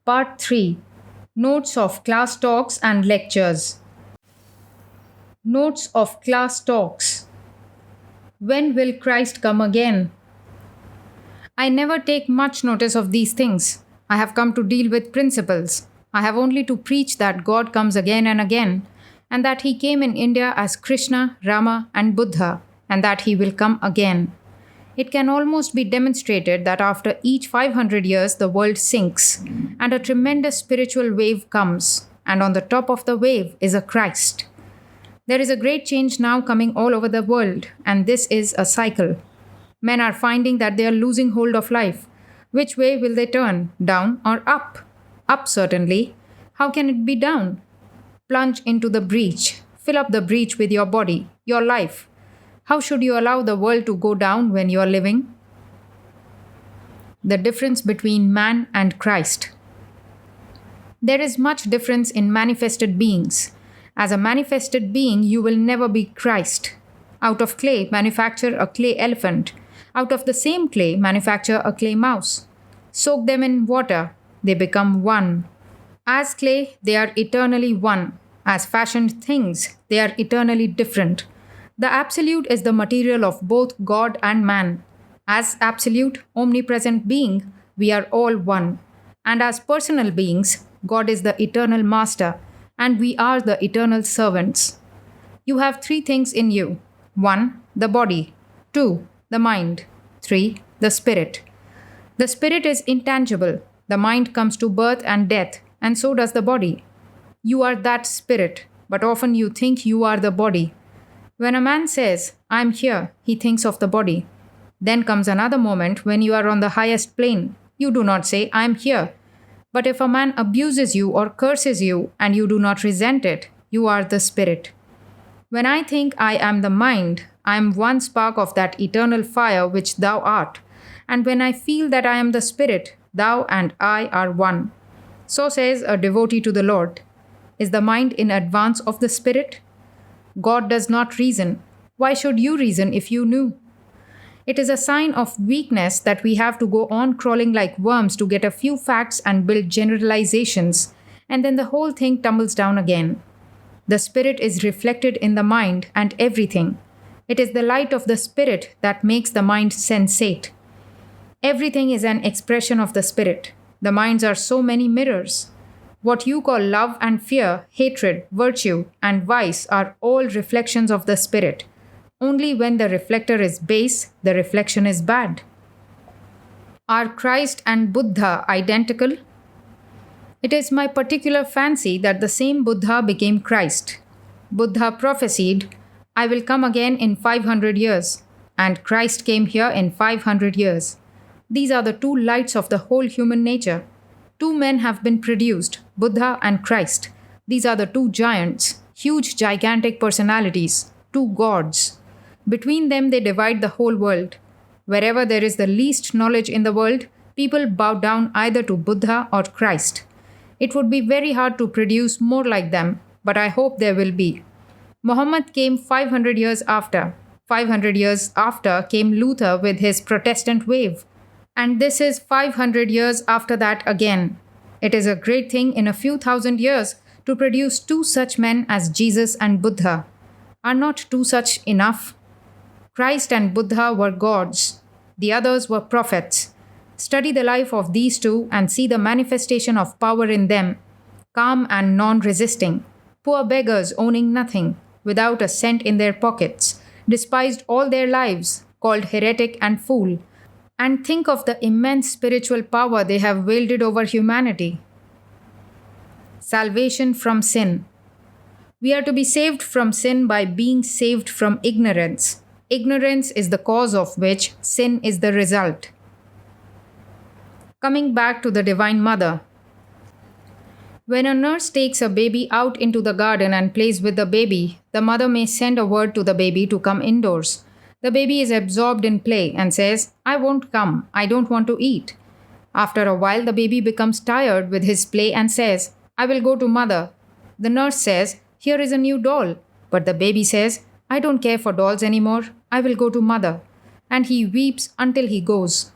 Part 3. Notes of Class Talks and Lectures. Notes of Class Talks. When will Christ come again? I never take much notice of these things. I have come to deal with principles. I have only to preach that God comes again and again, and that He came in India as Krishna, Rama, and Buddha, and that He will come again. It can almost be demonstrated that after each 500 years the world sinks, and a tremendous spiritual wave comes, and on the top of the wave is a Christ. There is a great change now coming all over the world, and this is a cycle. Men are finding that they are losing hold of life. Which way will they turn, down or up? Up, certainly. How can it be down? Plunge into the breach. Fill up the breach with your body, your life. How should you allow the world to go down when you are living? The difference between man and Christ. There is much difference in manifested beings. As a manifested being, you will never be Christ. Out of clay, manufacture a clay elephant. Out of the same clay, manufacture a clay mouse. Soak them in water, they become one. As clay, they are eternally one. As fashioned things, they are eternally different. The Absolute is the material of both God and man. As absolute, omnipresent being, we are all one. And as personal beings, God is the eternal master, and we are the eternal servants. You have three things in you. 1. The body. 2. The mind. 3. The spirit. The spirit is intangible. The mind comes to birth and death, and so does the body. You are that spirit, but often you think you are the body. When a man says, I am here, he thinks of the body. Then comes another moment when you are on the highest plane. You do not say, I am here. But if a man abuses you or curses you and you do not resent it, you are the spirit. When I think I am the mind, I am one spark of that eternal fire which thou art. And when I feel that I am the spirit, thou and I are one. So says a devotee to the Lord. Is the mind in advance of the spirit? God does not reason. Why should you reason if you knew? It is a sign of weakness that we have to go on crawling like worms to get a few facts and build generalizations, and then the whole thing tumbles down again. The spirit is reflected in the mind and everything. It is the light of the spirit that makes the mind sensate. Everything is an expression of the spirit. The minds are so many mirrors. What you call love and fear, hatred, virtue, and vice are all reflections of the spirit. Only when the reflector is base, the reflection is bad. Are Christ and Buddha identical? It is my particular fancy that the same Buddha became Christ. Buddha prophesied, I will come again in 500 years, and Christ came here in 500 years. These are the two lights of the whole human nature. Two men have been produced, Buddha and Christ. These are the two giants, huge gigantic personalities, two gods. Between them they divide the whole world. Wherever there is the least knowledge in the world, people bow down either to Buddha or Christ. It would be very hard to produce more like them, but I hope there will be. Muhammad came 500 years after. 500 years after came Luther with his Protestant wave. And this is 500 years after that again. It is a great thing in a few thousand years to produce two such men as Jesus and Buddha. Are not two such enough? Christ and Buddha were gods. The others were prophets. Study the life of these two and see the manifestation of power in them. Calm and non-resisting. Poor beggars owning nothing, without a cent in their pockets, despised all their lives, called heretic and fool. And think of the immense spiritual power they have wielded over humanity. Salvation from sin. We are to be saved from sin by being saved from ignorance. Ignorance is the cause of which sin is the result. Coming back to the Divine Mother. When a nurse takes a baby out into the garden and plays with the baby, the mother may send a word to the baby to come indoors. The baby is absorbed in play and says, I won't come, I don't want to eat. After a while, the baby becomes tired with his play and says, I will go to mother. The nurse says, here is a new doll. But the baby says, I don't care for dolls anymore, I will go to mother. And he weeps until he goes.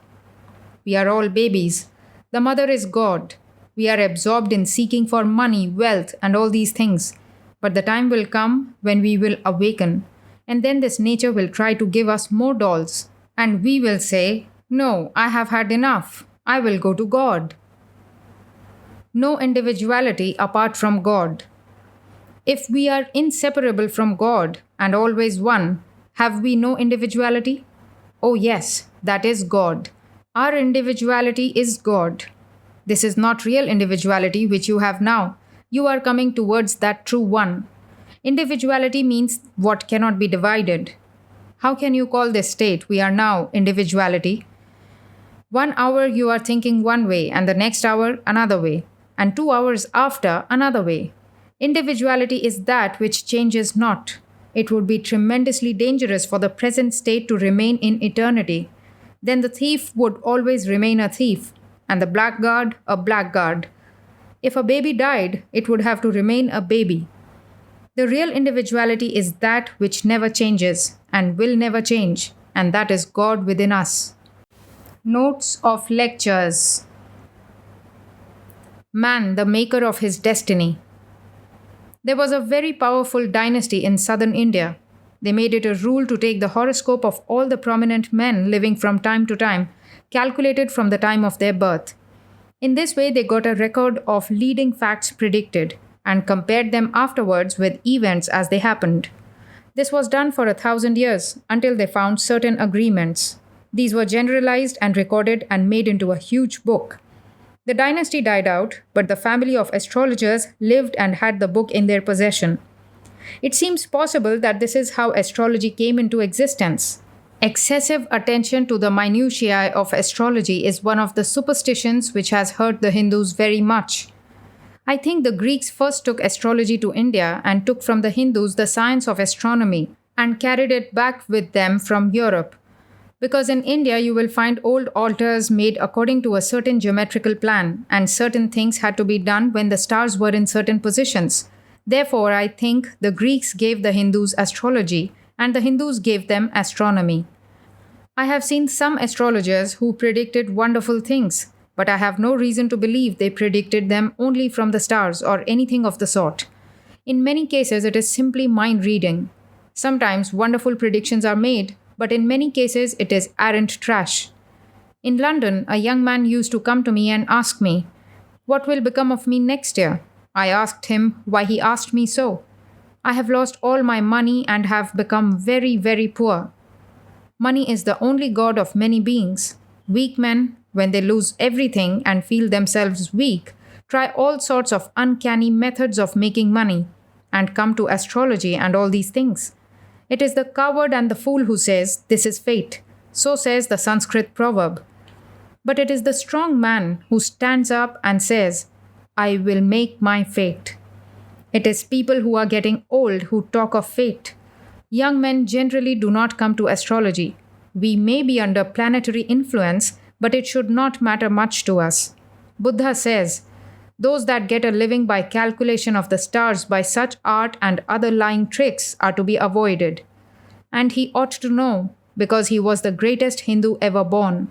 We are all babies. The mother is God. We are absorbed in seeking for money, wealth, and all these things. But the time will come when we will awaken, and then this nature will try to give us more dolls, and we will say, "No, I have had enough. I will go to God." No individuality apart from God. If we are inseparable from God and always one, have we no individuality? Oh, yes, that is God. Our individuality is God. This is not real individuality which you have now. You are coming towards that true one. Individuality means what cannot be divided. How can you call this state we are now individuality? 1 hour you are thinking one way, and the next hour another way, and 2 hours after another way. Individuality is that which changes not. It would be tremendously dangerous for the present state to remain in eternity. Then the thief would always remain a thief, and the blackguard a blackguard. If a baby died, it would have to remain a baby. The real individuality is that which never changes and will never change, and that is God within us. Notes of lectures. Man, the maker of his destiny. There was a very powerful dynasty in southern India. They made it a rule to take the horoscope of all the prominent men living from time to time, calculated from the time of their birth. In this way, they got a record of leading facts predicted and compared them afterwards with events as they happened. This was done for 1,000 years until they found certain agreements. These were generalized and recorded and made into a huge book. The dynasty died out, but the family of astrologers lived and had the book in their possession. It seems possible that this is how astrology came into existence. Excessive attention to the minutiae of astrology is one of the superstitions which has hurt the Hindus very much. I think the Greeks first took astrology to India and took from the Hindus the science of astronomy and carried it back with them from Europe. Because in India you will find old altars made according to a certain geometrical plan, and certain things had to be done when the stars were in certain positions. Therefore, I think the Greeks gave the Hindus astrology, and the Hindus gave them astronomy. I have seen some astrologers who predicted wonderful things, but I have no reason to believe they predicted them only from the stars or anything of the sort. In many cases, it is simply mind reading. Sometimes wonderful predictions are made, but in many cases it is arrant trash. In London, a young man used to come to me and ask me, "What will become of me next year?" I asked him why he asked me so. "I have lost all my money and have become very, very poor." Money is the only god of many beings. Weak men, when they lose everything and feel themselves weak, try all sorts of uncanny methods of making money and come to astrology and all these things. It is the coward and the fool who says, "This is fate." So says the Sanskrit proverb. But it is the strong man who stands up and says, "I will make my fate." It is people who are getting old who talk of fate. Young men generally do not come to astrology. We may be under planetary influence, but it should not matter much to us. Buddha says, "Those that get a living by calculation of the stars by such art and other lying tricks are to be avoided." And he ought to know, because he was the greatest Hindu ever born.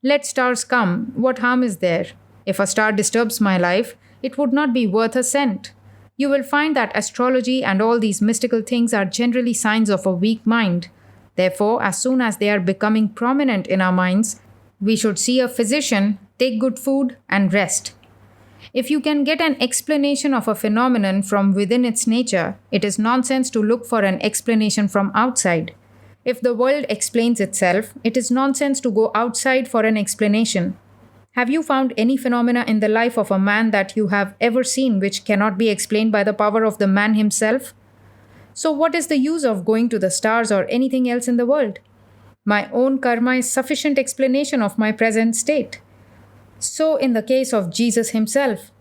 Let stars come, what harm is there? If a star disturbs my life, it would not be worth a cent. You will find that astrology and all these mystical things are generally signs of a weak mind. Therefore, as soon as they are becoming prominent in our minds, we should see a physician, take good food, and rest. If you can get an explanation of a phenomenon from within its nature, it is nonsense to look for an explanation from outside. If the world explains itself, it is nonsense to go outside for an explanation. Have you found any phenomena in the life of a man that you have ever seen which cannot be explained by the power of the man himself? So what is the use of going to the stars or anything else in the world? My own karma is sufficient explanation of my present state. So in the case of Jesus himself,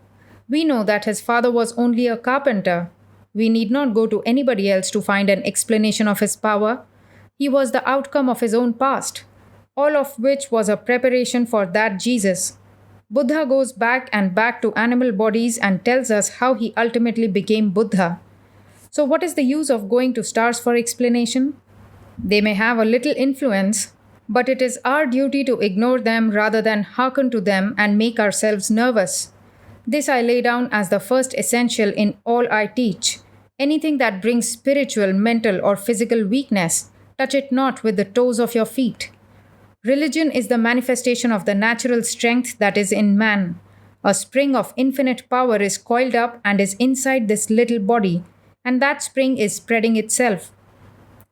we know that his father was only a carpenter. We need not go to anybody else to find an explanation of his power. He was the outcome of his own past, all of which was a preparation for that Jesus. Buddha goes back and back to animal bodies and tells us how he ultimately became Buddha. So what is the use of going to stars for explanation? They may have a little influence, but it is our duty to ignore them rather than hearken to them and make ourselves nervous. This I lay down as the first essential in all I teach. Anything that brings spiritual, mental, or physical weakness, touch it not with the toes of your feet. Religion is the manifestation of the natural strength that is in man. A spring of infinite power is coiled up and is inside this little body, and that spring is spreading itself.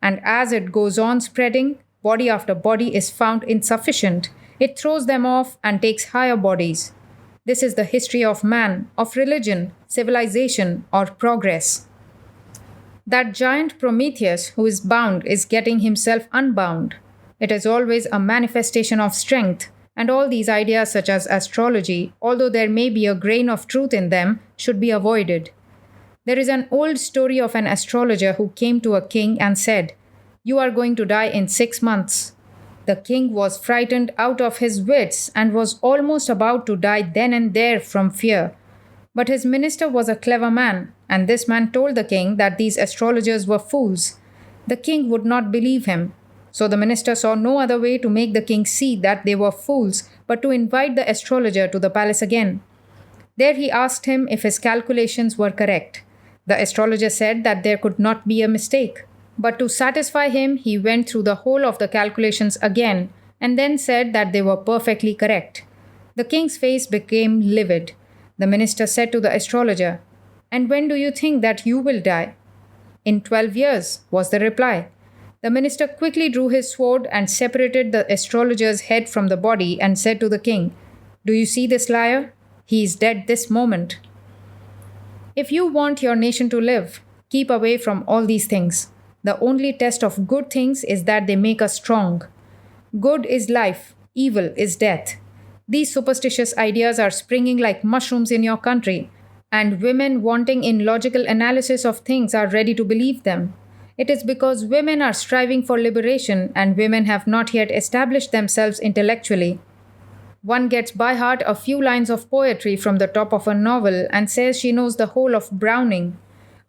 And as it goes on spreading, body after body is found insufficient. It throws them off and takes higher bodies. This is the history of man, of religion, civilization, or progress. That giant Prometheus who is bound is getting himself unbound. It is always a manifestation of strength, and all these ideas, such as astrology, although there may be a grain of truth in them, should be avoided. There is an old story of an astrologer who came to a king and said, "You are going to die in 6 months." The king was frightened out of his wits and was almost about to die then and there from fear. But his minister was a clever man, and this man told the king that these astrologers were fools. The king would not believe him. So the minister saw no other way to make the king see that they were fools but to invite the astrologer to the palace again. There he asked him if his calculations were correct. The astrologer said that there could not be a mistake. But to satisfy him, he went through the whole of the calculations again and then said that they were perfectly correct. The king's face became livid. The minister said to the astrologer, "And when do you think that you will die?" "In 12 years," was the reply. The minister quickly drew his sword and separated the astrologer's head from the body and said to the king, "Do you see this liar? He is dead this moment." If you want your nation to live, keep away from all these things. The only test of good things is that they make us strong. Good is life, evil is death. These superstitious ideas are springing like mushrooms in your country, and women wanting in logical analysis of things are ready to believe them. It is because women are striving for liberation and women have not yet established themselves intellectually. One gets by heart a few lines of poetry from the top of a novel and says she knows the whole of Browning.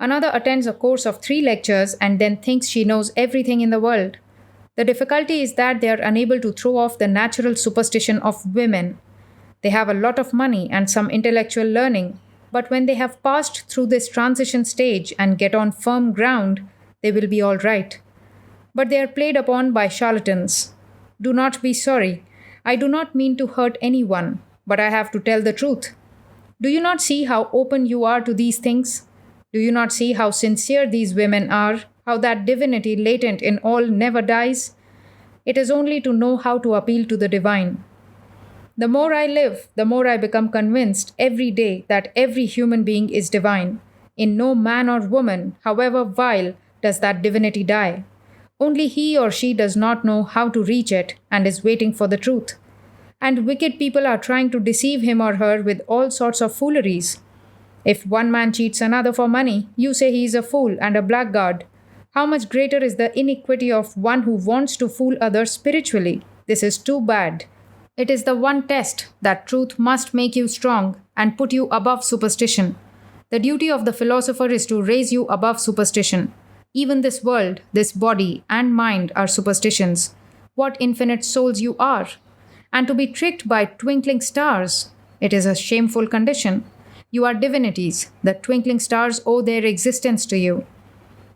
Another attends a course of 3 lectures and then thinks she knows everything in the world. The difficulty is that they are unable to throw off the natural superstition of women. They have a lot of money and some intellectual learning, but when they have passed through this transition stage and get on firm ground, they will be all right. But they are played upon by charlatans. Do not be sorry. I do not mean to hurt anyone, but I have to tell the truth. Do you not see how open you are to these things? Do you not see how sincere these women are, how that divinity latent in all never dies? It is only to know how to appeal to the divine. The more I live, the more I become convinced every day that every human being is divine. In no man or woman, however vile, does that divinity die. Only he or she does not know how to reach it and is waiting for the truth. And wicked people are trying to deceive him or her with all sorts of fooleries. If one man cheats another for money, you say he is a fool and a blackguard. How much greater is the iniquity of one who wants to fool others spiritually? This is too bad. It is the one test that truth must make you strong and put you above superstition. The duty of the philosopher is to raise you above superstition. Even this world, this body and mind are superstitions. What infinite souls you are! And to be tricked by twinkling stars, it is a shameful condition. You are divinities. The twinkling stars owe their existence to you.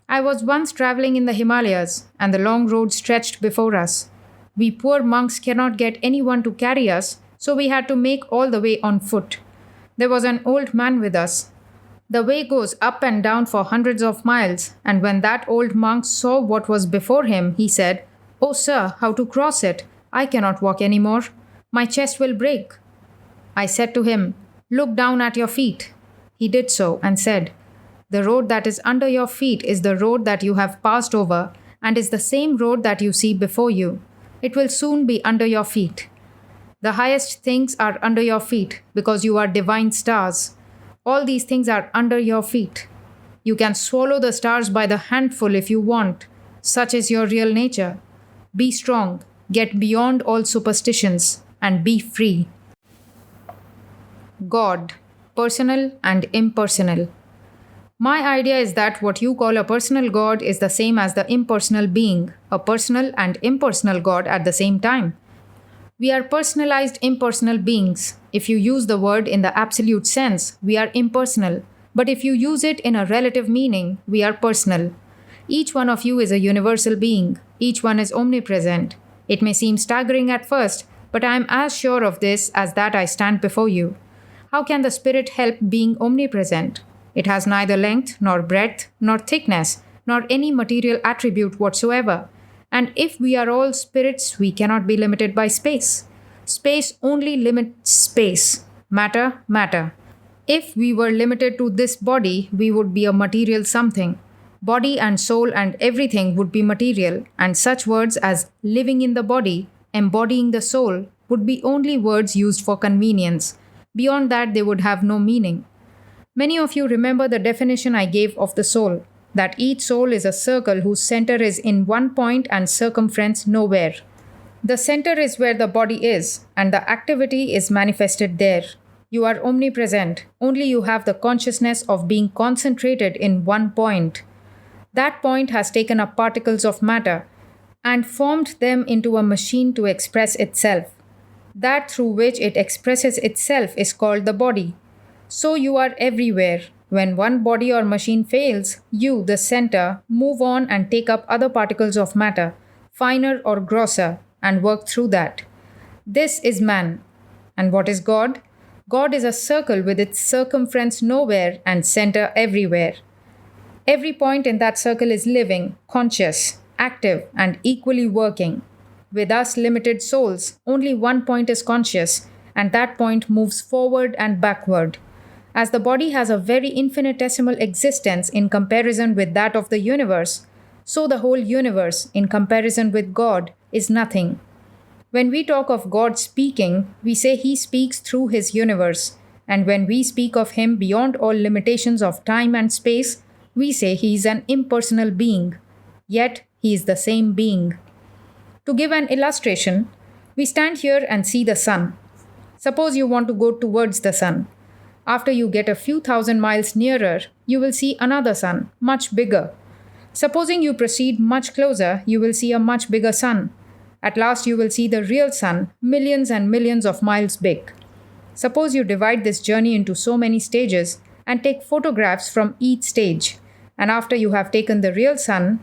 I was once traveling in the Himalayas, and the long road stretched before us. We poor monks cannot get anyone to carry us, so we had to make all the way on foot. There was an old man with us. The way goes up and down for hundreds of miles, and when that old monk saw what was before him, he said, "Oh, sir, how to cross it? I cannot walk any more. My chest will break." I said to him, "Look down at your feet." He did so and said, "The road that is under your feet is the road that you have passed over and is the same road that you see before you. It will soon be under your feet. The highest things are under your feet because you are divine stars. All these things are under your feet. You can swallow the stars by the handful if you want. Such is your real nature. Be strong, get beyond all superstitions, and be free." God, personal and impersonal. My idea is that what you call a personal God is the same as the impersonal being, a personal and impersonal God at the same time. We are personalized, impersonal beings. If you use the word in the absolute sense, we are impersonal. But if you use it in a relative meaning, we are personal. Each one of you is a universal being. Each one is omnipresent. It may seem staggering at first, but I am as sure of this as that I stand before you. How can the Spirit help being omnipresent? It has neither length, nor breadth, nor thickness, nor any material attribute whatsoever. And if we are all spirits, we cannot be limited by space. Space only limits space. Matter, matter. If we were limited to this body, we would be a material something. Body and soul and everything would be material, and such words as living in the body, embodying the soul, would be only words used for convenience. Beyond that, they would have no meaning. Many of you remember the definition I gave of the soul, that each soul is a circle whose center is in one point and circumference nowhere. The center is where the body is, and the activity is manifested there. You are omnipresent, only you have the consciousness of being concentrated in one point. That point has taken up particles of matter and formed them into a machine to express itself. That through which it expresses itself is called the body. So you are everywhere. When one body or machine fails, you, the center, move on and take up other particles of matter, finer or grosser, and work through that. This is man. And what is God? God is a circle with its circumference nowhere and center everywhere. Every point in that circle is living, conscious, active, and equally working. With us limited souls, only one point is conscious, and that point moves forward and backward. As the body has a very infinitesimal existence in comparison with that of the universe, so the whole universe, in comparison with God, is nothing. When we talk of God speaking, we say He speaks through His universe, and when we speak of Him beyond all limitations of time and space, we say He is an impersonal being, yet He is the same being. To give an illustration, we stand here and see the sun. Suppose you want to go towards the sun. After you get a few thousand miles nearer, you will see another sun, much bigger. Supposing you proceed much closer, you will see a much bigger sun. At last, you will see the real sun, millions and millions of miles big. Suppose you divide this journey into so many stages and take photographs from each stage. And after you have taken the real sun,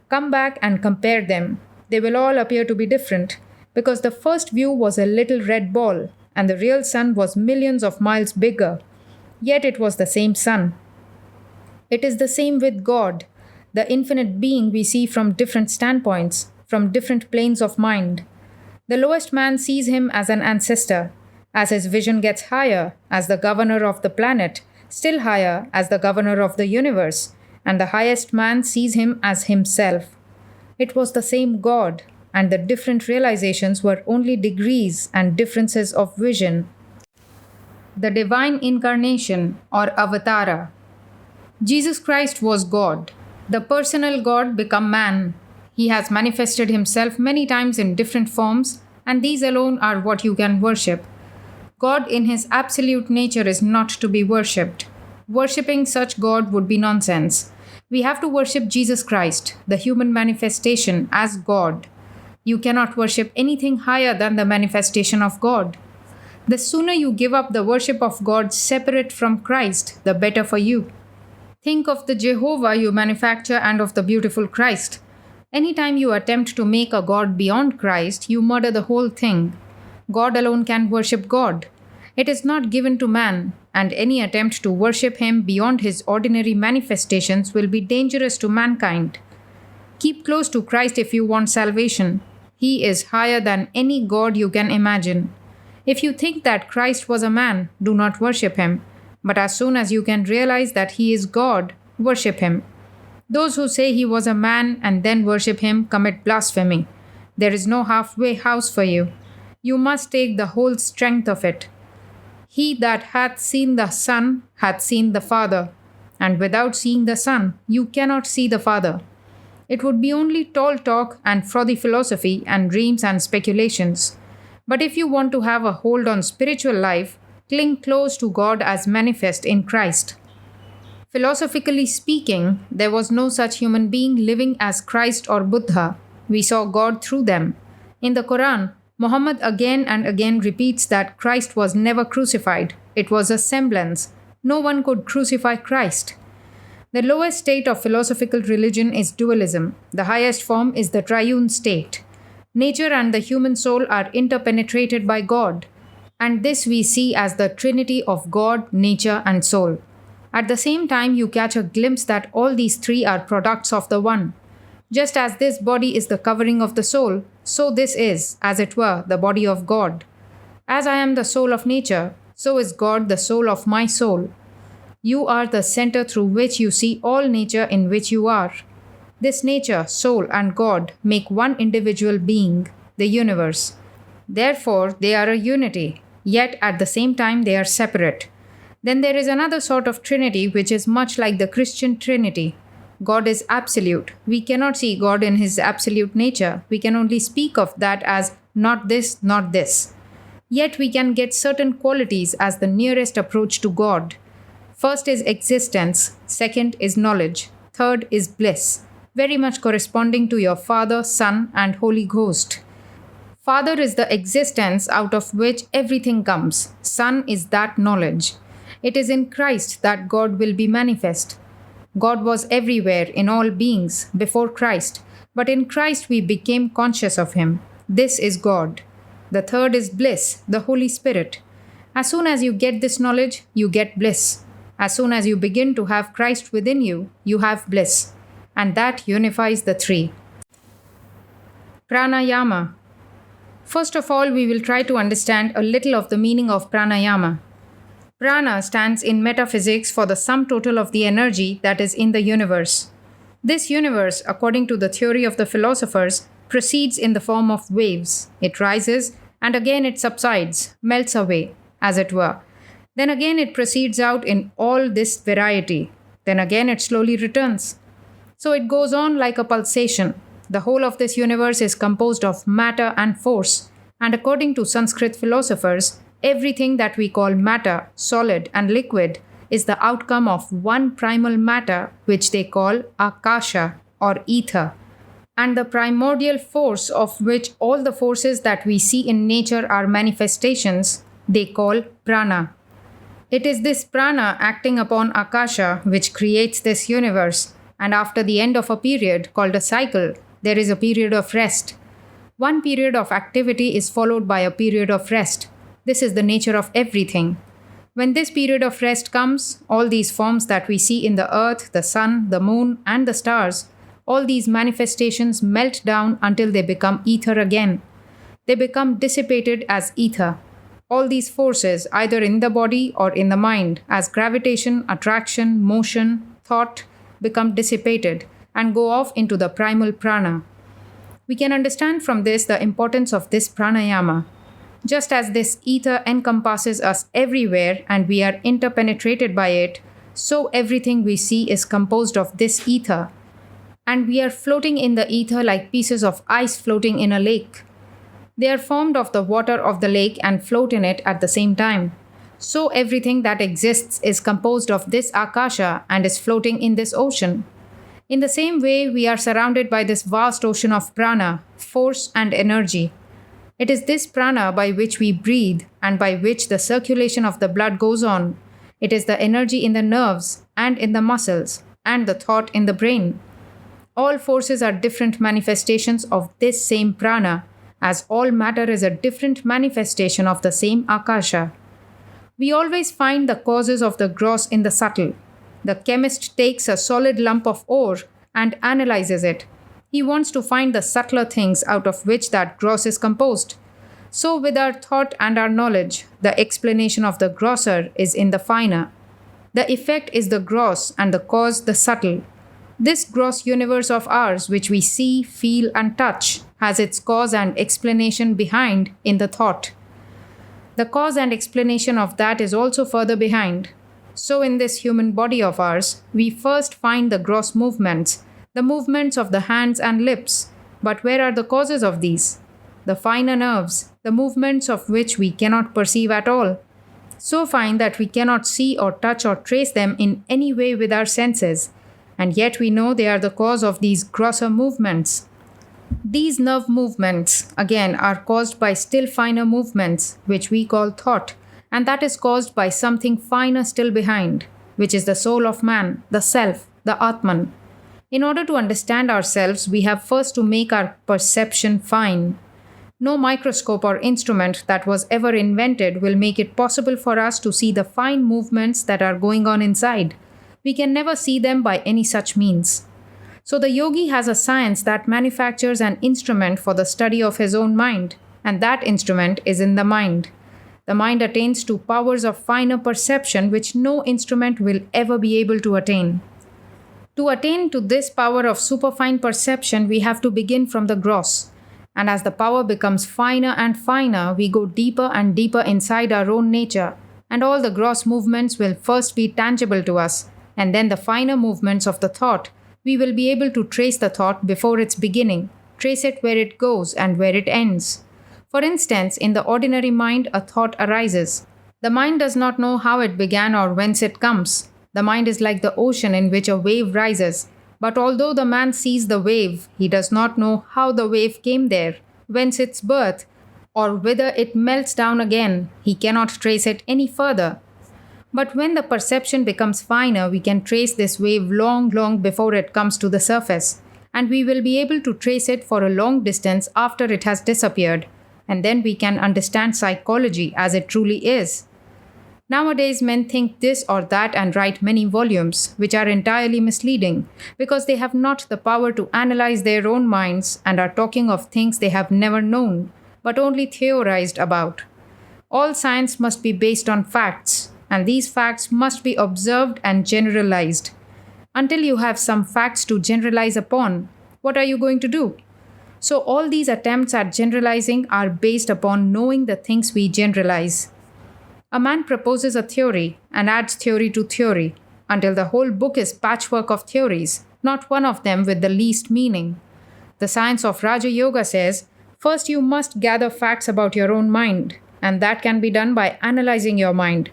come back and compare them. They will all appear to be different because the first view was a little red ball and the real sun was millions of miles bigger. Yet it was the same sun. It is the same with God, the infinite being we see from different standpoints, from different planes of mind. The lowest man sees him as an ancestor. As his vision gets higher, as the governor of the planet, still higher as the governor of the universe, and the highest man sees him as himself. It was the same God, and the different realizations were only degrees and differences of vision. The divine incarnation, or avatara. Jesus Christ was God, the personal God become man. He has manifested himself many times in different forms, and these alone are what you can worship. God in his absolute nature is not to be worshipped. Worshipping such God would be nonsense. We have to worship Jesus Christ, the human manifestation, as God. You cannot worship anything higher than the manifestation of God. The sooner you give up the worship of God separate from Christ, the better for you. Think of the Jehovah you manufacture and of the beautiful Christ. Anytime you attempt to make a God beyond Christ, you murder the whole thing. God alone can worship God. It is not given to man, and any attempt to worship him beyond his ordinary manifestations will be dangerous to mankind. Keep close to Christ if you want salvation. He is higher than any God you can imagine. If you think that Christ was a man, do not worship him. But as soon as you can realize that he is God, worship him. Those who say he was a man and then worship him commit blasphemy. There is no halfway house for you. You must take the whole strength of it. He that hath seen the Son hath seen the Father, and without seeing the Son, you cannot see the Father. It would be only tall talk and frothy philosophy and dreams and speculations. But if you want to have a hold on spiritual life, cling close to God as manifest in Christ. Philosophically speaking, there was no such human being living as Christ or Buddha. We saw God through them. In the Quran, Muhammad again and again repeats that Christ was never crucified. It was a semblance. No one could crucify Christ. The lowest state of philosophical religion is dualism. The highest form is the triune state. Nature and the human soul are interpenetrated by God, and this we see as the trinity of God, nature, and soul. At the same time, you catch a glimpse that all these three are products of the One. Just as this body is the covering of the soul, so this is, as it were, the body of God. As I am the soul of nature, so is God the soul of my soul. You are the center through which you see all nature in which you are. This nature, soul, and God make one individual being, the universe. Therefore, they are a unity, yet at the same time they are separate. Then there is another sort of trinity which is much like the Christian Trinity. God is absolute. We cannot see God in his absolute nature. We can only speak of that as not this, not this. Yet we can get certain qualities as the nearest approach to God. First is existence, second is knowledge, third is bliss, very much corresponding to your Father, Son, and Holy Ghost. Father is the existence out of which everything comes. Son is that knowledge. It is in Christ that God will be manifest. God was everywhere in all beings before Christ, but in Christ we became conscious of him. This is God. The third is bliss, the Holy Spirit. As soon as you get this knowledge, you get bliss. As soon as you begin to have Christ within you, you have bliss. And that unifies the three. Pranayama. First of all, we will try to understand a little of the meaning of pranayama. Prana stands in metaphysics for the sum total of the energy that is in the universe. This universe, according to the theory of the philosophers, proceeds in the form of waves. It rises, and again it subsides, melts away, as it were. Then again it proceeds out in all this variety. Then again it slowly returns. So it goes on like a pulsation. The whole of this universe is composed of matter and force, and according to Sanskrit philosophers, everything that we call matter, solid, and liquid is the outcome of one primal matter which they call akasha or ether, and the primordial force of which all the forces that we see in nature are manifestations, they call prana. It is this prana acting upon akasha which creates this universe, and after the end of a period called a cycle, there is a period of rest. One period of activity is followed by a period of rest. This is the nature of everything. When this period of rest comes, all these forms that we see in the earth, the sun, the moon, and the stars, all these manifestations melt down until they become ether again. They become dissipated as ether. All these forces, either in the body or in the mind, as gravitation, attraction, motion, thought, become dissipated and go off into the primal prana. We can understand from this the importance of this pranayama. Just as this ether encompasses us everywhere and we are interpenetrated by it, so everything we see is composed of this ether. And we are floating in the ether like pieces of ice floating in a lake. They are formed of the water of the lake and float in it at the same time. So everything that exists is composed of this akasha and is floating in this ocean. In the same way, we are surrounded by this vast ocean of prana, force and energy. It is this prana by which we breathe and by which the circulation of the blood goes on. It is the energy in the nerves and in the muscles and the thought in the brain. All forces are different manifestations of this same prana, as all matter is a different manifestation of the same akasha. We always find the causes of the gross in the subtle. The chemist takes a solid lump of ore and analyzes it. He wants to find the subtler things out of which that gross is composed. So with our thought and our knowledge, the explanation of the grosser is in the finer. The effect is the gross and the cause the subtle. This gross universe of ours, which we see, feel, and touch, has its cause and explanation behind in the thought. The cause and explanation of that is also further behind. So in this human body of ours, we first find the gross movements, the movements of the hands and lips. But where are the causes of these? The finer nerves, the movements of which we cannot perceive at all. So fine that we cannot see or touch or trace them in any way with our senses. And yet we know they are the cause of these grosser movements. These nerve movements, again, are caused by still finer movements, which we call thought, and that is caused by something finer still behind, which is the soul of man, the self, the Atman. In order to understand ourselves, we have first to make our perception fine. No microscope or instrument that was ever invented will make it possible for us to see the fine movements that are going on inside. We can never see them by any such means. So the yogi has a science that manufactures an instrument for the study of his own mind, and that instrument is in the mind. The mind attains to powers of finer perception which no instrument will ever be able to attain. To attain to this power of superfine perception, we have to begin from the gross. And as the power becomes finer and finer, we go deeper and deeper inside our own nature, and all the gross movements will first be tangible to us, and then the finer movements of the thought. We will be able to trace the thought before its beginning, trace it where it goes and where it ends. For instance, in the ordinary mind, a thought arises. The mind does not know how it began or whence it comes. The mind is like the ocean in which a wave rises. But although the man sees the wave, he does not know how the wave came there, whence its birth, or whither it melts down again. He cannot trace it any further. But when the perception becomes finer, we can trace this wave long, long before it comes to the surface, and we will be able to trace it for a long distance after it has disappeared, and then we can understand psychology as it truly is. Nowadays, men think this or that and write many volumes, which are entirely misleading, because they have not the power to analyze their own minds and are talking of things they have never known, but only theorized about. All science must be based on facts, and these facts must be observed and generalized. Until you have some facts to generalize upon, what are you going to do? So all these attempts at generalizing are based upon knowing the things we generalize. A man proposes a theory and adds theory to theory until the whole book is patchwork of theories, not one of them with the least meaning. The science of Raja Yoga says, first you must gather facts about your own mind, and that can be done by analyzing your mind,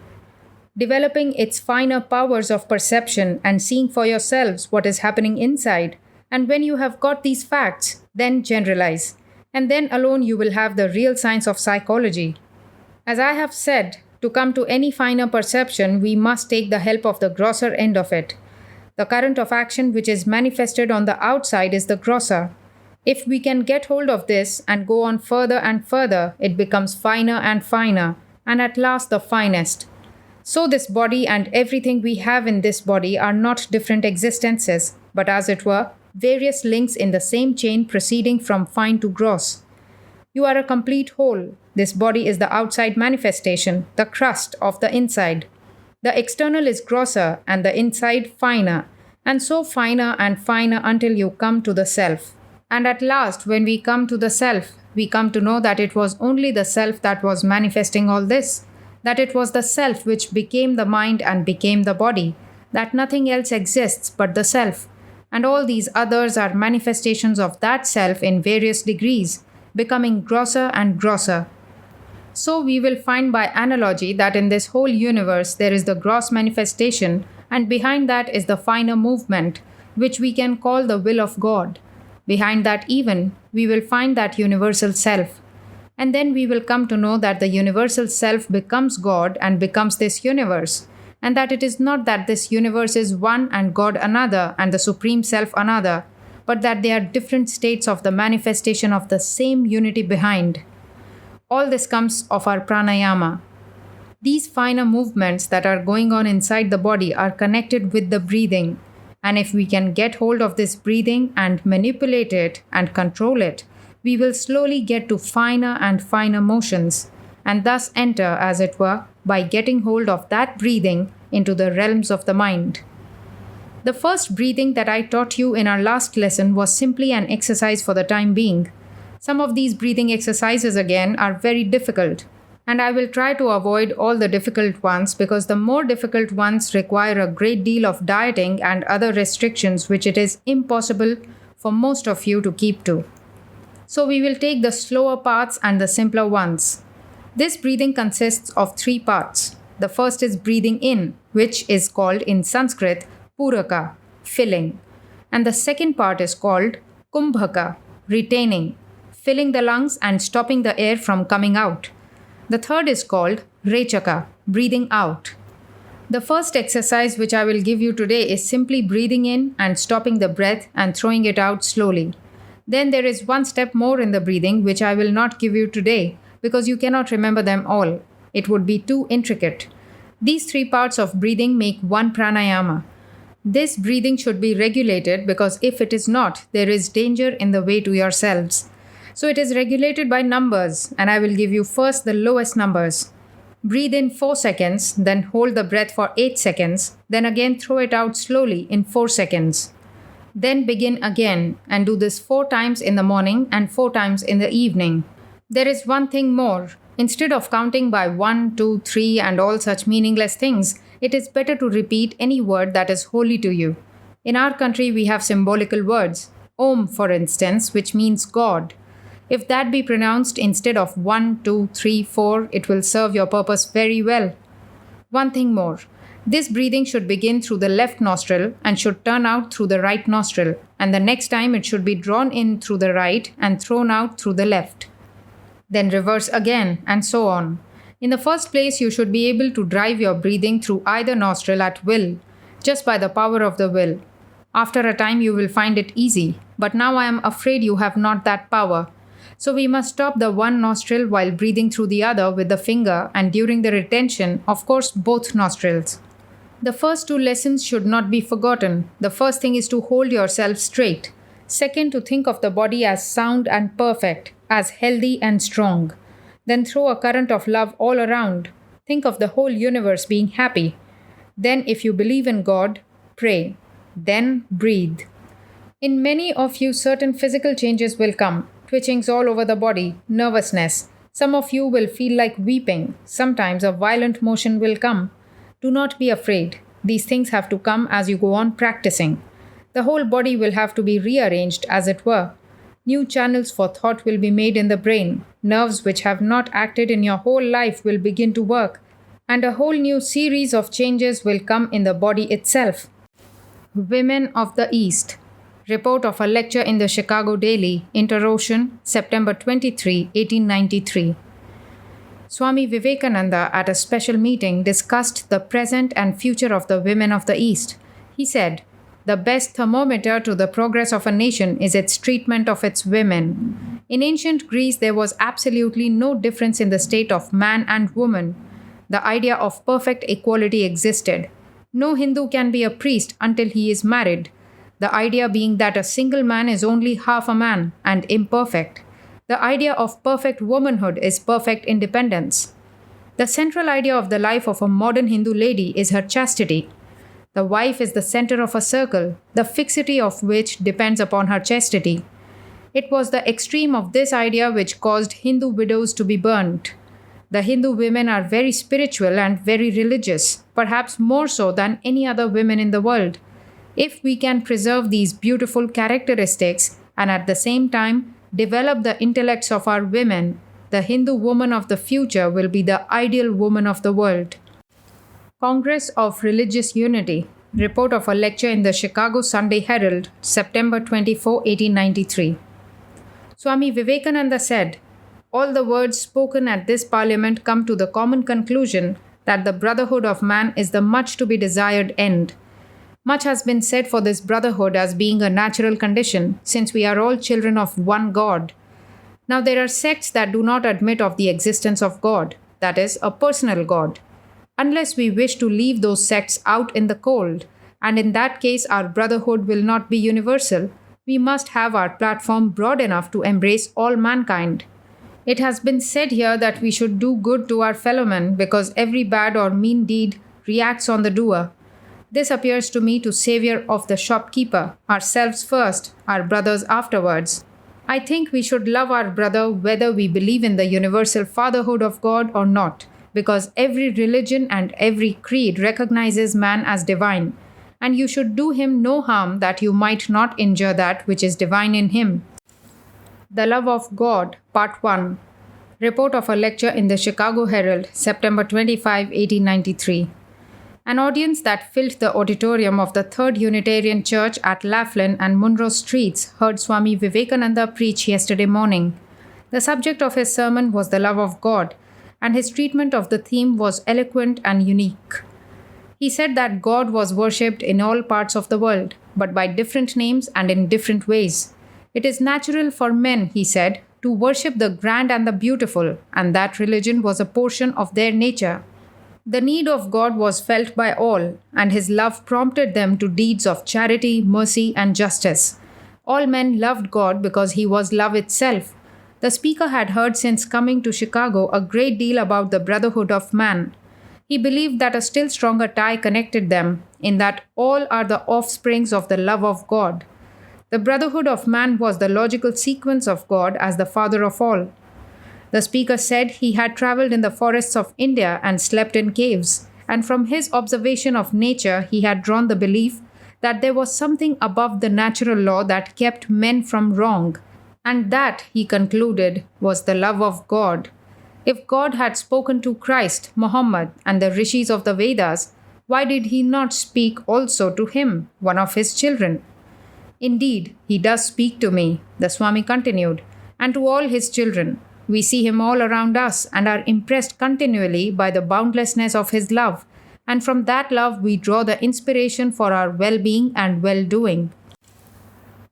developing its finer powers of perception and seeing for yourselves what is happening inside. And when you have got these facts, then generalize. And then alone you will have the real science of psychology. As I have said, to come to any finer perception, we must take the help of the grosser end of it. The current of action which is manifested on the outside is the grosser. If we can get hold of this and go on further and further, it becomes finer and finer, and at last the finest. So this body and everything we have in this body are not different existences, but as it were, various links in the same chain proceeding from fine to gross. You are a complete whole. This body is the outside manifestation, the crust of the inside. The external is grosser and the inside finer, and so finer and finer until you come to the self. And at last, when we come to the self, we come to know that it was only the self that was manifesting all this, that it was the self which became the mind and became the body, that nothing else exists but the self, and all these others are manifestations of that self in various degrees, becoming grosser and grosser. So we will find by analogy that in this whole universe there is the gross manifestation, and behind that is the finer movement, which we can call the will of God. Behind that even, we will find that universal self. And then we will come to know that the universal self becomes God and becomes this universe, and that it is not that this universe is one and God another and the Supreme Self another, but that they are different states of the manifestation of the same unity behind. All this comes of our pranayama. These finer movements that are going on inside the body are connected with the breathing, and if we can get hold of this breathing and manipulate it and control it, we will slowly get to finer and finer motions, and thus enter, as it were, by getting hold of that breathing into the realms of the mind. The first breathing that I taught you in our last lesson was simply an exercise for the time being. Some of these breathing exercises again are very difficult, and I will try to avoid all the difficult ones because the more difficult ones require a great deal of dieting and other restrictions which it is impossible for most of you to keep to. So we will take the slower parts and the simpler ones. This breathing consists of 3 parts. The first is breathing in, which is called in Sanskrit Puraka, filling. And the second part is called Kumbhaka, retaining, filling the lungs and stopping the air from coming out. The third is called Rechaka, breathing out. The first exercise which I will give you today is simply breathing in and stopping the breath and throwing it out slowly. Then there is one step more in the breathing which I will not give you today because you cannot remember them all. It would be too intricate. These three parts of breathing make one pranayama. This breathing should be regulated because if it is not, there is danger in the way to yourselves. So it is regulated by numbers, and I will give you first the lowest numbers. Breathe in 4 seconds, then hold the breath for 8 seconds, then again throw it out slowly in 4 seconds. Then begin again and do this 4 times in the morning and 4 times in the evening. There is one thing more. Instead of counting by 1, 2, 3 and all such meaningless things, it is better to repeat any word that is holy to you. In our country, we have symbolical words. Om, for instance, which means God. If that be pronounced instead of 1, 2, 3, 4, it will serve your purpose very well. One thing more. This breathing should begin through the left nostril and should turn out through the right nostril, and the next time it should be drawn in through the right and thrown out through the left. Then reverse again, and so on. In the first place, you should be able to drive your breathing through either nostril at will, just by the power of the will. After a time, you will find it easy, but now I am afraid you have not that power. So we must stop the one nostril while breathing through the other with the finger and during the retention, of course, both nostrils. The first 2 lessons should not be forgotten. The first thing is to hold yourself straight. Second, to think of the body as sound and perfect, as healthy and strong. Then throw a current of love all around. Think of the whole universe being happy. Then, if you believe in God, pray. Then breathe. In many of you, certain physical changes will come. Twitchings all over the body, nervousness. Some of you will feel like weeping. Sometimes a violent motion will come. Do not be afraid. These things have to come as you go on practicing. The whole body will have to be rearranged, as it were. New channels for thought will be made in the brain. Nerves which have not acted in your whole life will begin to work. And a whole new series of changes will come in the body itself. Women of the East. Report of a lecture in the Chicago Daily, Interocean, September 23, 1893. Swami Vivekananda at a special meeting discussed the present and future of the women of the East. He said, "The best thermometer to the progress of a nation is its treatment of its women. In ancient Greece, there was absolutely no difference in the state of man and woman. The idea of perfect equality existed. No Hindu can be a priest until he is married. The idea being that a single man is only half a man and imperfect. The idea of perfect womanhood is perfect independence. The central idea of the life of a modern Hindu lady is her chastity. The wife is the center of a circle, the fixity of which depends upon her chastity. It was the extreme of this idea which caused Hindu widows to be burnt. The Hindu women are very spiritual and very religious, perhaps more so than any other women in the world. If we can preserve these beautiful characteristics and at the same time develop the intellects of our women, the Hindu woman of the future will be the ideal woman of the world." Congress of Religious Unity. Report of a lecture in the Chicago Sunday Herald, September 24, 1893. Swami Vivekananda said, "All the words spoken at this parliament come to the common conclusion that the brotherhood of man is the much to be desired end. Much has been said for this brotherhood as being a natural condition, since we are all children of one God. Now there are sects that do not admit of the existence of God, that is, a personal God. Unless we wish to leave those sects out in the cold, and in that case our brotherhood will not be universal, we must have our platform broad enough to embrace all mankind. It has been said here that we should do good to our fellow men because every bad or mean deed reacts on the doer. This appears to me to savour of the shopkeeper, ourselves first, our brothers afterwards. I think we should love our brother whether we believe in the universal fatherhood of God or not, because every religion and every creed recognizes man as divine, and you should do him no harm that you might not injure that which is divine in him." The Love of God, Part 1. Report of a lecture in the Chicago Herald, September 25, 1893. An audience that filled the auditorium of the Third Unitarian Church at Laughlin and Munro Streets heard Swami Vivekananda preach yesterday morning. The subject of his sermon was the love of God, and his treatment of the theme was eloquent and unique. He said that God was worshipped in all parts of the world, but by different names and in different ways. It is natural for men, he said, to worship the grand and the beautiful, and that religion was a portion of their nature. The need of God was felt by all, and his love prompted them to deeds of charity, mercy, and justice. All men loved God because he was love itself. The speaker had heard since coming to Chicago a great deal about the brotherhood of man. He believed that a still stronger tie connected them, in that all are the offsprings of the love of God. The brotherhood of man was the logical sequence of God as the father of all. The speaker said he had traveled in the forests of India and slept in caves, and from his observation of nature he had drawn the belief that there was something above the natural law that kept men from wrong, and that, he concluded, was the love of God. If God had spoken to Christ, Muhammad, and the rishis of the Vedas, why did he not speak also to him, one of his children? Indeed, he does speak to me, the Swami continued, and to all his children. We see him all around us and are impressed continually by the boundlessness of his love, and from that love we draw the inspiration for our well-being and well-doing.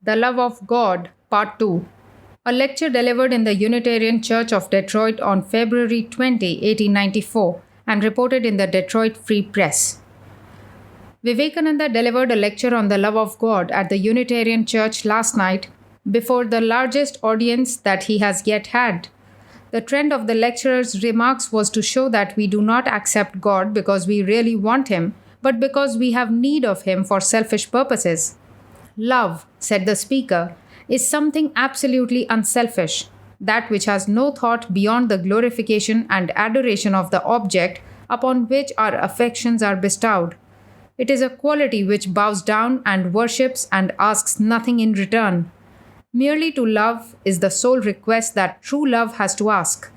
The Love of God, Part 2. A lecture delivered in the Unitarian Church of Detroit on February 20, 1894, and reported in the Detroit Free Press. Vivekananda delivered a lecture on the love of God at the Unitarian Church last night before the largest audience that he has yet had. The trend of the lecturer's remarks was to show that we do not accept God because we really want him, but because we have need of him for selfish purposes. Love, said the speaker, is something absolutely unselfish, that which has no thought beyond the glorification and adoration of the object upon which our affections are bestowed. It is a quality which bows down and worships and asks nothing in return. Merely to love is the sole request that true love has to ask.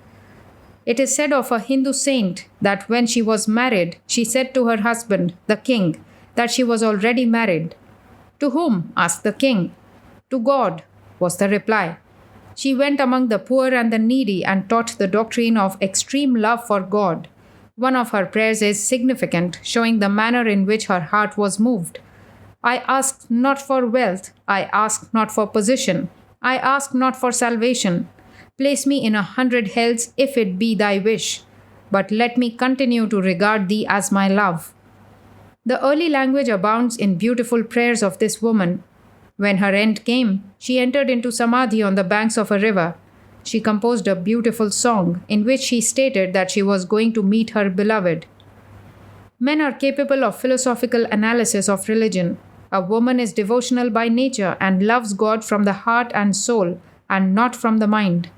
It is said of a Hindu saint that when she was married, she said to her husband, the king, that she was already married. To whom? Asked the king. To God, was the reply. She went among the poor and the needy and taught the doctrine of extreme love for God. One of her prayers is significant, showing the manner in which her heart was moved. I ask not for wealth, I ask not for position, I ask not for salvation. Place me in 100 hells if it be thy wish, but let me continue to regard thee as my love. The early language abounds in beautiful prayers of this woman. When her end came, she entered into samadhi on the banks of a river. She composed a beautiful song in which she stated that she was going to meet her beloved. Men are capable of philosophical analysis of religion. A woman is devotional by nature and loves God from the heart and soul, and not from the mind.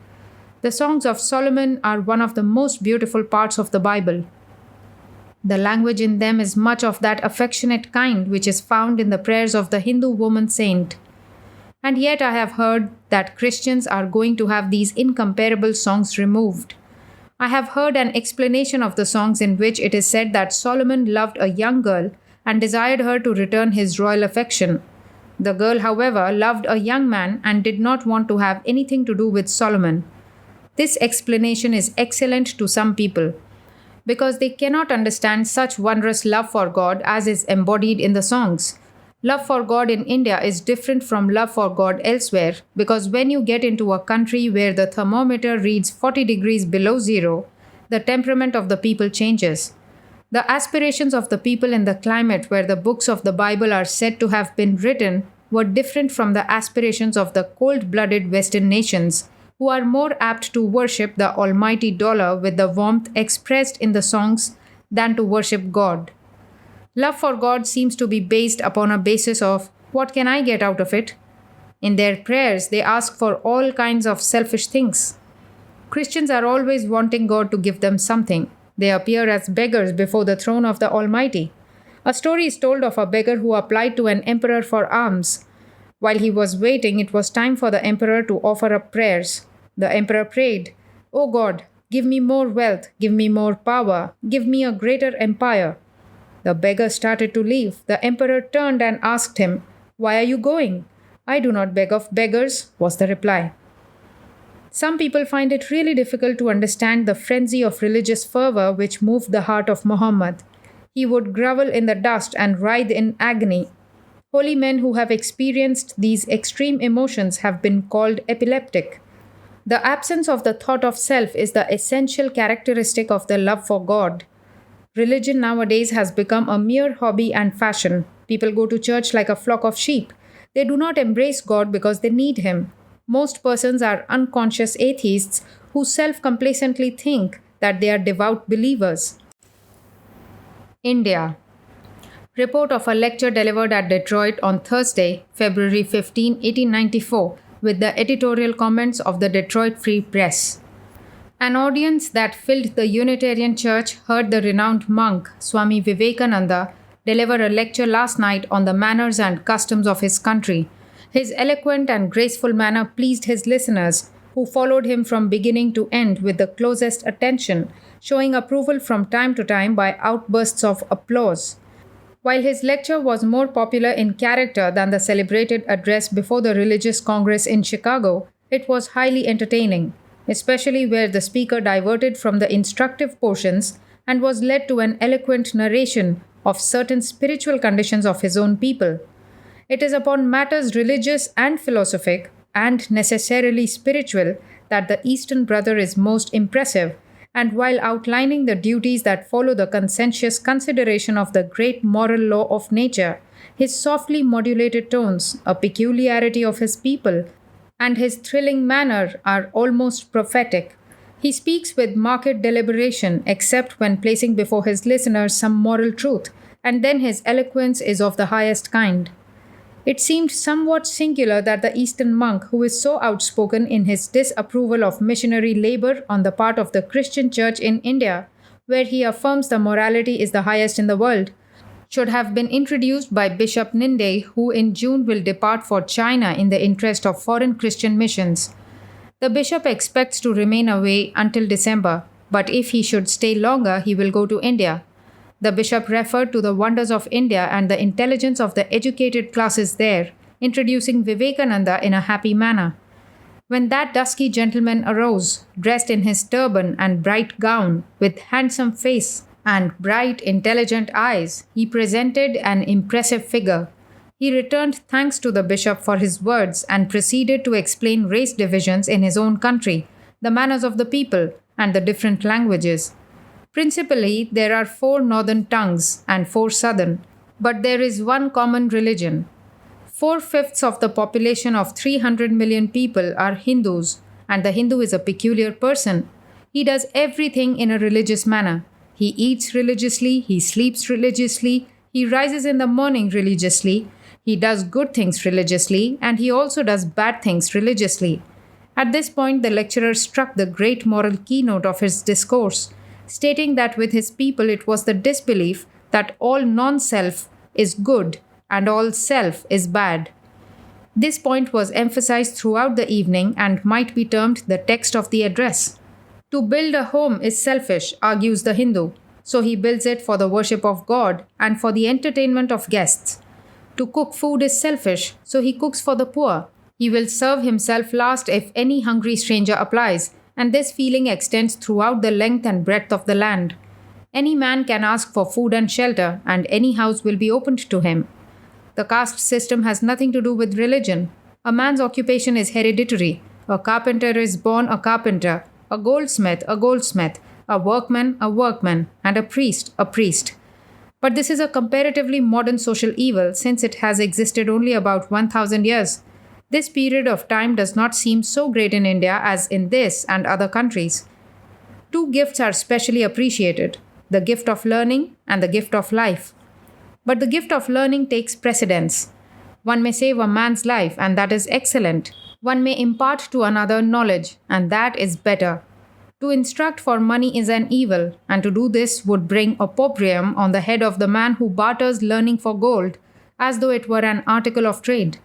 The Songs of Solomon are one of the most beautiful parts of the Bible. The language in them is much of that affectionate kind which is found in the prayers of the Hindu woman saint. And yet I have heard that Christians are going to have these incomparable songs removed. I have heard an explanation of the songs in which it is said that Solomon loved a young girl and desired her to return his royal affection. The girl, however, loved a young man and did not want to have anything to do with Solomon. This explanation is excellent to some people, because they cannot understand such wondrous love for God as is embodied in the songs. Love for God in India is different from love for God elsewhere, because when you get into a country where the thermometer reads 40 degrees below zero, the temperament of the people changes. The aspirations of the people in the climate where the books of the Bible are said to have been written were different from the aspirations of the cold-blooded Western nations, who are more apt to worship the almighty dollar with the warmth expressed in the songs than to worship God. Love for God seems to be based upon a basis of, what can I get out of it? In their prayers, they ask for all kinds of selfish things. Christians are always wanting God to give them something. They appear as beggars before the throne of the Almighty. A story is told of a beggar who applied to an emperor for alms. While he was waiting, it was time for the emperor to offer up prayers. The emperor prayed, "O God, give me more wealth, give me more power, give me a greater empire." The beggar started to leave. The emperor turned and asked him, "Why are you going?" "I do not beg of beggars," was the reply. Some people find it really difficult to understand the frenzy of religious fervor which moved the heart of Muhammad. He would grovel in the dust and writhe in agony. Holy men who have experienced these extreme emotions have been called epileptic. The absence of the thought of self is the essential characteristic of the love for God. Religion nowadays has become a mere hobby and fashion. People go to church like a flock of sheep. They do not embrace God because they need Him. Most persons are unconscious atheists who self-complacently think that they are devout believers. India. Report of a lecture delivered at Detroit on Thursday, February 15, 1894, with the editorial comments of the Detroit Free Press. An audience that filled the Unitarian Church heard the renowned monk Swami Vivekananda deliver a lecture last night on the manners and customs of his country. His eloquent and graceful manner pleased his listeners, who followed him from beginning to end with the closest attention, showing approval from time to time by outbursts of applause. While his lecture was more popular in character than the celebrated address before the Religious Congress in Chicago, it was highly entertaining, especially where the speaker diverted from the instructive portions and was led to an eloquent narration of certain spiritual conditions of his own people. It is upon matters religious and philosophic, and necessarily spiritual, that the Eastern Brother is most impressive, and while outlining the duties that follow the conscientious consideration of the great moral law of nature, his softly modulated tones, a peculiarity of his people, and his thrilling manner are almost prophetic. He speaks with marked deliberation, except when placing before his listeners some moral truth, and then his eloquence is of the highest kind. It seemed somewhat singular that the Eastern monk, who is so outspoken in his disapproval of missionary labor on the part of the Christian Church in India, where he affirms the morality is the highest in the world, should have been introduced by Bishop Ninde, who in June will depart for China in the interest of foreign Christian missions. The bishop expects to remain away until December, but if he should stay longer, he will go to India. The bishop referred to the wonders of India and the intelligence of the educated classes there, introducing Vivekananda in a happy manner. When that dusky gentleman arose, dressed in his turban and bright gown, with handsome face and bright, intelligent eyes, he presented an impressive figure. He returned thanks to the bishop for his words and proceeded to explain race divisions in his own country, the manners of the people, and the different languages. Principally, there are 4 northern tongues and 4 southern, but there is one common religion. 4/5 of the population of 300 million people are Hindus, and the Hindu is a peculiar person. He does everything in a religious manner. He eats religiously, he sleeps religiously, he rises in the morning religiously, he does good things religiously, and he also does bad things religiously. At this point, the lecturer struck the great moral keynote of his discourse, stating that with his people it was the disbelief that all non-self is good and all self is bad. This point was emphasized throughout the evening and might be termed the text of the address. To build a home is selfish, argues the Hindu, so he builds it for the worship of God and for the entertainment of guests. To cook food is selfish, so he cooks for the poor. He will serve himself last if any hungry stranger applies, and this feeling extends throughout the length and breadth of the land. Any man can ask for food and shelter, and any house will be opened to him. The caste system has nothing to do with religion. A man's occupation is hereditary. A carpenter is born a carpenter, a goldsmith, a workman, and a priest. But this is a comparatively modern social evil since it has existed only about 1000 years. This period of time does not seem so great in India as in this and other countries. 2 gifts are specially appreciated, the gift of learning and the gift of life. But the gift of learning takes precedence. One may save a man's life, and that is excellent. One may impart to another knowledge, and that is better. To instruct for money is an evil, and to do this would bring opprobrium on the head of the man who barters learning for gold, as though it were an article of trade.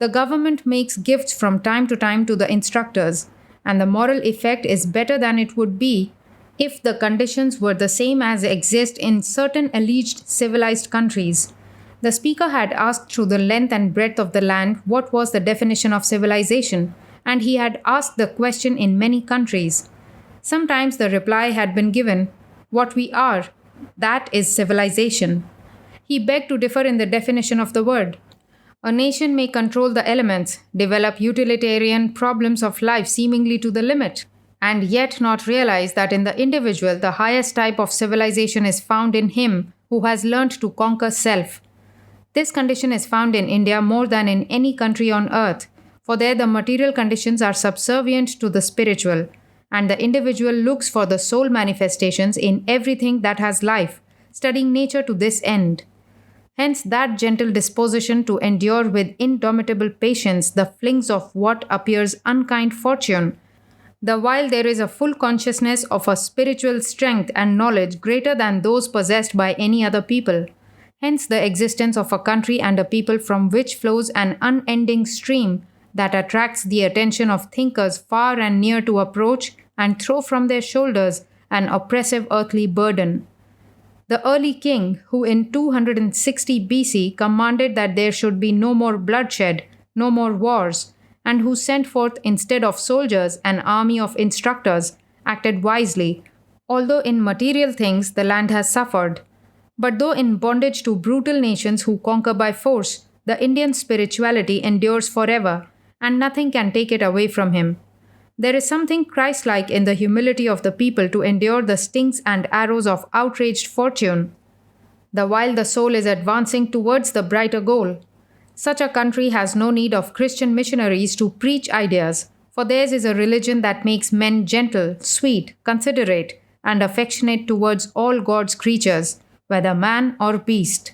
The government makes gifts from time to time to the instructors, and the moral effect is better than it would be if the conditions were the same as exist in certain alleged civilized countries. The speaker had asked through the length and breadth of the land what was the definition of civilization, and he had asked the question in many countries. Sometimes the reply had been given, "What we are, that is civilization." He begged to differ in the definition of the word. A nation may control the elements, develop utilitarian problems of life seemingly to the limit, and yet not realize that in the individual the highest type of civilization is found in him who has learned to conquer self. This condition is found in India more than in any country on earth, for there the material conditions are subservient to the spiritual, and the individual looks for the soul manifestations in everything that has life, studying nature to this end. Hence, that gentle disposition to endure with indomitable patience the flings of what appears unkind fortune, the while there is a full consciousness of a spiritual strength and knowledge greater than those possessed by any other people. Hence, the existence of a country and a people from which flows an unending stream that attracts the attention of thinkers far and near to approach and throw from their shoulders an oppressive earthly burden. The early king, who in 260 BC commanded that there should be no more bloodshed, no more wars, and who sent forth instead of soldiers an army of instructors, acted wisely, although in material things the land has suffered. But though in bondage to brutal nations who conquer by force, the Indian spirituality endures forever, and nothing can take it away from him. There is something Christ-like in the humility of the people to endure the stings and arrows of outraged fortune, the while the soul is advancing towards the brighter goal. Such a country has no need of Christian missionaries to preach ideas, for theirs is a religion that makes men gentle, sweet, considerate, and affectionate towards all God's creatures, whether man or beast.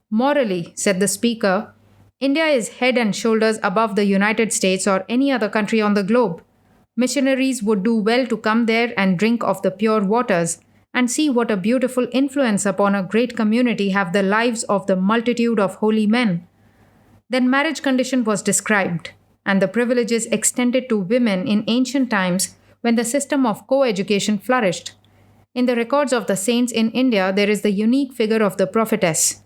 Morally, said the speaker, India is head and shoulders above the United States or any other country on the globe. Missionaries would do well to come there and drink of the pure waters, and see what a beautiful influence upon a great community have the lives of the multitude of holy men. Then marriage condition was described, and the privileges extended to women in ancient times when the system of co-education flourished. In the records of the saints in India, there is the unique figure of the prophetess.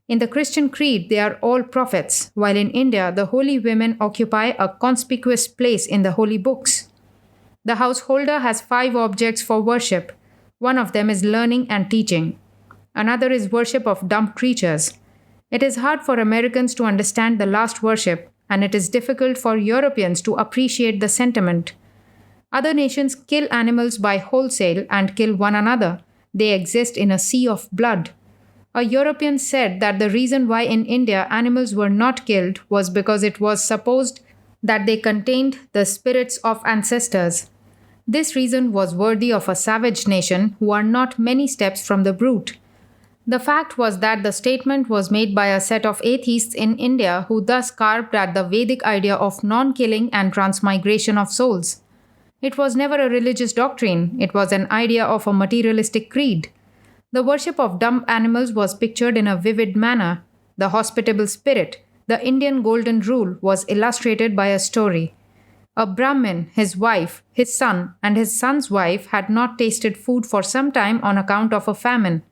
In the Christian creed, they are all prophets, while in India, the holy women occupy a conspicuous place in the holy books. The householder has 5 objects for worship. One of them is learning and teaching. Another is worship of dumb creatures. It is hard for Americans to understand the last worship, and it is difficult for Europeans to appreciate the sentiment. Other nations kill animals by wholesale and kill one another. They exist in a sea of blood. A European said that the reason why in India animals were not killed was because it was supposed that they contained the spirits of ancestors. This reason was worthy of a savage nation who are not many steps from the brute. The fact was that the statement was made by a set of atheists in India who thus carped at the Vedic idea of non-killing and transmigration of souls. It was never a religious doctrine, it was an idea of a materialistic creed. The worship of dumb animals was pictured in a vivid manner. The hospitable spirit, the Indian golden rule, was illustrated by a story. A Brahmin, his wife, his son, and his son's wife had not tasted food for some time on account of a famine.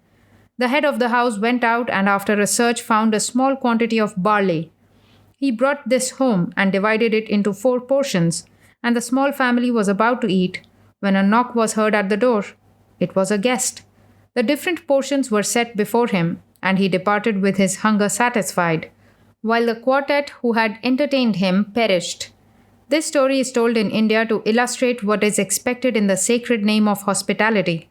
The head of the house went out and after a search found a small quantity of barley. He brought this home and divided it into 4 portions, and the small family was about to eat when a knock was heard at the door. It was a guest. The different portions were set before him, and he departed with his hunger satisfied, while the quartet who had entertained him perished. This story is told in India to illustrate what is expected in the sacred name of hospitality.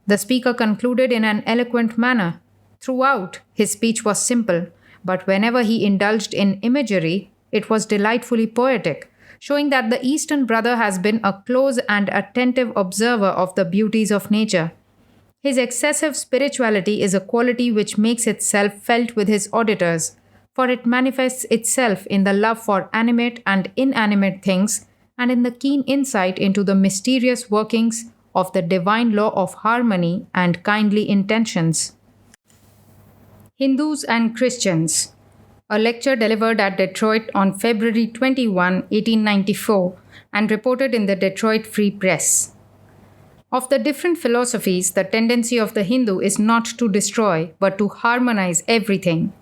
The speaker concluded in an eloquent manner. Throughout, his speech was simple, but whenever he indulged in imagery, it was delightfully poetic, showing that the Eastern brother has been a close and attentive observer of the beauties of nature. His excessive spirituality is a quality which makes itself felt with his auditors, for it manifests itself in the love for animate and inanimate things and in the keen insight into the mysterious workings of the divine law of harmony and kindly intentions. Hindus and Christians. A lecture delivered at Detroit on February 21, 1894, and reported in the Detroit Free Press. Of the different philosophies, the tendency of the Hindu is not to destroy, but to harmonize everything.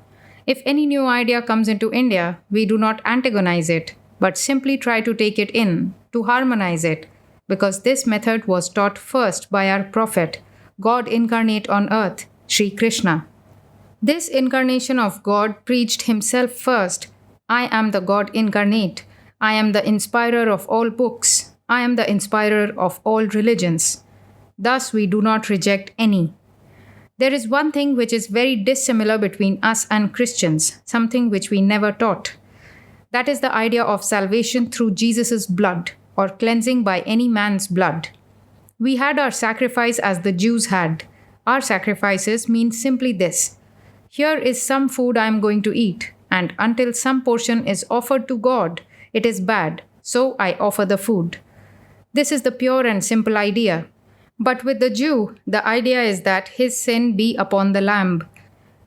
If any new idea comes into India, we do not antagonize it, but simply try to take it in, to harmonize it, because this method was taught first by our prophet, God incarnate on earth, Sri Krishna. This incarnation of God preached himself first. I am the God incarnate. I am the inspirer of all books. I am the inspirer of all religions. Thus, we do not reject any. There is one thing which is very dissimilar between us and Christians, something which we never taught. That is the idea of salvation through Jesus' blood, or cleansing by any man's blood. We had our sacrifice as the Jews had. Our sacrifices mean simply this: here is some food I am going to eat, and until some portion is offered to God, it is bad, so I offer the food. This is the pure and simple idea. But with the Jew, the idea is that his sin be upon the lamb,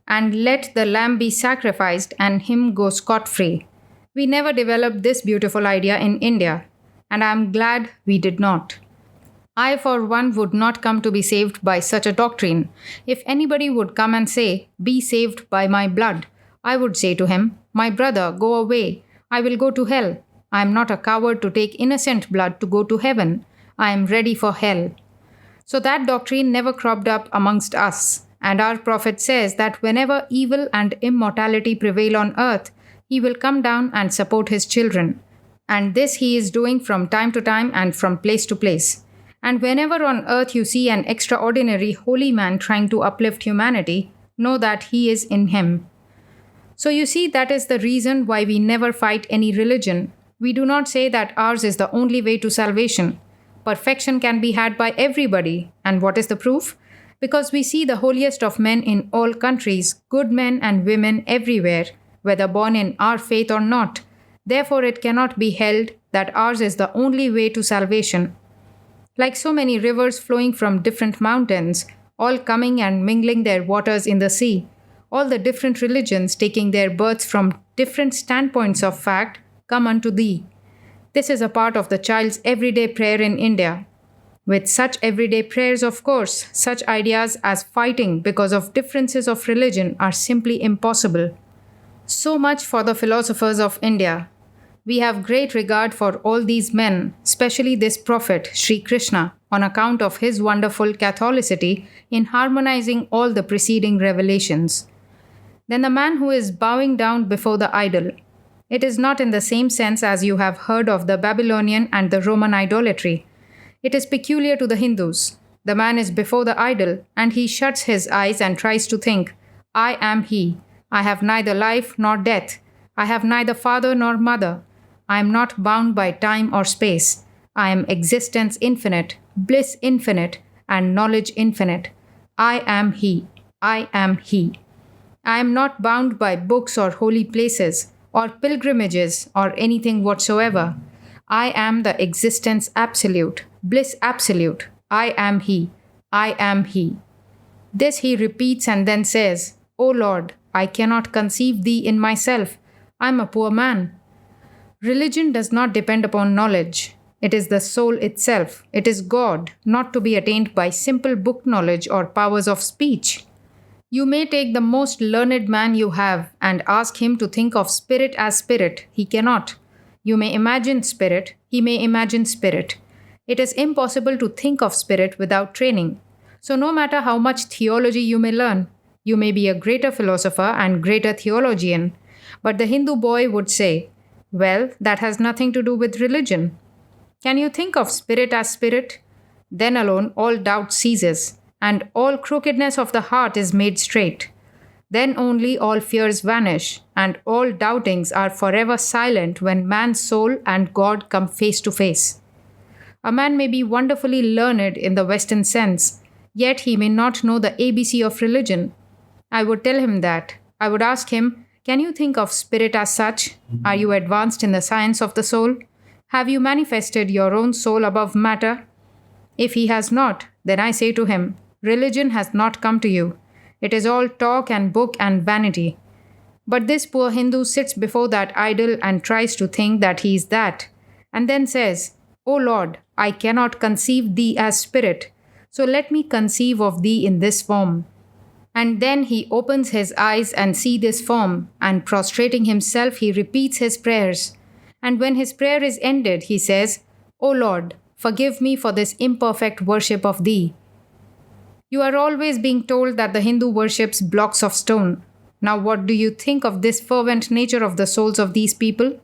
and let the lamb be sacrificed and him go scot-free. We never developed this beautiful idea in India, and I am glad we did not. I, for one, would not come to be saved by such a doctrine. If anybody would come and say, "Be saved by my blood," I would say to him, "My brother, go away. I will go to hell. I am not a coward to take innocent blood to go to heaven. I am ready for hell." So that doctrine never cropped up amongst us, and our prophet says that whenever evil and immortality prevail on earth, he will come down and support his children. And this he is doing from time to time and from place to place. And whenever on earth you see an extraordinary holy man trying to uplift humanity, know that he is in him. So you see, that is the reason why we never fight any religion. We do not say that ours is the only way to salvation. Perfection can be had by everybody. And what is the proof? Because we see the holiest of men in all countries, good men and women everywhere, whether born in our faith or not. Therefore, it cannot be held that ours is the only way to salvation. Like so many rivers flowing from different mountains, all coming and mingling their waters in the sea, all the different religions taking their births from different standpoints of fact, come unto thee. This is a part of the child's everyday prayer in India. With such everyday prayers, of course, such ideas as fighting because of differences of religion are simply impossible. So much for the philosophers of India. We have great regard for all these men, especially this prophet, Sri Krishna, on account of his wonderful Catholicity in harmonizing all the preceding revelations. Then the man who is bowing down before the idol. It is not in the same sense as you have heard of the Babylonian and the Roman idolatry. It is peculiar to the Hindus. The man is before the idol, and he shuts his eyes and tries to think, "I am he. I have neither life nor death. I have neither father nor mother. I am not bound by time or space. I am existence infinite, bliss infinite, and knowledge infinite. I am he. I am he. I am not bound by books or holy places, or pilgrimages, or anything whatsoever. I am the existence absolute, bliss absolute. I am he. I am he." This he repeats and then says, "O Lord, I cannot conceive thee in myself. I am a poor man." Religion does not depend upon knowledge. It is the soul itself. It is God, not to be attained by simple book knowledge or powers of speech. You may take the most learned man you have and ask him to think of spirit as spirit. He cannot. You may imagine spirit. He may imagine spirit. It is impossible to think of spirit without training. So no matter how much theology you may learn, you may be a greater philosopher and greater theologian. But the Hindu boy would say, "Well, that has nothing to do with religion." Can you think of spirit as spirit? Then alone all doubt ceases, and all crookedness of the heart is made straight. Then only all fears vanish, and all doubtings are forever silent when man's soul and God come face to face. A man may be wonderfully learned in the Western sense, yet he may not know the ABC of religion. I would tell him that. I would ask him, "Can you think of spirit as such? Are you advanced in the science of the soul? Have you manifested your own soul above matter?" If he has not, then I say to him, "Religion has not come to you. It is all talk and book and vanity." But this poor Hindu sits before that idol and tries to think that he is that, and then says, "O Lord, I cannot conceive thee as spirit, so let me conceive of thee in this form. And then he opens his eyes and see this form, and prostrating himself, he repeats his prayers. And when his prayer is ended, he says, O Lord, forgive me for this imperfect worship of thee. You are always being told that the Hindu worships blocks of stone. Now, what do you think of this fervent nature of the souls of these people?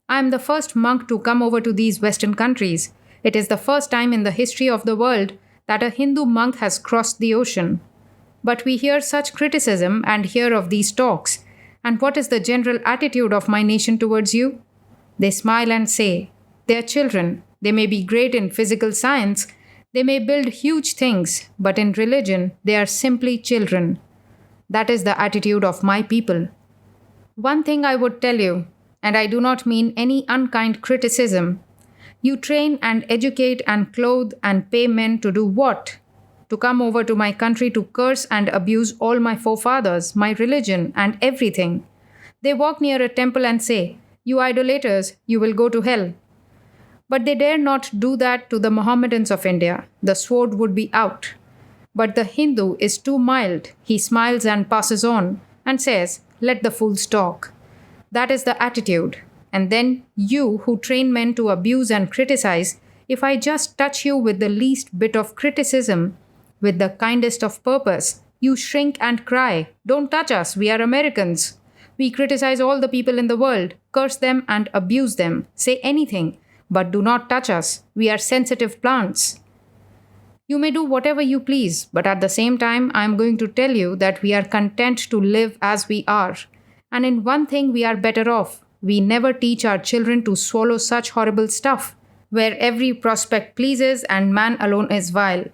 I am the first monk to come over to these Western countries. It is the first time in the history of the world that a Hindu monk has crossed the ocean. But we hear such criticism and hear of these talks. And what is the general attitude of my nation towards you? They smile and say, they are children. They may be great in physical science. They may build huge things. But in religion, they are simply children. That is the attitude of my people. One thing I would tell you, and I do not mean any unkind criticism. You train and educate and clothe and pay men to do what? To come over to my country to curse and abuse all my forefathers, my religion, and everything. They walk near a temple and say, you idolaters, you will go to hell. But they dare not do that to the Mohammedans of India. The sword would be out. But the Hindu is too mild. He smiles and passes on and says, let the fools talk. That is the attitude. And then you who train men to abuse and criticize, if I just touch you with the least bit of criticism, with the kindest of purpose, you shrink and cry, don't touch us, we are Americans. We criticize all the people in the world, curse them and abuse them, say anything, but do not touch us, we are sensitive plants. You may do whatever you please, but at the same time, I am going to tell you that we are content to live as we are. And in one thing we are better off. We never teach our children to swallow such horrible stuff, where every prospect pleases and man alone is vile.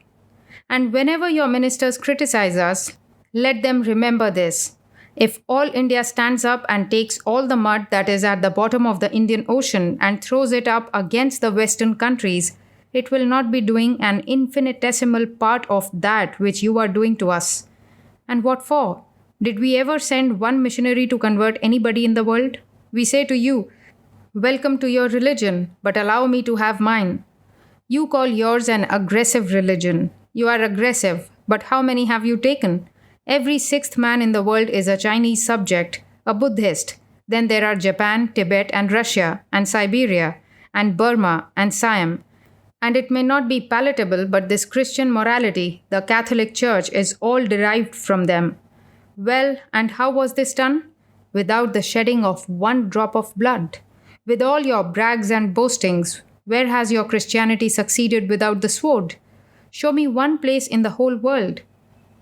And whenever your ministers criticize us, let them remember this. If all India stands up and takes all the mud that is at the bottom of the Indian Ocean and throws it up against the Western countries, it will not be doing an infinitesimal part of that which you are doing to us. And what for? Did we ever send one missionary to convert anybody in the world? We say to you, welcome to your religion, but allow me to have mine. You call yours an aggressive religion. You are aggressive, but how many have you taken? Every sixth man in the world is a Chinese subject, a Buddhist. Then there are Japan, Tibet, and Russia, and Siberia, and Burma, and Siam. And it may not be palatable, but this Christian morality, the Catholic Church, is all derived from them. Well, and how was this done? Without the shedding of one drop of blood. With all your brags and boastings, where has your Christianity succeeded without the sword? Show me one place in the whole world.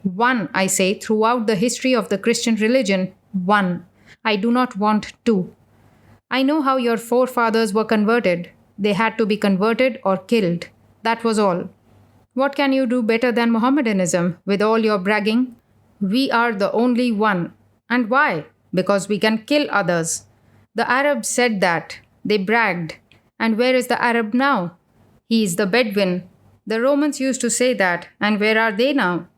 One, I say, throughout the history of the Christian religion, one. I do not want two. I know how your forefathers were converted. They had to be converted or killed. That was all. What can you do better than Mohammedanism with all your bragging? We are the only one. And why? Because we can kill others. The Arabs said that. They bragged. And where is the Arab now? He is the Bedouin. The Romans used to say that. And where are they now?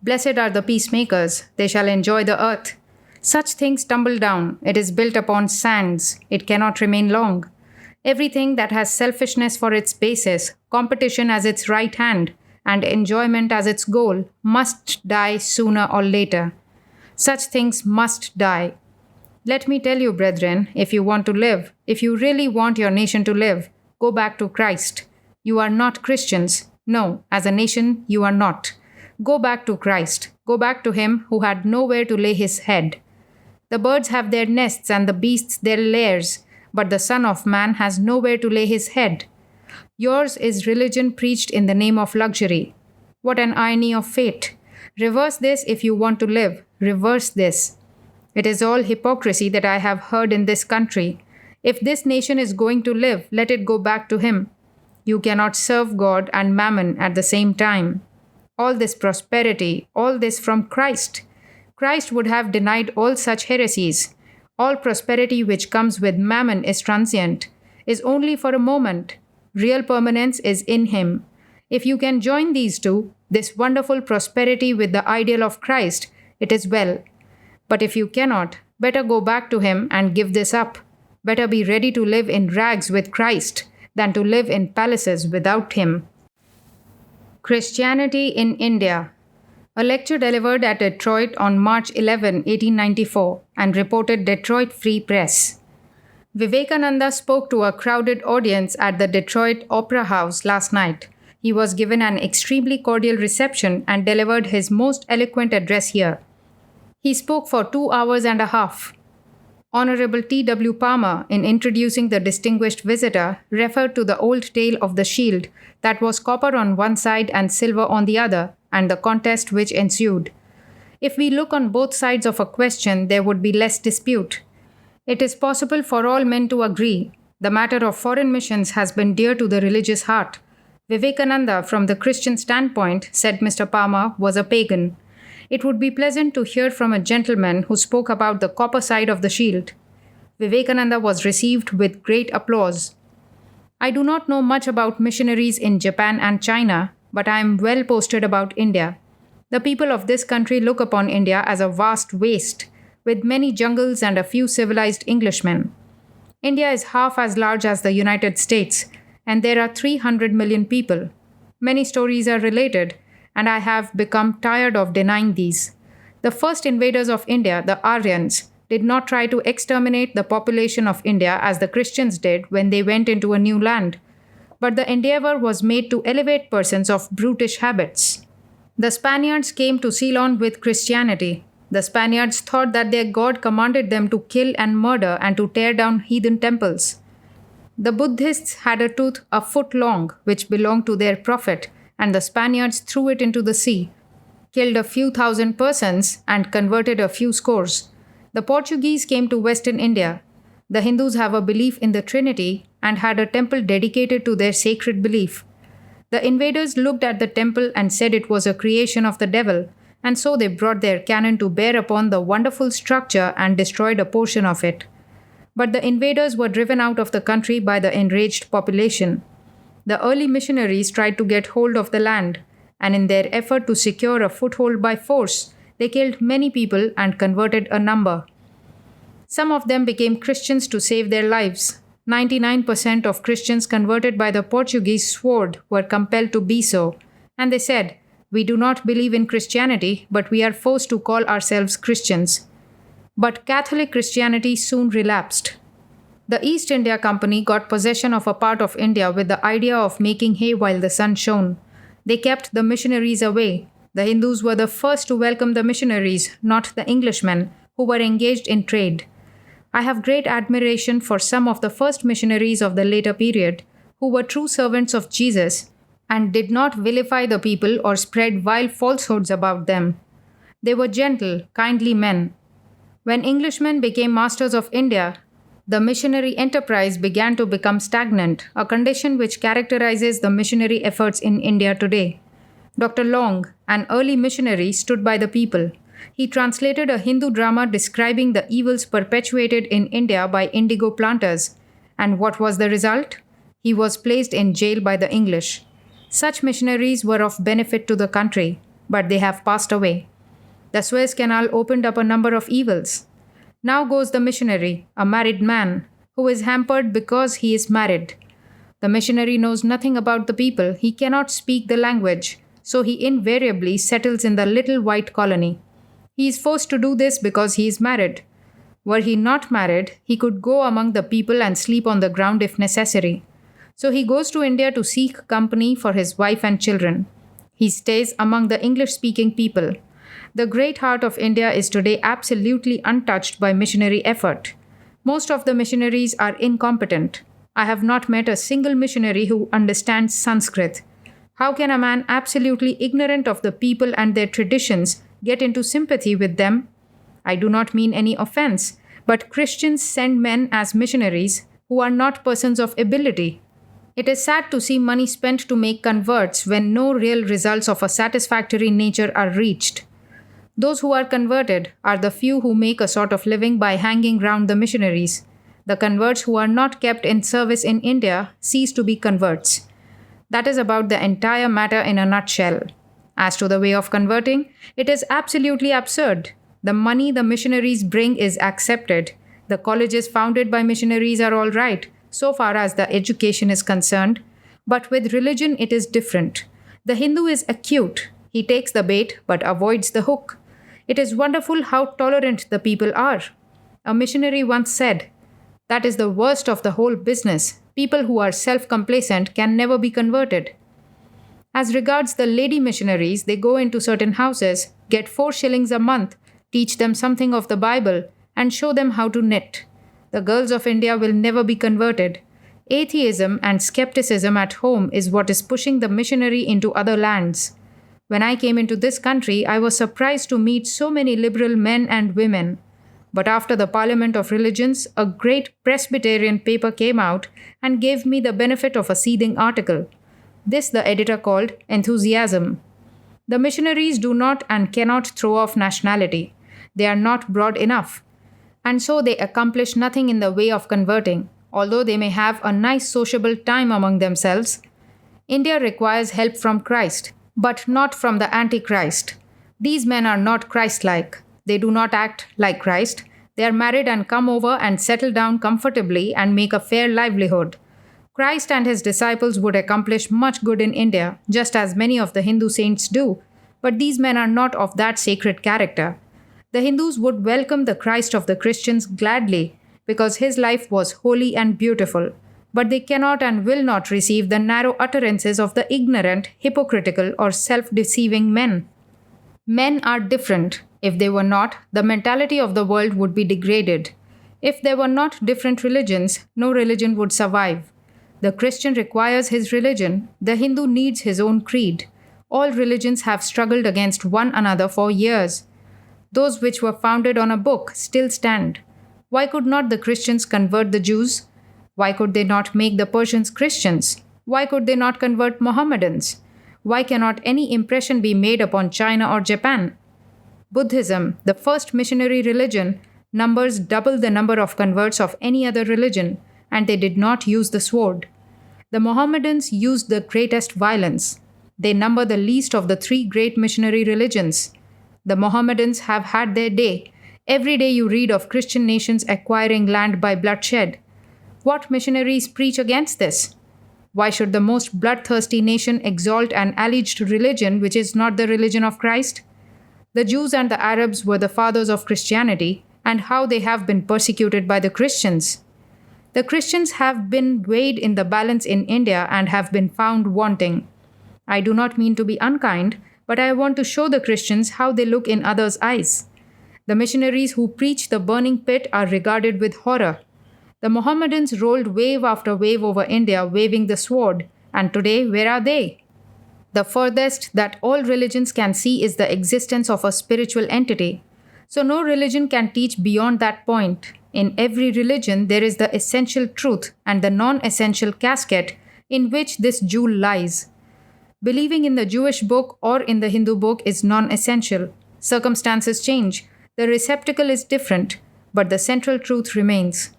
Blessed are the peacemakers. They shall enjoy the earth. Such things tumble down. It is built upon sands. It cannot remain long. Everything that has selfishness for its basis, competition as its right hand, and enjoyment as its goal must die sooner or later. Such things must die. Let me tell you, brethren, if you want to live, if you really want your nation to live, go back to Christ. You are not Christians. No, as a nation, you are not. Go back to Christ. Go back to Him who had nowhere to lay His head. The birds have their nests and the beasts their lairs, but the Son of Man has nowhere to lay His head. Yours is religion preached in the name of luxury. What an irony of fate. Reverse this if you want to live. Reverse this. It is all hypocrisy that I have heard in this country. If this nation is going to live, let it go back to Him. You cannot serve God and mammon at the same time. All this prosperity, all this from Christ. Christ would have denied all such heresies. All prosperity which comes with mammon is transient, is only for a moment. Real permanence is in Him. If you can join these two, this wonderful prosperity with the ideal of Christ, it is well. But if you cannot, better go back to Him and give this up. Better be ready to live in rags with Christ than to live in palaces without him. Christianity in India. A lecture delivered at Detroit on March 11, 1894, and reported Detroit Free Press. Vivekananda spoke to a crowded audience at the Detroit Opera House last night. He was given an extremely cordial reception and delivered his most eloquent address here. He spoke for 2 hours and a half. Honorable T.W. Palmer, in introducing the distinguished visitor, referred to the old tale of the shield that was copper on one side and silver on the other, and the contest which ensued. If we look on both sides of a question, there would be less dispute. It is possible for all men to agree. The matter of foreign missions has been dear to the religious heart. Vivekananda, from the Christian standpoint, said Mr. Palmer, was a pagan. It would be pleasant to hear from a gentleman who spoke about the copper side of the shield. Vivekananda was received with great applause. I do not know much about missionaries in Japan and China, but I am well posted about India. The people of this country look upon India as a vast waste, with many jungles and a few civilized Englishmen. India is half as large as the United States, and there are 300 million people. Many stories are related, and I have become tired of denying these. The first invaders of India, the Aryans, did not try to exterminate the population of India as the Christians did when they went into a new land, but the endeavor was made to elevate persons of brutish habits. The Spaniards came to Ceylon with Christianity. The Spaniards thought that their God commanded them to kill and murder and to tear down heathen temples. The Buddhists had a tooth a foot long which belonged to their prophet, and the Spaniards threw it into the sea, killed a few thousand persons, and converted a few scores. The Portuguese came to Western India. The Hindus have a belief in the Trinity and had a temple dedicated to their sacred belief. The invaders looked at the temple and said it was a creation of the devil, and so they brought their cannon to bear upon the wonderful structure and destroyed a portion of it. But the invaders were driven out of the country by the enraged population. The early missionaries tried to get hold of the land, and in their effort to secure a foothold by force, they killed many people and converted a number. Some of them became Christians to save their lives. 99% of Christians converted by the Portuguese sword were compelled to be so, and they said, "We do not believe in Christianity, but we are forced to call ourselves Christians." But Catholic Christianity soon relapsed. The East India Company got possession of a part of India with the idea of making hay while the sun shone. They kept the missionaries away. The Hindus were the first to welcome the missionaries, not the Englishmen, who were engaged in trade. I have great admiration for some of the first missionaries of the later period, who were true servants of Jesus and did not vilify the people or spread vile falsehoods about them. They were gentle, kindly men. When Englishmen became masters of India, the missionary enterprise began to become stagnant, a condition which characterizes the missionary efforts in India today. Dr. Long, an early missionary, stood by the people. He translated a Hindu drama describing the evils perpetuated in India by indigo planters. And what was the result? He was placed in jail by the English. Such missionaries were of benefit to the country, but they have passed away. The Suez Canal opened up a number of evils. Now goes the missionary, a married man, who is hampered because he is married. The missionary knows nothing about the people, he cannot speak the language, so he invariably settles in the little white colony. He is forced to do this because he is married. Were he not married, he could go among the people and sleep on the ground if necessary. So he goes to India to seek company for his wife and children. He stays among the English-speaking people. The great heart of India is today absolutely untouched by missionary effort. Most of the missionaries are incompetent. I have not met a single missionary who understands Sanskrit. How can a man absolutely ignorant of the people and their traditions get into sympathy with them? I do not mean any offense, but Christians send men as missionaries who are not persons of ability. It is sad to see money spent to make converts when no real results of a satisfactory nature are reached. Those who are converted are the few who make a sort of living by hanging round the missionaries. The converts who are not kept in service in India cease to be converts. That is about the entire matter in a nutshell. As to the way of converting, it is absolutely absurd. The money the missionaries bring is accepted. The colleges founded by missionaries are all right, so far as the education is concerned, but with religion it is different. The Hindu is acute. He takes the bait but avoids the hook. It is wonderful how tolerant the people are. A missionary once said, "That is the worst of the whole business. People who are self complacent can never be converted." As regards the lady missionaries, they go into certain houses, get 4 shillings a month, teach them something of the Bible, and show them how to knit. The girls of India will never be converted. Atheism and skepticism at home is what is pushing the missionary into other lands. When I came into this country, I was surprised to meet so many liberal men and women. But after the Parliament of Religions, a great Presbyterian paper came out and gave me the benefit of a seething article. This the editor called enthusiasm. The missionaries do not and cannot throw off nationality. They are not broad enough. And so they accomplish nothing in the way of converting, although they may have a nice sociable time among themselves. India requires help from Christ, but not from the Antichrist. These men are not Christ-like. They do not act like Christ. They are married and come over and settle down comfortably and make a fair livelihood. Christ and his disciples would accomplish much good in India, just as many of the Hindu saints do, but these men are not of that sacred character. The Hindus would welcome the Christ of the Christians gladly, because his life was holy and beautiful, but they cannot and will not receive the narrow utterances of the ignorant, hypocritical, or self-deceiving men. Men are different. If they were not, the mentality of the world would be degraded. If there were not different religions, no religion would survive. The Christian requires his religion, the Hindu needs his own creed. All religions have struggled against one another for years. Those which were founded on a book still stand. Why could not the Christians convert the Jews? Why could they not make the Persians Christians? Why could they not convert Mohammedans? Why cannot any impression be made upon China or Japan? Buddhism, the first missionary religion, numbers double the number of converts of any other religion, and they did not use the sword. The Mohammedans used the greatest violence. They number the least of the 3 great missionary religions. The Mohammedans have had their day. Every day you read of Christian nations acquiring land by bloodshed. What missionaries preach against this? Why should the most bloodthirsty nation exalt an alleged religion which is not the religion of Christ? The Jews and the Arabs were the fathers of Christianity, and how they have been persecuted by the Christians. The Christians have been weighed in the balance in India and have been found wanting. I do not mean to be unkind, but I want to show the Christians how they look in others' eyes. The missionaries who preach the burning pit are regarded with horror. The Mohammedans rolled wave after wave over India, waving the sword, and today where are they? The furthest that all religions can see is the existence of a spiritual entity. So no religion can teach beyond that point. In every religion, there is the essential truth and the non-essential casket in which this jewel lies. Believing in the Jewish book or in the Hindu book is non-essential. Circumstances change. The receptacle is different, but the central truth remains.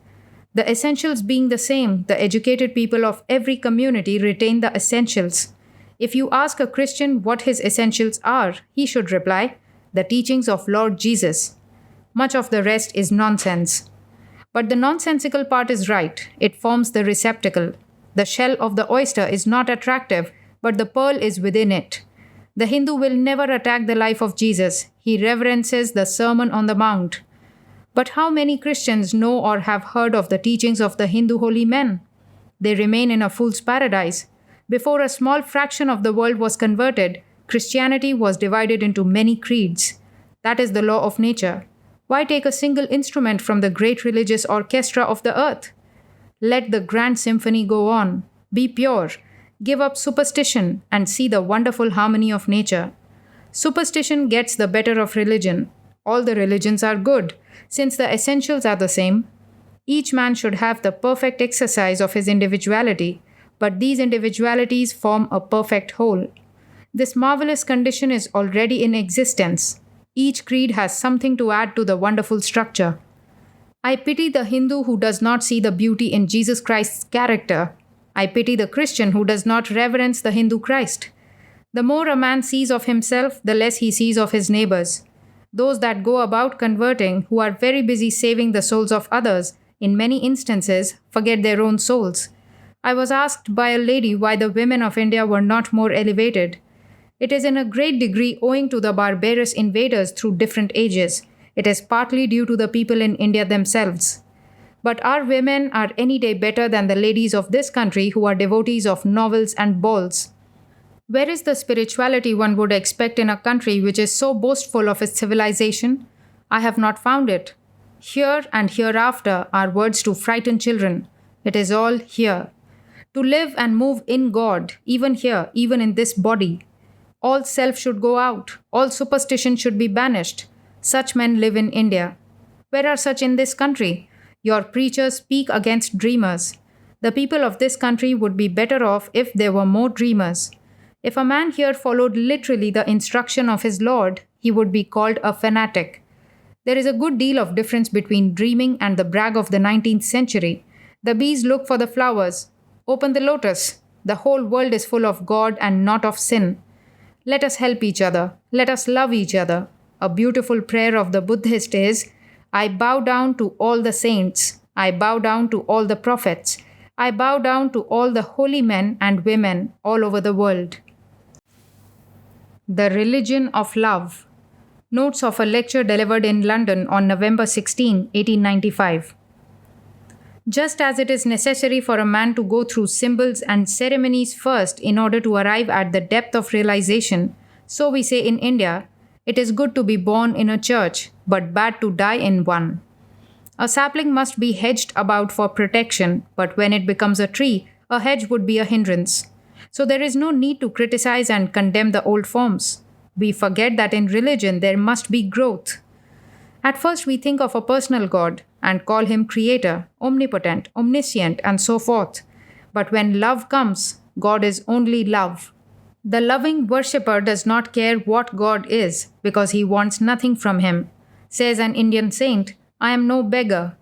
The essentials being the same, the educated people of every community retain the essentials. If you ask a Christian what his essentials are, he should reply, "The teachings of Lord Jesus." Much of the rest is nonsense. But the nonsensical part is right. It forms the receptacle. The shell of the oyster is not attractive, but the pearl is within it. The Hindu will never attack the life of Jesus. He reverences the Sermon on the Mount. But how many Christians know or have heard of the teachings of the Hindu holy men? They remain in a fool's paradise. Before a small fraction of the world was converted, Christianity was divided into many creeds. That is the law of nature. Why take a single instrument from the great religious orchestra of the earth? Let the grand symphony go on. Be pure. Give up superstition and see the wonderful harmony of nature. Superstition gets the better of religion. All the religions are good, since the essentials are the same. Each man should have the perfect exercise of his individuality, but these individualities form a perfect whole. This marvelous condition is already in existence. Each creed has something to add to the wonderful structure. I pity the Hindu who does not see the beauty in Jesus Christ's character. I pity the Christian who does not reverence the Hindu Christ. The more a man sees of himself, the less he sees of his neighbors. Those that go about converting, who are very busy saving the souls of others, in many instances, forget their own souls. I was asked by a lady why the women of India were not more elevated. It is in a great degree owing to the barbarous invaders through different ages. It is partly due to the people in India themselves. But our women are any day better than the ladies of this country who are devotees of novels and balls. Where is the spirituality one would expect in a country which is so boastful of its civilization? I have not found it. Here and hereafter are words to frighten children. It is all here. To live and move in God, even here, even in this body. All self should go out. All superstition should be banished. Such men live in India. Where are such in this country? Your preachers speak against dreamers. The people of this country would be better off if there were more dreamers. If a man here followed literally the instruction of his Lord, he would be called a fanatic. There is a good deal of difference between dreaming and the brag of the 19th century. The bees look for the flowers. Open the lotus. The whole world is full of God and not of sin. Let us help each other. Let us love each other. A beautiful prayer of the Buddhist is, I bow down to all the saints. I bow down to all the prophets. I bow down to all the holy men and women all over the world. The Religion of Love. Notes of a lecture delivered in London on November 16, 1895. Just as it is necessary for a man to go through symbols and ceremonies first in order to arrive at the depth of realization, so we say in India, it is good to be born in a church, but bad to die in one. A sapling must be hedged about for protection, but when it becomes a tree, a hedge would be a hindrance. So there is no need to criticize and condemn the old forms. We forget that in religion there must be growth. At first we think of a personal God and call him creator, omnipotent, omniscient, and so forth. But when love comes, God is only love. The loving worshipper does not care what God is because he wants nothing from him. Says an Indian saint, I am no beggar.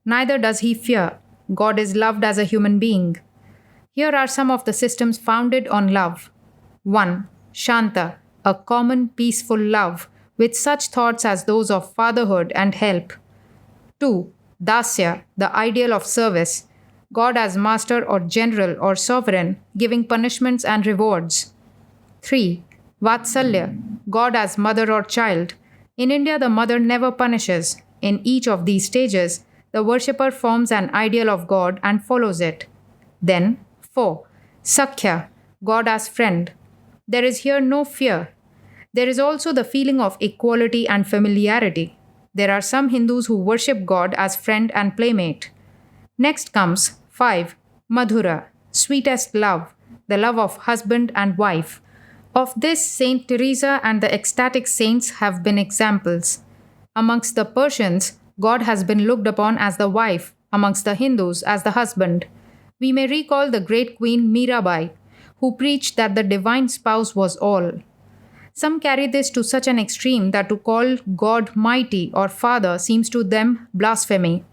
Neither does he fear. God is loved as a human being. Here are some of the systems founded on love. 1. Shanta, a common peaceful love with such thoughts as those of fatherhood and help. 2. Dasya, the ideal of service. God as master or general or sovereign, giving punishments and rewards. 3. Vatsalya, God as mother or child. In India, the mother never punishes. In each of these stages, the worshipper forms an ideal of God and follows it. Then, 4. Sakhya, God as friend. There is here no fear. There is also the feeling of equality and familiarity. There are some Hindus who worship God as friend and playmate. Next comes 5. Madhura, sweetest love, the love of husband and wife. Of this, Saint Teresa and the ecstatic saints have been examples. Amongst the Persians, God has been looked upon as the wife, amongst the Hindus as the husband. We may recall the great Queen Mirabai, who preached that the divine spouse was all. Some carry this to such an extreme that to call God mighty or father seems to them blasphemy.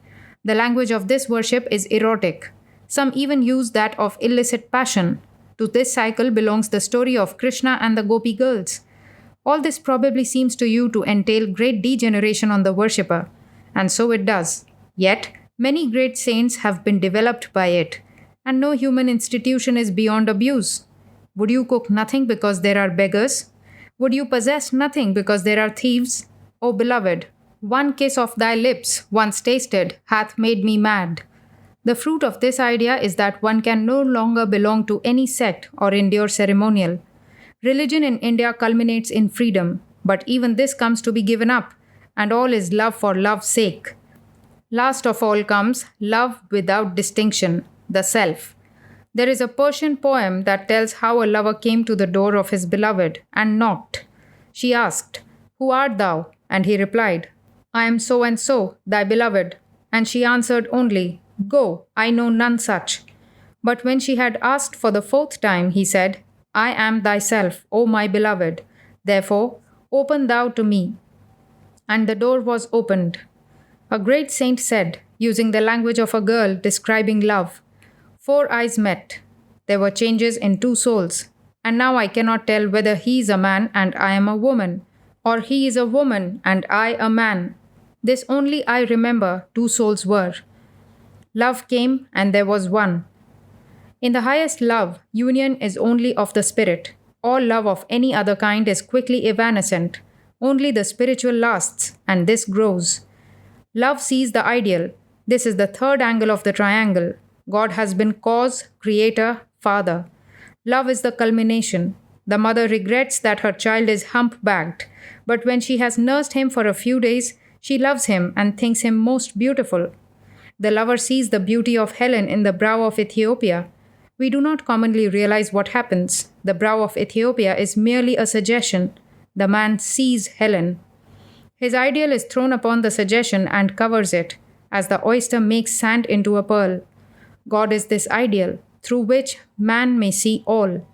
The language of this worship is erotic. Some even use that of illicit passion. To this cycle belongs the story of Krishna and the Gopi girls. All this probably seems to you to entail great degeneration on the worshipper, and so it does. Yet, many great saints have been developed by it, and no human institution is beyond abuse. Would you cook nothing because there are beggars? Would you possess nothing because there are thieves? O beloved, one kiss of thy lips, once tasted, hath made me mad. The fruit of this idea is that one can no longer belong to any sect or endure ceremonial. Religion in India culminates in freedom, but even this comes to be given up, and all is love for love's sake. Last of all comes love without distinction, the self. There is a Persian poem that tells how a lover came to the door of his beloved and knocked. She asked, Who art thou? And he replied, I am so and so, thy beloved. And she answered only, Go, I know none such. But when she had asked for the 4th time, he said, I am thyself, O my beloved. Therefore, open thou to me. And the door was opened. A great saint said, using the language of a girl describing love, 4 eyes met. There were changes in 2 souls. And now I cannot tell whether he is a man and I am a woman, or he is a woman and I a man. This only I remember 2 souls were. Love came, and there was one. In the highest love, union is only of the spirit. All love of any other kind is quickly evanescent. Only the spiritual lasts, and this grows. Love sees the ideal. This is the third angle of the triangle. God has been cause, creator, father. Love is the culmination. The mother regrets that her child is humpbacked, but when she has nursed him for a few days, she loves him and thinks him most beautiful. The lover sees the beauty of Helen in the brow of Ethiopia. We do not commonly realize what happens. The brow of Ethiopia is merely a suggestion. The man sees Helen. His ideal is thrown upon the suggestion and covers it, as the oyster makes sand into a pearl. God is this ideal, through which man may see all.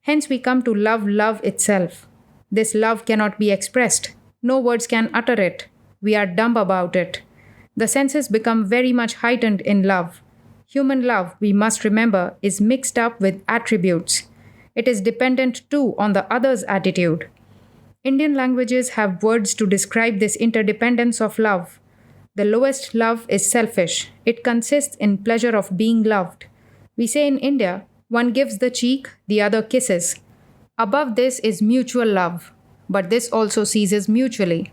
Hence we come to love love itself. This love cannot be expressed. No words can utter it. We are dumb about it. The senses become very much heightened in love. Human love, we must remember, is mixed up with attributes. It is dependent too on the other's attitude. Indian languages have words to describe this interdependence of love. The lowest love is selfish. It consists in pleasure of being loved. We say in India, one gives the cheek, the other kisses. Above this is mutual love, but this also ceases mutually.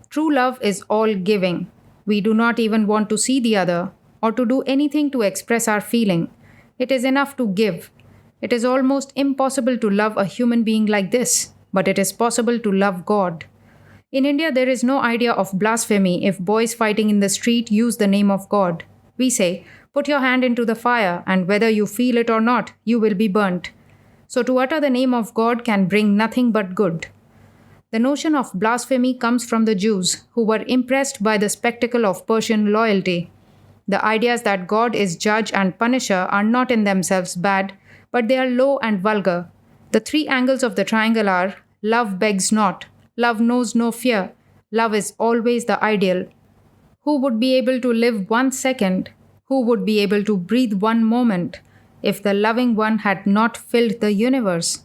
True love is all giving. We do not even want to see the other or to do anything to express our feeling. It is enough to give. It is almost impossible to love a human being like this, but it is possible to love God. In India, there is no idea of blasphemy if boys fighting in the street use the name of God. We say, put your hand into the fire, and whether you feel it or not, you will be burnt. So to utter the name of God can bring nothing but good. The notion of blasphemy comes from the Jews, who were impressed by the spectacle of Persian loyalty. The ideas that God is judge and punisher are not in themselves bad, but they are low and vulgar. The three angles of the triangle are: love begs not, love knows no fear, love is always the ideal. Who would be able to live 1 second? Who would be able to breathe 1 moment if the loving one had not filled the universe?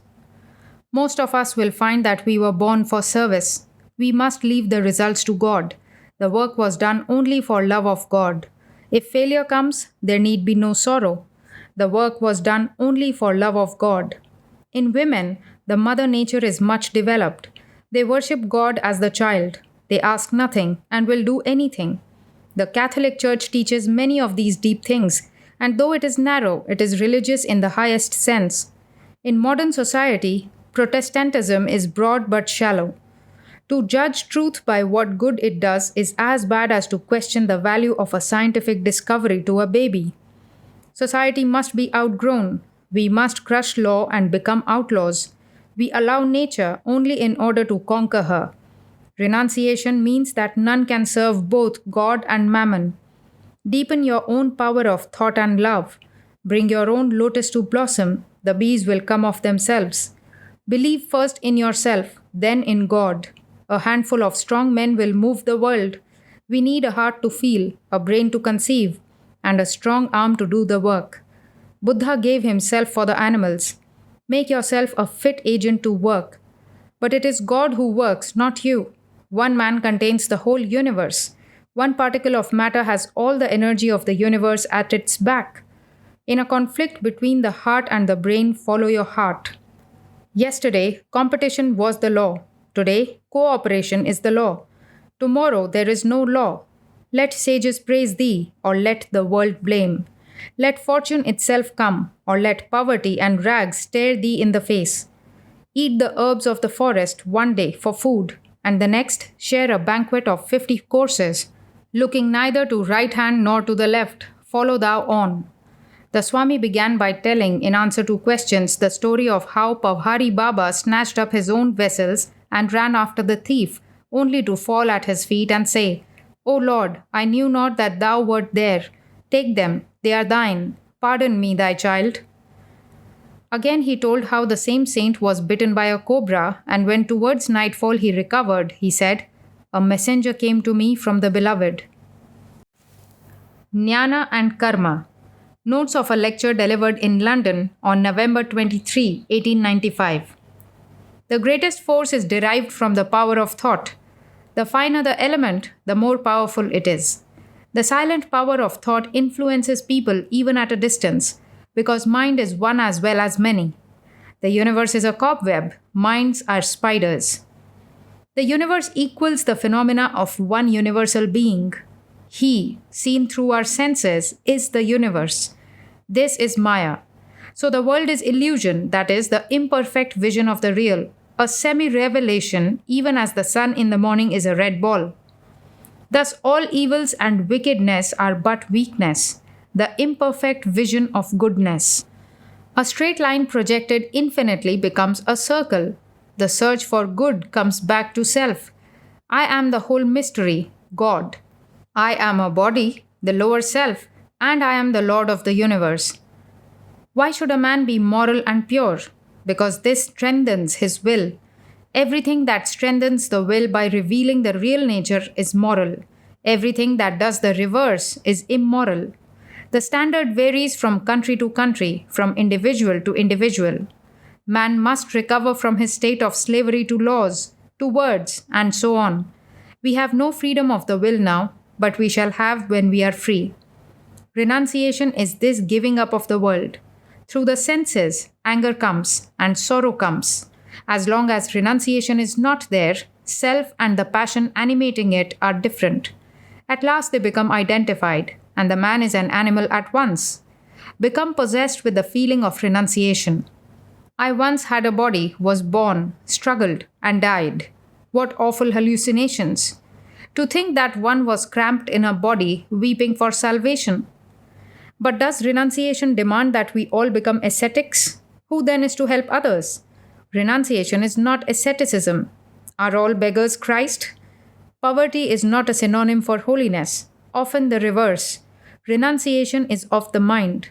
Most of us will find that we were born for service. We must leave the results to God. The work was done only for love of God. If failure comes, there need be no sorrow. The work was done only for love of God. In women, the mother nature is much developed. They worship God as the child. They ask nothing and will do anything. The Catholic Church teaches many of these deep things, and though it is narrow, it is religious in the highest sense. In modern society, Protestantism is broad but shallow. To judge truth by what good it does is as bad as to question the value of a scientific discovery to a baby. Society must be outgrown. We must crush law and become outlaws. We allow nature only in order to conquer her. Renunciation means that none can serve both God and mammon. Deepen your own power of thought and love. Bring your own lotus to blossom. The bees will come of themselves. Believe first in yourself, then in God. A handful of strong men will move the world. We need a heart to feel, a brain to conceive, and a strong arm to do the work. Buddha gave himself for the animals. Make yourself a fit agent to work. But it is God who works, not you. One man contains the whole universe. One particle of matter has all the energy of the universe at its back. In a conflict between the heart and the brain, follow your heart. Yesterday, competition was the law. Today, cooperation is the law. Tomorrow, there is no law. Let sages praise thee, or let the world blame. Let fortune itself come, or let poverty and rags stare thee in the face. Eat the herbs of the forest one day for food, and the next share a banquet of 50 courses. Looking neither to right hand nor to the left, follow thou on. The Swami began by telling, in answer to questions, the story of how Pavhari Baba snatched up his own vessels and ran after the thief, only to fall at his feet and say, O Lord, I knew not that thou wert there. Take them, they are thine. Pardon me, thy child. Again he told how the same saint was bitten by a cobra, and when towards nightfall he recovered, he said, A messenger came to me from the beloved. Jnana and Karma. Notes of a lecture delivered in London on November 23, 1895. The greatest force is derived from the power of thought. The finer the element, the more powerful it is. The silent power of thought influences people even at a distance, because mind is one as well as many. The universe is a cobweb, minds are spiders. The universe equals the phenomena of one universal being. He, seen through our senses, is the universe. This is Maya. So the world is illusion, that is, the imperfect vision of the real, a semi revelation, even as the sun in the morning is a red ball. Thus, all evils and wickedness are but weakness, the imperfect vision of goodness. A straight line projected infinitely becomes a circle. The search for good comes back to self. I am the whole mystery, God. I am a body, the lower self, and I am the Lord of the universe. Why should a man be moral and pure? Because this strengthens his will. Everything that strengthens the will by revealing the real nature is moral. Everything that does the reverse is immoral. The standard varies from country to country, from individual to individual. Man must recover from his state of slavery to laws, to words, and so on. We have no freedom of the will now, but we shall have when we are free. Renunciation is this giving up of the world. Through the senses, anger comes and sorrow comes. As long as renunciation is not there, self and the passion animating it are different. At last they become identified, and the man is an animal at once. Become possessed with the feeling of renunciation. I once had a body, was born, struggled, and died. What awful hallucinations! To think that one was cramped in a body, weeping for salvation. But does renunciation demand that we all become ascetics? Who then is to help others? Renunciation is not asceticism. Are all beggars Christ? Poverty is not a synonym for holiness, often the reverse. Renunciation is of the mind.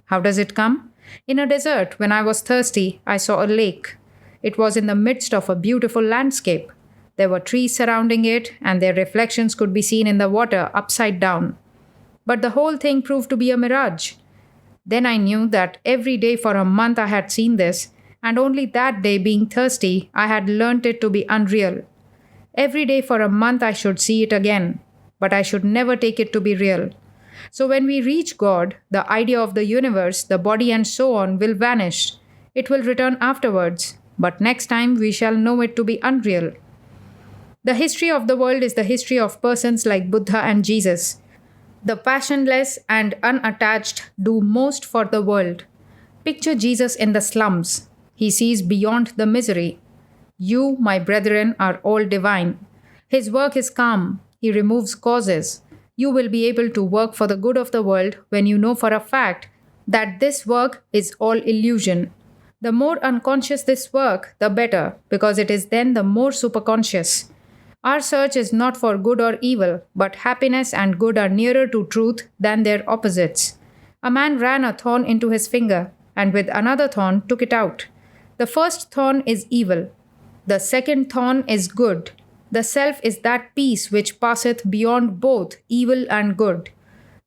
How does it come? In a desert, when I was thirsty, I saw a lake. It was in the midst of a beautiful landscape. There were trees surrounding it, and their reflections could be seen in the water upside down. But the whole thing proved to be a mirage. Then I knew that every day for a month I had seen this, and only that day, being thirsty, I had learnt it to be unreal. Every day for a month I should see it again, but I should never take it to be real. So when we reach God, the idea of the universe, the body and so on will vanish. It will return afterwards, but next time we shall know it to be unreal. The history of the world is the history of persons like Buddha and Jesus. The passionless and unattached do most for the world. Picture Jesus in the slums. He sees beyond the misery. You, my brethren, are all divine. His work is calm. He removes causes. You will be able to work for the good of the world when you know for a fact that this work is all illusion. The more unconscious this work, the better, because it is then the more superconscious. Our search is not for good or evil, but happiness and good are nearer to truth than their opposites. A man ran a thorn into his finger, and with another thorn took it out. The first thorn is evil. The second thorn is good. The self is that peace which passeth beyond both evil and good.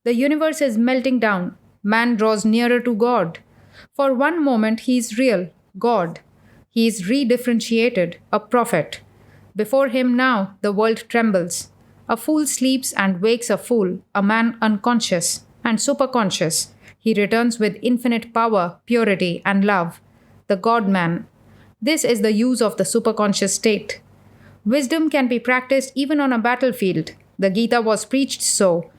The universe is melting down. Man draws nearer to God. For one moment he is real, God. He is redifferentiated, a prophet. Before him now the world trembles. A fool sleeps and wakes a fool, a man unconscious and superconscious. He returns with infinite power, purity, and love. The God-man. This is the use of the superconscious state. Wisdom can be practiced even on a battlefield. The Gita was preached so.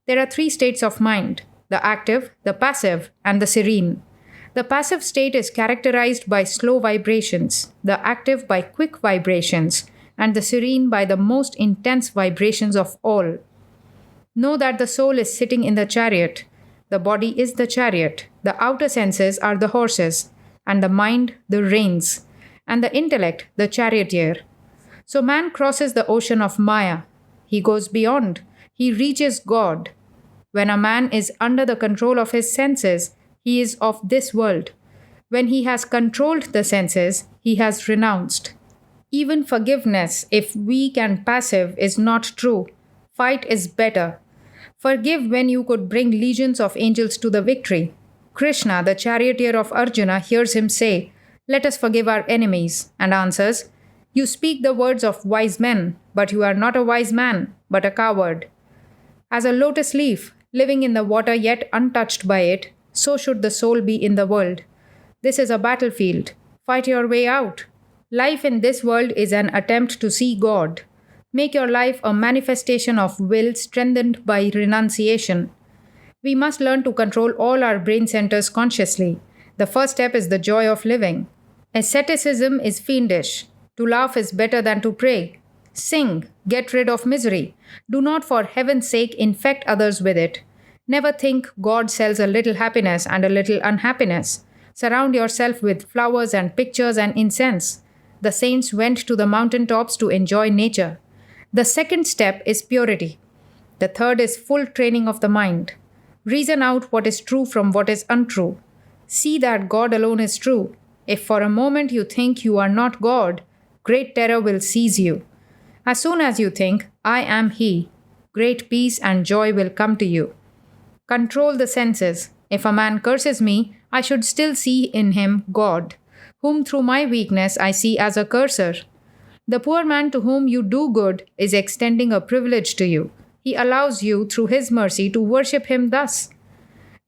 There are 3 states of mind: the active, the passive, and the serene. The passive state is characterized by slow vibrations, the active by quick vibrations, and the serene by the most intense vibrations of all. Know that the soul is sitting in the chariot. The body is the chariot. The outer senses are the horses, and the mind the reins, and the intellect the charioteer. So man crosses the ocean of Maya. He goes beyond. He reaches God. When a man is under the control of his senses, he is of this world. When he has controlled the senses, he has renounced. Even forgiveness, if weak and passive, is not true. Fight is better. Forgive when you could bring legions of angels to the victory. Krishna, the charioteer of Arjuna, hears him say, "Let us forgive our enemies," and answers, "You speak the words of wise men, but you are not a wise man, but a coward." As a lotus leaf, living in the water yet untouched by it, so should the soul be in the world. This is a battlefield. Fight your way out. Life in this world is an attempt to see God. Make your life a manifestation of will strengthened by renunciation. We must learn to control all our brain centers consciously. The first step is the joy of living. Asceticism is fiendish. To laugh is better than to pray. Sing, get rid of misery. Do not, for heaven's sake, infect others with it. Never think God sells a little happiness and a little unhappiness. Surround yourself with flowers and pictures and incense. The saints went to the mountain tops to enjoy nature. The second step is purity. The third is full training of the mind. Reason out what is true from what is untrue. See that God alone is true. If for a moment you think you are not God, great terror will seize you. As soon as you think, I am He, great peace and joy will come to you. Control the senses. If a man curses me, I should still see in him God, whom through my weakness I see as a curser. The poor man to whom you do good is extending a privilege to you. He allows you, through his mercy, to worship him thus.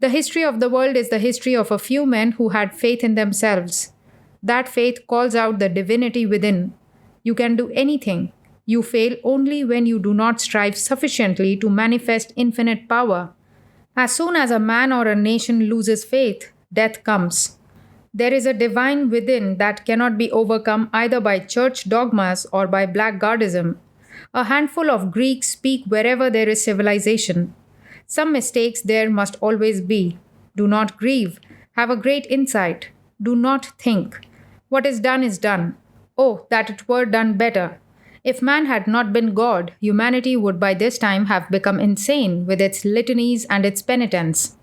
The history of the world is the history of a few men who had faith in themselves. That faith calls out the divinity within. You can do anything. You fail only when you do not strive sufficiently to manifest infinite power. As soon as a man or a nation loses faith, death comes. There is a divine within that cannot be overcome either by church dogmas or by blackguardism. A handful of Greeks speak wherever there is civilization. Some mistakes there must always be. Do not grieve. Have a great insight. Do not think. What is done is done. Oh, that it were done better. If man had not been God, humanity would by this time have become insane with its litanies and its penitence.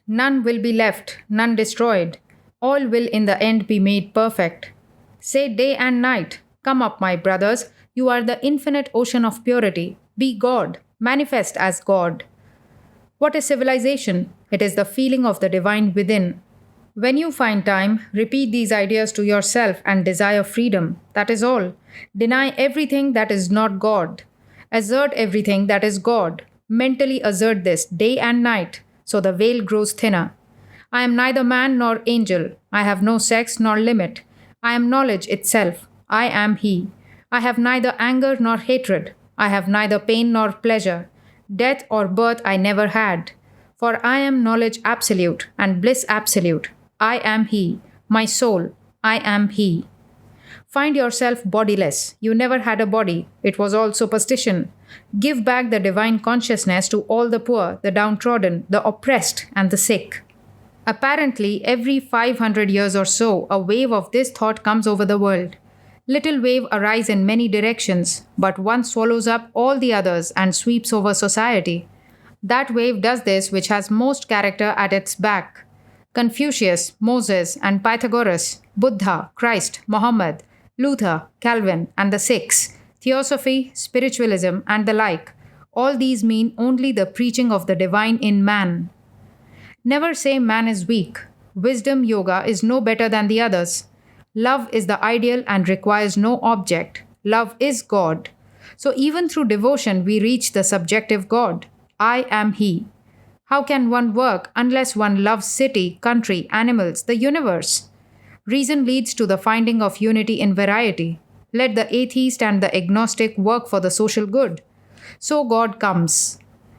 None will be left, none destroyed. All will in the end be made perfect. Say day and night, come up, my brothers, you are the infinite ocean of purity. Be God, manifest as God. What is civilization? It is the feeling of the divine within. When you find time, repeat these ideas to yourself and desire freedom. That is all. Deny everything that is not God. Assert everything that is God. Mentally assert this day and night, so the veil grows thinner. I am neither man nor angel. I have no sex nor limit. I am knowledge itself. I am He. I have neither anger nor hatred. I have neither pain nor pleasure. Death or birth I never had. For I am knowledge absolute and bliss absolute. I am He. My soul. I am He. Find yourself bodiless. You never had a body. It was all superstition. Give back the divine consciousness to all the poor, the downtrodden, the oppressed, and the sick. Apparently, every 500 years or so, a wave of this thought comes over the world. Little waves arise in many directions, but one swallows up all the others and sweeps over society. That wave does this which has most character at its back. Confucius, Moses, and Pythagoras, Buddha, Christ, Mohammed, Luther, Calvin, and the Sikhs, Theosophy, spiritualism, and the like, all these mean only the preaching of the divine in man. Never say man is weak. Wisdom yoga is no better than the others. Love is the ideal and requires no object. Love is God. So even through devotion, we reach the subjective God. I am He. How can one work unless one loves city, country, animals, the universe? Reason leads to the finding of unity in variety. Let the atheist and the agnostic work for the social good. So God comes.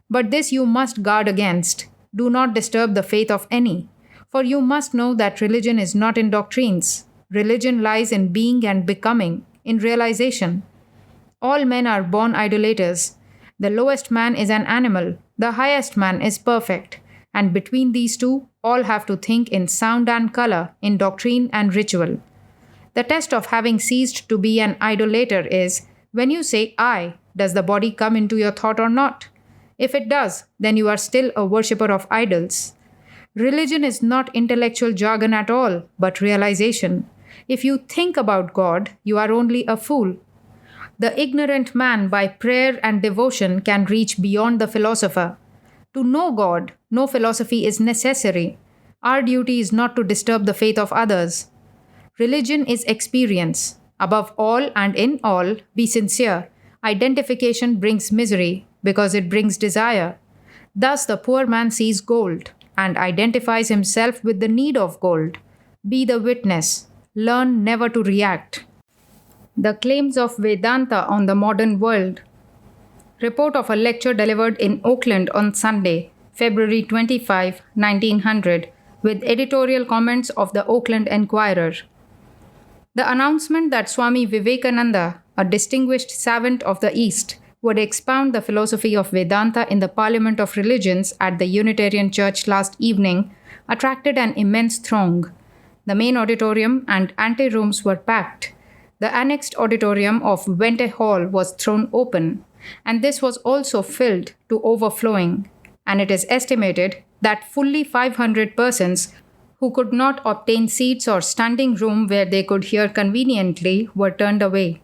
But this you must guard against. Do not disturb the faith of any. For you must know that religion is not in doctrines. Religion lies in being and becoming, in realization. All men are born idolaters. The lowest man is an animal. The highest man is perfect. And between these two, all have to think in sound and color, in doctrine and ritual. The test of having ceased to be an idolater is, when you say I, does the body come into your thought or not? If it does, then you are still a worshipper of idols. Religion is not intellectual jargon at all, but realization. If you think about God, you are only a fool. The ignorant man, by prayer and devotion, can reach beyond the philosopher. To know God, no philosophy is necessary. Our duty is not to disturb the faith of others. Religion is experience. Above all and in all, be sincere. Identification brings misery because it brings desire. Thus, the poor man sees gold and identifies himself with the need of gold. Be the witness. Learn never to react. The claims of Vedanta on the modern world. Report of a lecture delivered in Oakland on Sunday, February 25, 1900, with editorial comments of the Oakland Enquirer. The announcement that Swami Vivekananda, a distinguished savant of the East, would expound the philosophy of Vedanta in the Parliament of Religions at the Unitarian Church last evening attracted an immense throng. The main auditorium and anterooms were packed. The annexed auditorium of Vente Hall was thrown open, and this was also filled to overflowing, and it is estimated that fully 500 persons who could not obtain seats or standing room where they could hear conveniently were turned away.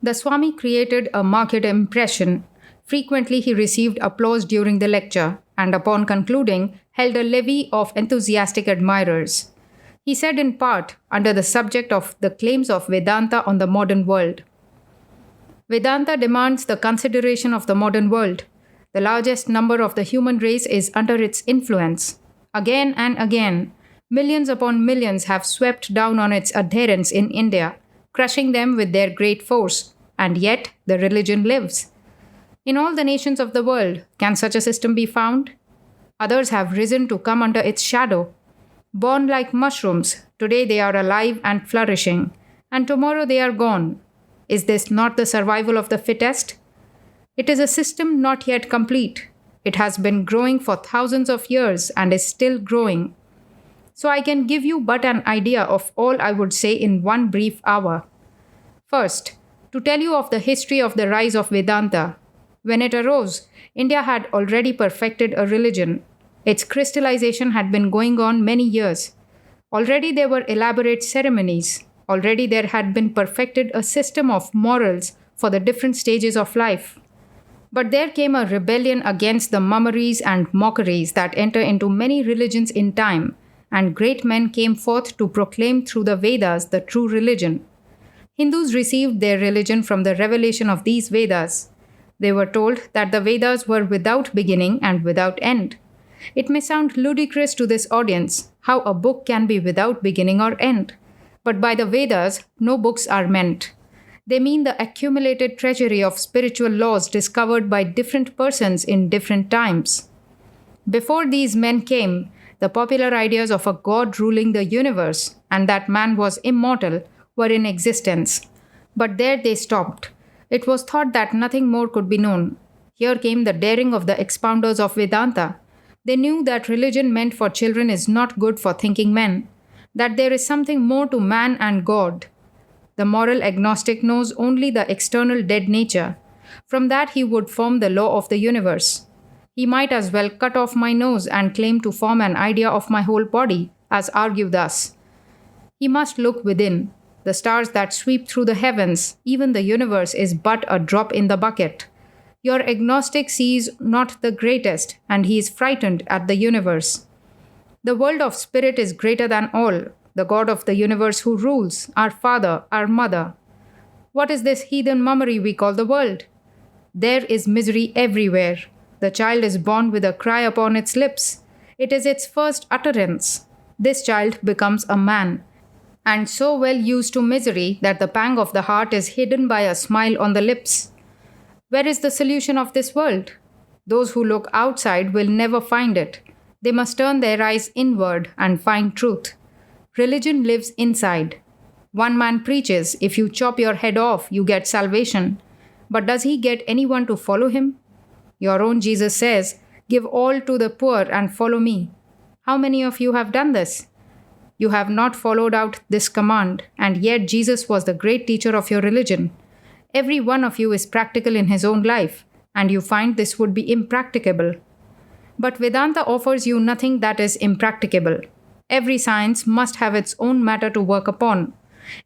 The Swami created a marked impression. Frequently he received applause during the lecture, and upon concluding, held a levee of enthusiastic admirers. He said in part, under the subject of the claims of Vedanta on the modern world, Vedanta demands the consideration of the modern world. The largest number of the human race is under its influence. Again and again, millions upon millions have swept down on its adherents in India, crushing them with their great force, and yet the religion lives. In all the nations of the world, can such a system be found? Others have risen to come under its shadow. Born like mushrooms, today they are alive and flourishing, and tomorrow they are gone. Is this not the survival of the fittest? It is a system not yet complete. It has been growing for thousands of years and is still growing. So I can give you but an idea of all I would say in one brief hour. First, to tell you of the history of the rise of Vedanta. When it arose, India had already perfected a religion. Its crystallization had been going on many years. Already there were elaborate ceremonies. Already there had been perfected a system of morals for the different stages of life. But there came a rebellion against the mummeries and mockeries that enter into many religions in time, and great men came forth to proclaim through the Vedas the true religion. Hindus received their religion from the revelation of these Vedas. They were told that the Vedas were without beginning and without end. It may sound ludicrous to this audience how a book can be without beginning or end. But by the Vedas, no books are meant. They mean the accumulated treasury of spiritual laws discovered by different persons in different times. Before these men came, the popular ideas of a God ruling the universe and that man was immortal were in existence. But there they stopped. It was thought that nothing more could be known. Here came the daring of the expounders of Vedanta. They knew that religion meant for children is not good for thinking men, that there is something more to man and God. The moral agnostic knows only the external dead nature. From that he would form the law of the universe. He might as well cut off my nose and claim to form an idea of my whole body, as argue thus. He must look within. The stars that sweep through the heavens, even the universe is but a drop in the bucket. Your agnostic sees not the greatest, and he is frightened at the universe. The world of spirit is greater than all, the God of the universe who rules, our father, our mother. What is this heathen mummery we call the world? There is misery everywhere. The child is born with a cry upon its lips. It is its first utterance. This child becomes a man, and so well used to misery that the pang of the heart is hidden by a smile on the lips. Where is the solution of this world? Those who look outside will never find it. They must turn their eyes inward and find truth. Religion lives inside. One man preaches, if you chop your head off, you get salvation. But does he get anyone to follow him? Your own Jesus says, give all to the poor and follow me. How many of you have done this? You have not followed out this command, and yet Jesus was the great teacher of your religion. Every one of you is practical in his own life, and you find this would be impracticable. But Vedanta offers you nothing that is impracticable. Every science must have its own matter to work upon.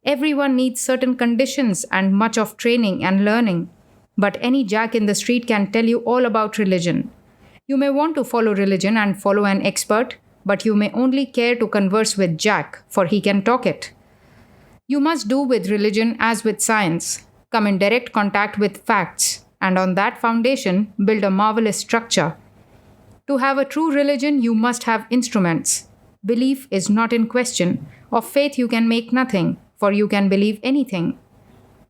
Everyone needs certain conditions and much of training and learning. But any jack in the street can tell you all about religion. You may want to follow religion and follow an expert, but you may only care to converse with Jack, for he can talk it. You must do with religion as with science, come in direct contact with facts, and on that foundation build a marvelous structure. To have a true religion, you must have instruments. Belief is not in question. Of faith, you can make nothing, for you can believe anything.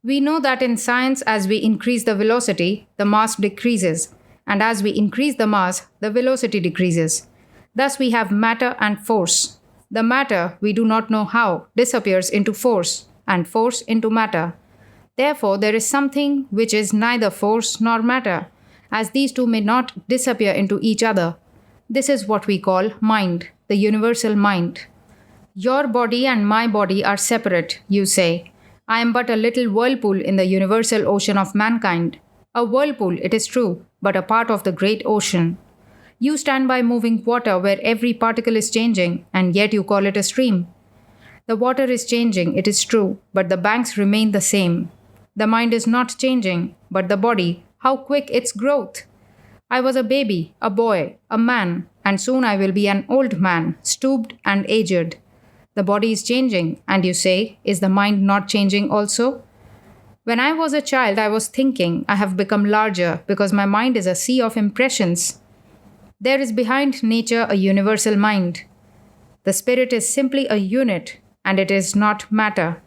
We know that in science, as we increase the velocity, the mass decreases, and as we increase the mass, the velocity decreases. Thus, we have matter and force. The matter, we do not know how, disappears into force, and force into matter. Therefore, there is something which is neither force nor matter, as these two may not disappear into each other. This is what we call mind, the universal mind. Your body and my body are separate, you say. I am but a little whirlpool in the universal ocean of mankind. A whirlpool, it is true, but a part of the great ocean. You stand by moving water where every particle is changing, and yet you call it a stream. The water is changing, it is true, but the banks remain the same. The mind is not changing, but the body, how quick its growth! I was a baby, a boy, a man, and soon I will be an old man, stooped and aged. The body is changing, and you say, is the mind not changing also? When I was a child, I was thinking, I have become larger because my mind is a sea of impressions. There is behind nature a universal mind. The spirit is simply a unit, and it is not matter.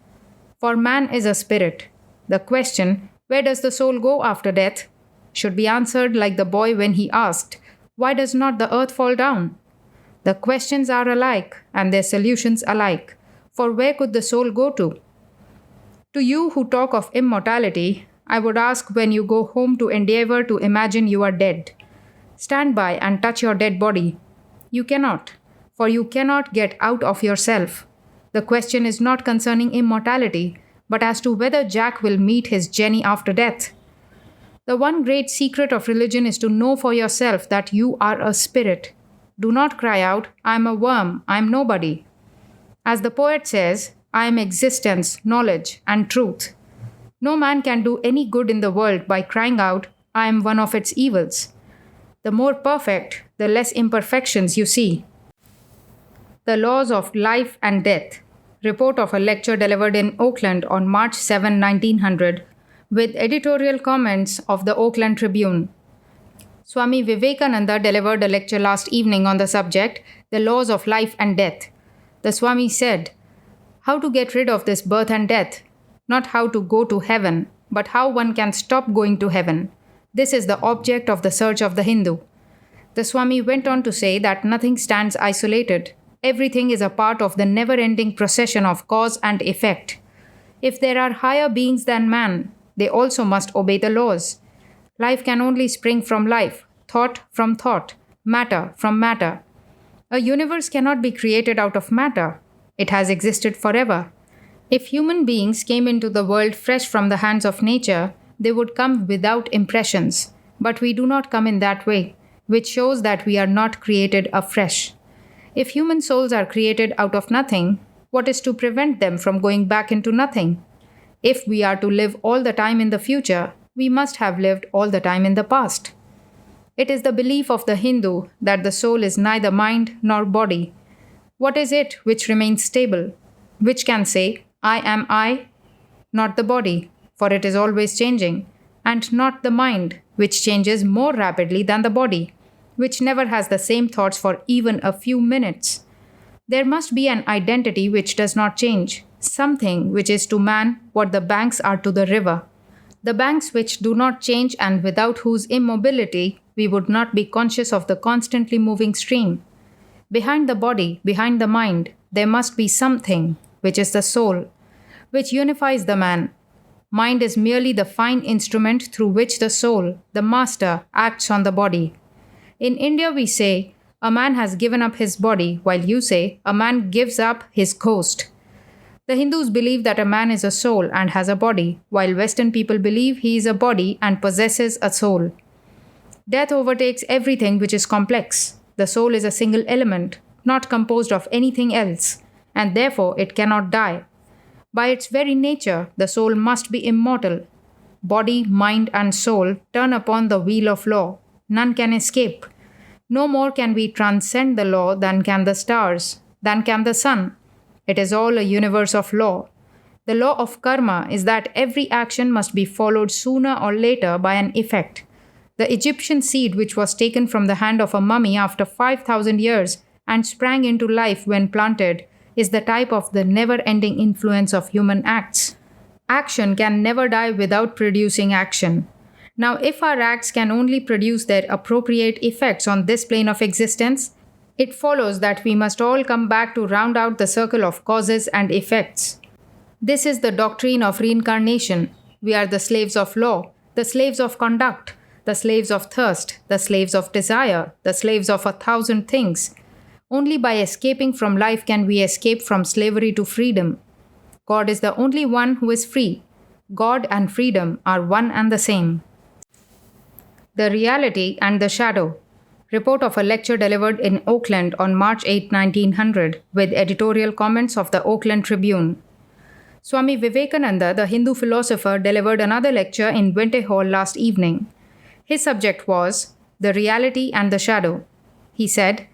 For man is a spirit. The question, where does the soul go after death, should be answered like the boy when he asked, why does not the earth fall down? The questions are alike, and their solutions alike. For where could the soul go to? To you who talk of immortality, I would ask when you go home to endeavor to imagine you are dead. Stand by and touch your dead body. You cannot, for you cannot get out of yourself. The question is not concerning immortality, but as to whether Jack will meet his Jenny after death. The one great secret of religion is to know for yourself that you are a spirit. Do not cry out, I am a worm, I am nobody. As the poet says, I am existence, knowledge, and truth. No man can do any good in the world by crying out, I am one of its evils. The more perfect, the less imperfections you see. The Laws of Life and Death. Report of a lecture delivered in Oakland on March 7, 1900, with editorial comments of the Oakland Tribune. Swami Vivekananda delivered a lecture last evening on the subject, The Laws of Life and Death. The Swami said, how to get rid of this birth and death, not how to go to heaven, but how one can stop going to heaven. This is the object of the search of the Hindu. The Swami went on to say that nothing stands isolated. Everything is a part of the never-ending procession of cause and effect. If there are higher beings than man, they also must obey the laws. Life can only spring from life, thought from thought, matter from matter. A universe cannot be created out of matter. It has existed forever. If human beings came into the world fresh from the hands of nature, they would come without impressions. But we do not come in that way, which shows that we are not created afresh. If human souls are created out of nothing, what is to prevent them from going back into nothing? If we are to live all the time in the future, we must have lived all the time in the past. It is the belief of the Hindu that the soul is neither mind nor body. What is it which remains stable? Which can say, I am I? Not the body, for it is always changing, and not the mind, which changes more rapidly than the body, which never has the same thoughts for even a few minutes. There must be an identity which does not change, something which is to man what the banks are to the river. The banks which do not change and without whose immobility we would not be conscious of the constantly moving stream. Behind the body, behind the mind, there must be something, which is the soul, which unifies the man. Mind is merely the fine instrument through which the soul, the master, acts on the body. In India we say, a man has given up his body, while you say, a man gives up his ghost. The Hindus believe that a man is a soul and has a body, while Western people believe he is a body and possesses a soul. Death overtakes everything which is complex. The soul is a single element, not composed of anything else, and therefore it cannot die. By its very nature, the soul must be immortal. Body, mind, and soul turn upon the wheel of law. None can escape. No more can we transcend the law than can the stars, than can the sun. It is all a universe of law. The law of karma is that every action must be followed sooner or later by an effect. The Egyptian seed, which was taken from the hand of a mummy after 5,000 years and sprang into life when planted, is the type of the never ending influence of human acts. Action can never die without producing action. Now, if our acts can only produce their appropriate effects on this plane of existence, it follows that we must all come back to round out the circle of causes and effects. This is the doctrine of reincarnation. We are the slaves of law, the slaves of conduct, the slaves of thirst, the slaves of desire, the slaves of 1,000 things. Only by escaping from life can we escape from slavery to freedom. God is the only one who is free. God and freedom are one and the same. The Reality and the Shadow. Report of a lecture delivered in Oakland on March 8, 1900, with editorial comments of the Oakland Tribune. Swami Vivekananda, the Hindu philosopher, delivered another lecture in Vente Hall last evening. His subject was The Reality and the Shadow. He said,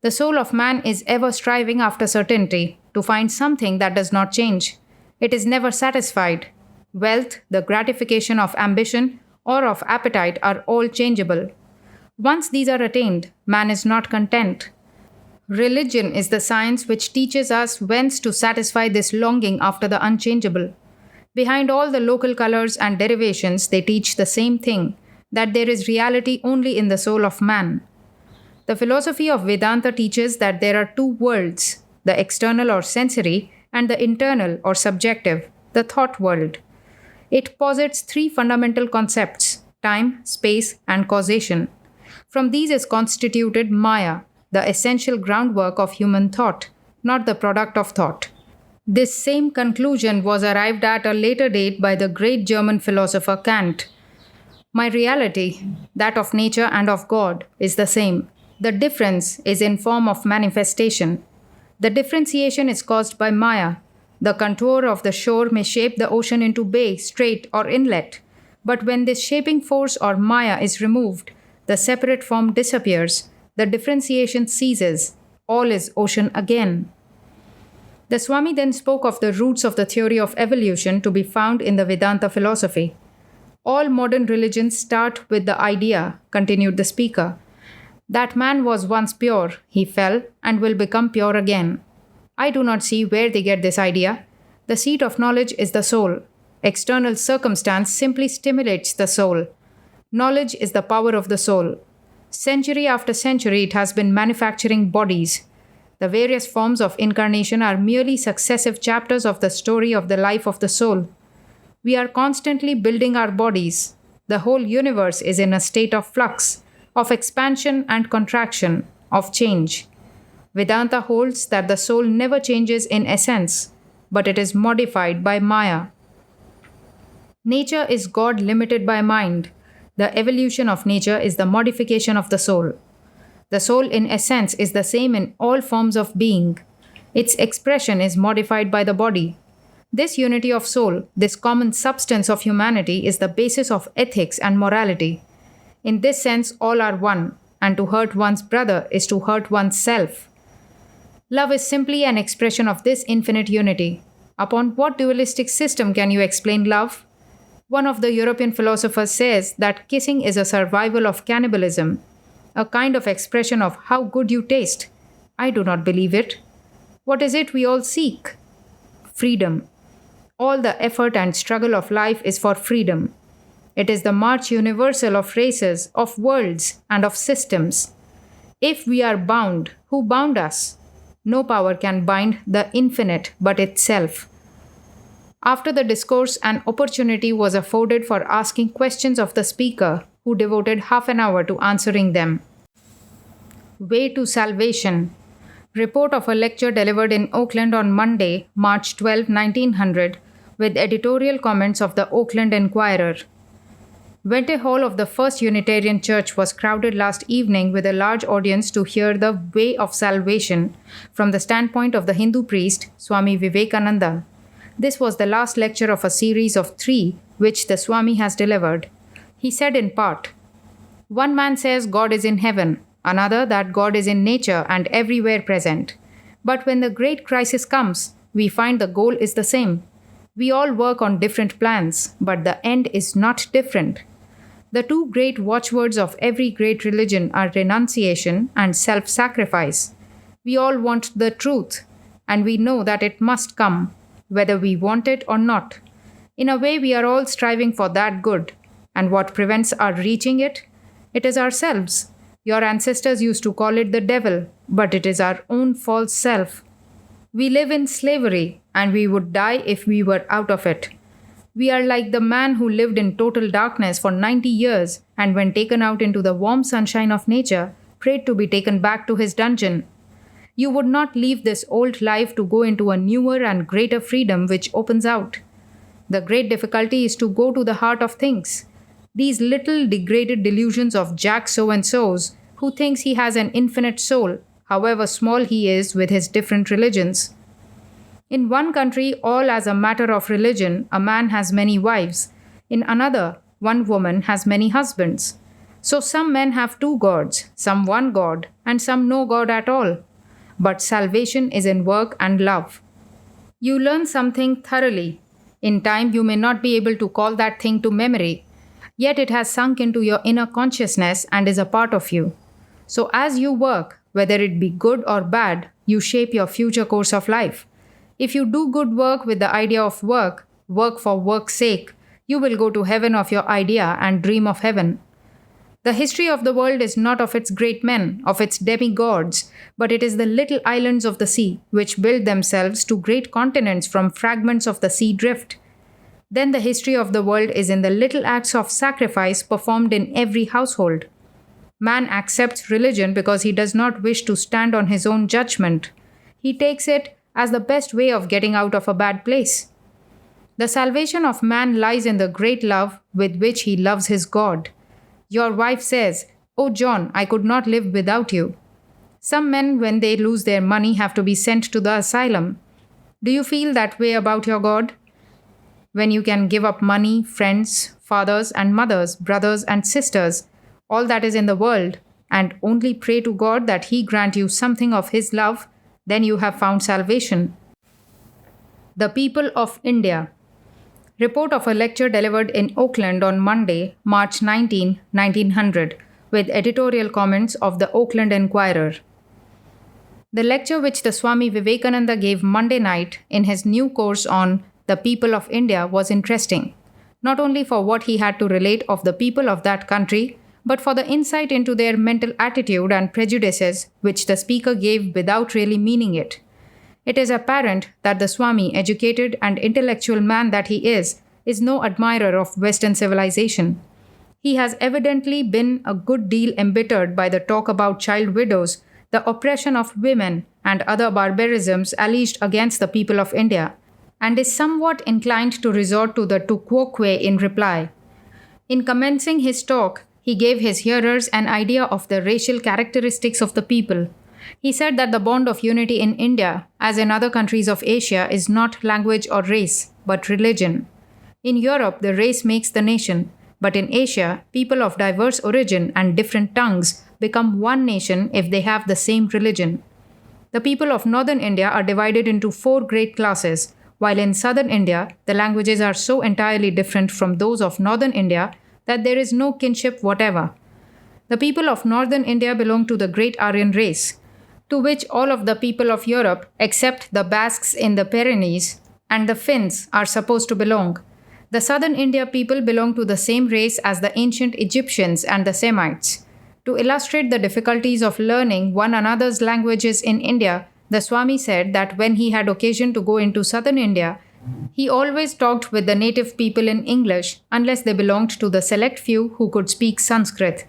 "The soul of man is ever striving after certainty, to find something that does not change. It is never satisfied. Wealth, the gratification of ambition or of appetite are all changeable. Once these are attained, man is not content. Religion is the science which teaches us whence to satisfy this longing after the unchangeable. Behind all the local colors and derivations, they teach the same thing, that there is reality only in the soul of man. The philosophy of Vedanta teaches that there are two worlds, the external or sensory, and the internal or subjective, the thought world. It posits three fundamental concepts: time, space, and causation. From these is constituted Maya, the essential groundwork of human thought, not the product of thought. This same conclusion was arrived at a later date by the great German philosopher Kant. My reality, that of nature and of God, is the same. The difference is in form of manifestation. The differentiation is caused by Maya. The contour of the shore may shape the ocean into bay, strait, or inlet. But when this shaping force or Maya is removed, the separate form disappears, the differentiation ceases, all is ocean again. The Swami then spoke of the roots of the theory of evolution to be found in the Vedanta philosophy. All modern religions start with the idea, continued the speaker, that man was once pure, he fell, and will become pure again. I do not see where they get this idea. The seat of knowledge is the soul. External circumstance simply stimulates the soul. Knowledge is the power of the soul. Century after century, it has been manufacturing bodies. The various forms of incarnation are merely successive chapters of the story of the life of the soul. We are constantly building our bodies. The whole universe is in a state of flux, of expansion and contraction, of change. Vedanta holds that the soul never changes in essence, but it is modified by Maya. Nature is God limited by mind. The evolution of nature is the modification of the soul. The soul in essence is the same in all forms of being. Its expression is modified by the body. This unity of soul, this common substance of humanity, is the basis of ethics and morality. In this sense, all are one, and to hurt one's brother is to hurt one's self. Love is simply an expression of this infinite unity. Upon what dualistic system can you explain love? One of the European philosophers says that kissing is a survival of cannibalism, a kind of expression of how good you taste. I do not believe it. What is it we all seek? Freedom. All the effort and struggle of life is for freedom. It is the march universal of races, of worlds, and of systems. If we are bound, who bound us? No power can bind the infinite but itself. After the discourse, an opportunity was afforded for asking questions of the speaker, who devoted half an hour to answering them. Way to Salvation. Report of a lecture delivered in Oakland on Monday, March 12, 1900, with editorial comments of the Oakland Enquirer. Vente Hall of the First Unitarian Church was crowded last evening with a large audience to hear the Way of Salvation from the standpoint of the Hindu priest Swami Vivekananda. This was the last lecture of a series of 3 which the Swami has delivered. He said in part, "One man says God is in heaven, another that God is in nature and everywhere present. But when the great crisis comes, we find the goal is the same. We all work on different plans, but the end is not different. The two great watchwords of every great religion are renunciation and self sacrifice. We all want the truth, and we know that it must come, whether we want it or not. In a way, we are all striving for that good, and what prevents our reaching it? It is ourselves. Your ancestors used to call it the devil, but it is our own false self. We live in slavery, and we would die if we were out of it. We are like the man who lived in total darkness for 90 years and, when taken out into the warm sunshine of nature, prayed to be taken back to his dungeon. You would not leave this old life to go into a newer and greater freedom which opens out. The great difficulty is to go to the heart of things. These little degraded delusions of Jack so and so's, who thinks he has an infinite soul, however small he is with his different religions. In one country, all as a matter of religion, a man has many wives. In another, one woman has many husbands. So some men have two gods, some one God, and some no God at all. But salvation is in work and love. You learn something thoroughly. In time, you may not be able to call that thing to memory, yet it has sunk into your inner consciousness and is a part of you. So as you work, whether it be good or bad, you shape your future course of life. If you do good work with the idea of work, work for work's sake, you will go to heaven of your idea and dream of heaven. The history of the world is not of its great men, of its demigods, but it is the little islands of the sea, which build themselves to great continents from fragments of the sea drift. Then the history of the world is in the little acts of sacrifice performed in every household. Man accepts religion because he does not wish to stand on his own judgment. He takes it as the best way of getting out of a bad place. The salvation of man lies in the great love with which he loves his God. Your wife says, "Oh John, I could not live without you." Some men, when they lose their money, have to be sent to the asylum. Do you feel that way about your God? When you can give up money, friends, fathers and mothers, brothers and sisters, all that is in the world, and only pray to God that He grant you something of His love, then you have found salvation. The people of India. Report of a lecture delivered in Oakland on Monday, March 19, 1900, with editorial comments of the Oakland Enquirer. The lecture which the Swami Vivekananda gave Monday night in his new course on the people of India was interesting, not only for what he had to relate of the people of that country, but for the insight into their mental attitude and prejudices which the speaker gave without really meaning it. It is apparent that the Swami, educated and intellectual man that he is no admirer of Western civilization. He has evidently been a good deal embittered by the talk about child widows, the oppression of women, and other barbarisms alleged against the people of India, and is somewhat inclined to resort to the tu quoque in reply. In commencing his talk, he gave his hearers an idea of the racial characteristics of the people. He said that the bond of unity in India, as in other countries of Asia, is not language or race, but religion. In Europe, the race makes the nation, but in Asia, people of diverse origin and different tongues become one nation if they have the same religion. The people of northern India are divided into 4 great classes, while in southern India, the languages are so entirely different from those of northern India that there is no kinship whatever. The people of northern India belong to the great Aryan race, to which all of the people of Europe, except the Basques in the Pyrenees and the Finns, are supposed to belong. The southern India people belong to the same race as the ancient Egyptians and the Semites. To illustrate the difficulties of learning one another's languages in India, the Swami said that when he had occasion to go into southern India, he always talked with the native people in English unless they belonged to the select few who could speak Sanskrit.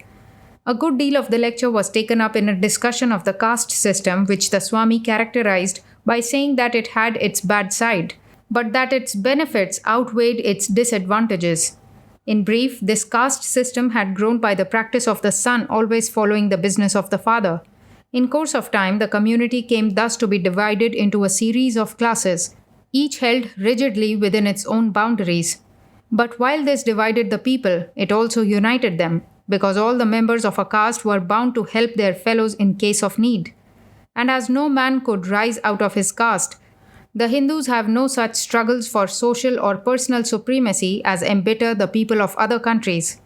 A good deal of the lecture was taken up in a discussion of the caste system, which the Swami characterized by saying that it had its bad side, but that its benefits outweighed its disadvantages. In brief, this caste system had grown by the practice of the son always following the business of the father. In course of time, the community came thus to be divided into a series of classes, each held rigidly within its own boundaries. But while this divided the people, it also united them, because all the members of a caste were bound to help their fellows in case of need. And as no man could rise out of his caste, the Hindus have no such struggles for social or personal supremacy as embitter the people of other countries.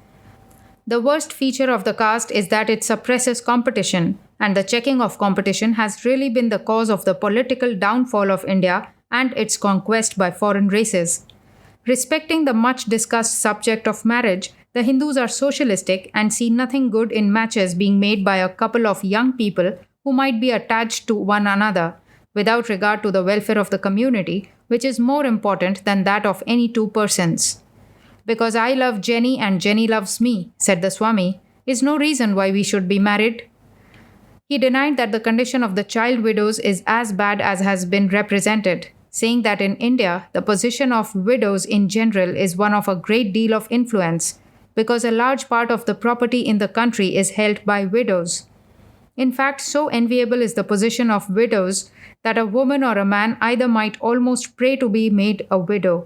The worst feature of the caste is that it suppresses competition, and the checking of competition has really been the cause of the political downfall of India and its conquest by foreign races. Respecting the much discussed subject of marriage, the Hindus are socialistic and see nothing good in matches being made by a couple of young people who might be attached to one another, without regard to the welfare of the community, which is more important than that of any two persons. Because I love Jenny and Jenny loves me, said the Swami, is no reason why we should be married. He denied that the condition of the child widows is as bad as has been represented, saying that in India, the position of widows in general is one of a great deal of influence, because a large part of the property in the country is held by widows. In fact, so enviable is the position of widows that a woman or a man either might almost pray to be made a widow.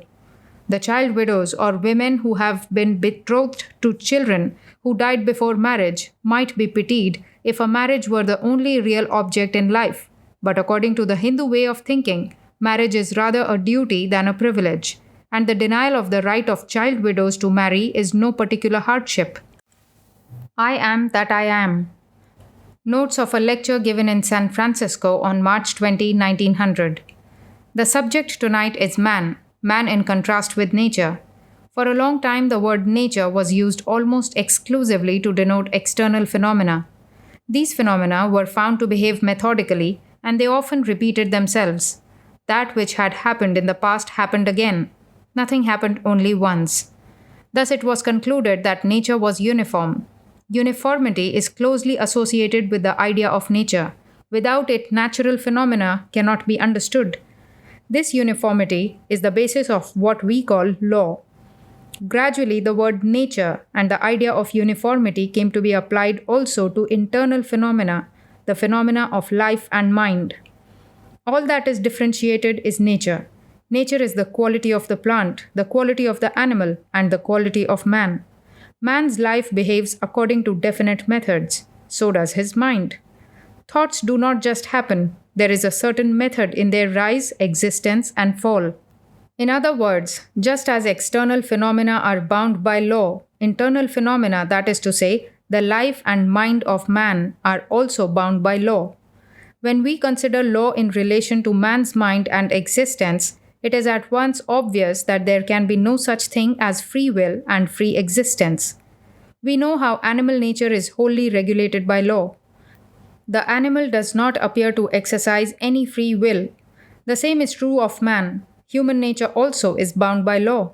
The child widows, or women who have been betrothed to children who died before marriage, might be pitied if a marriage were the only real object in life. But according to the Hindu way of thinking, marriage is rather a duty than a privilege, and the denial of the right of child widows to marry is no particular hardship. I am that I am. Notes of a lecture given in San Francisco on March 20, 1900. The subject tonight is man in contrast with nature. For a long time, the word nature was used almost exclusively to denote external phenomena. These phenomena were found to behave methodically, and they often repeated themselves. That which had happened in the past happened again. Nothing happened only once. Thus, it was concluded that nature was uniform. Uniformity is closely associated with the idea of nature. Without it, natural phenomena cannot be understood. This uniformity is the basis of what we call law. Gradually, the word nature and the idea of uniformity came to be applied also to internal phenomena, the phenomena of life and mind. All that is differentiated is nature. Nature is the quality of the plant, the quality of the animal, and the quality of man. Man's life behaves according to definite methods. So does his mind. Thoughts do not just happen. There is a certain method in their rise, existence, and fall. In other words, just as external phenomena are bound by law, internal phenomena, that is to say, the life and mind of man, are also bound by law. When we consider law in relation to man's mind and existence, it is at once obvious that there can be no such thing as free will and free existence. We know how animal nature is wholly regulated by law. The animal does not appear to exercise any free will. The same is true of man. Human nature also is bound by law.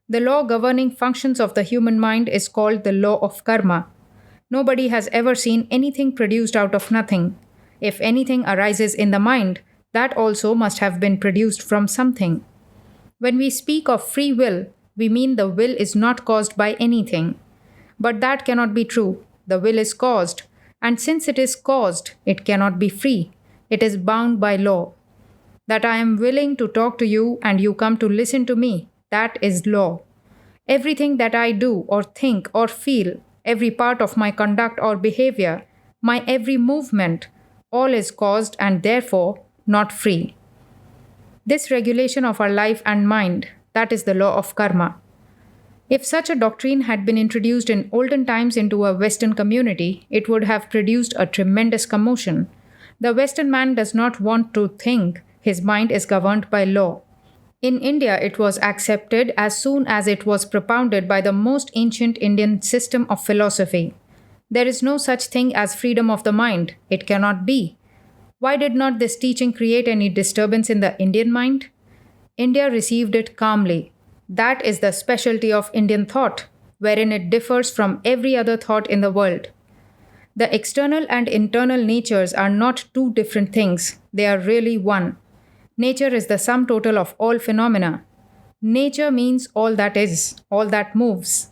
The law governing functions of the human mind is called the law of karma. Nobody has ever seen anything produced out of nothing. If anything arises in the mind, that also must have been produced from something. When we speak of free will, we mean the will is not caused by anything. But that cannot be true. The will is caused. And since it is caused, it cannot be free. It is bound by law. That I am willing to talk to you and you come to listen to me, that is law. Everything that I do or think or feel, every part of my conduct or behavior, my every movement, all is caused and therefore not free. This regulation of our life and mind, that is the law of karma. If such a doctrine had been introduced in olden times into a Western community, it would have produced a tremendous commotion. The Western man does not want to think. His mind is governed by law. In India, it was accepted as soon as it was propounded by the most ancient Indian system of philosophy. There is no such thing as freedom of the mind. It cannot be. Why did not this teaching create any disturbance in the Indian mind? India received it calmly. That is the specialty of Indian thought, wherein it differs from every other thought in the world. The external and internal natures are not two different things. They are really one. Nature is the sum total of all phenomena. Nature means all that is, all that moves.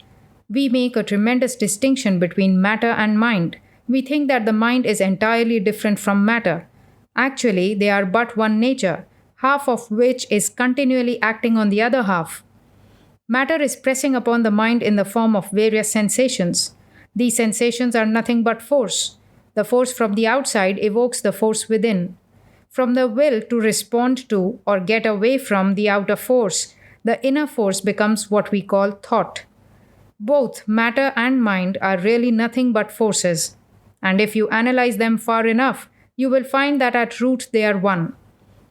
We make a tremendous distinction between matter and mind. We think that the mind is entirely different from matter. Actually, they are but one nature, half of which is continually acting on the other half. Matter is pressing upon the mind in the form of various sensations. These sensations are nothing but force. The force from the outside evokes the force within. From the will to respond to or get away from the outer force, the inner force becomes what we call thought. Both matter and mind are really nothing but forces. And if you analyze them far enough, you will find that at root they are one.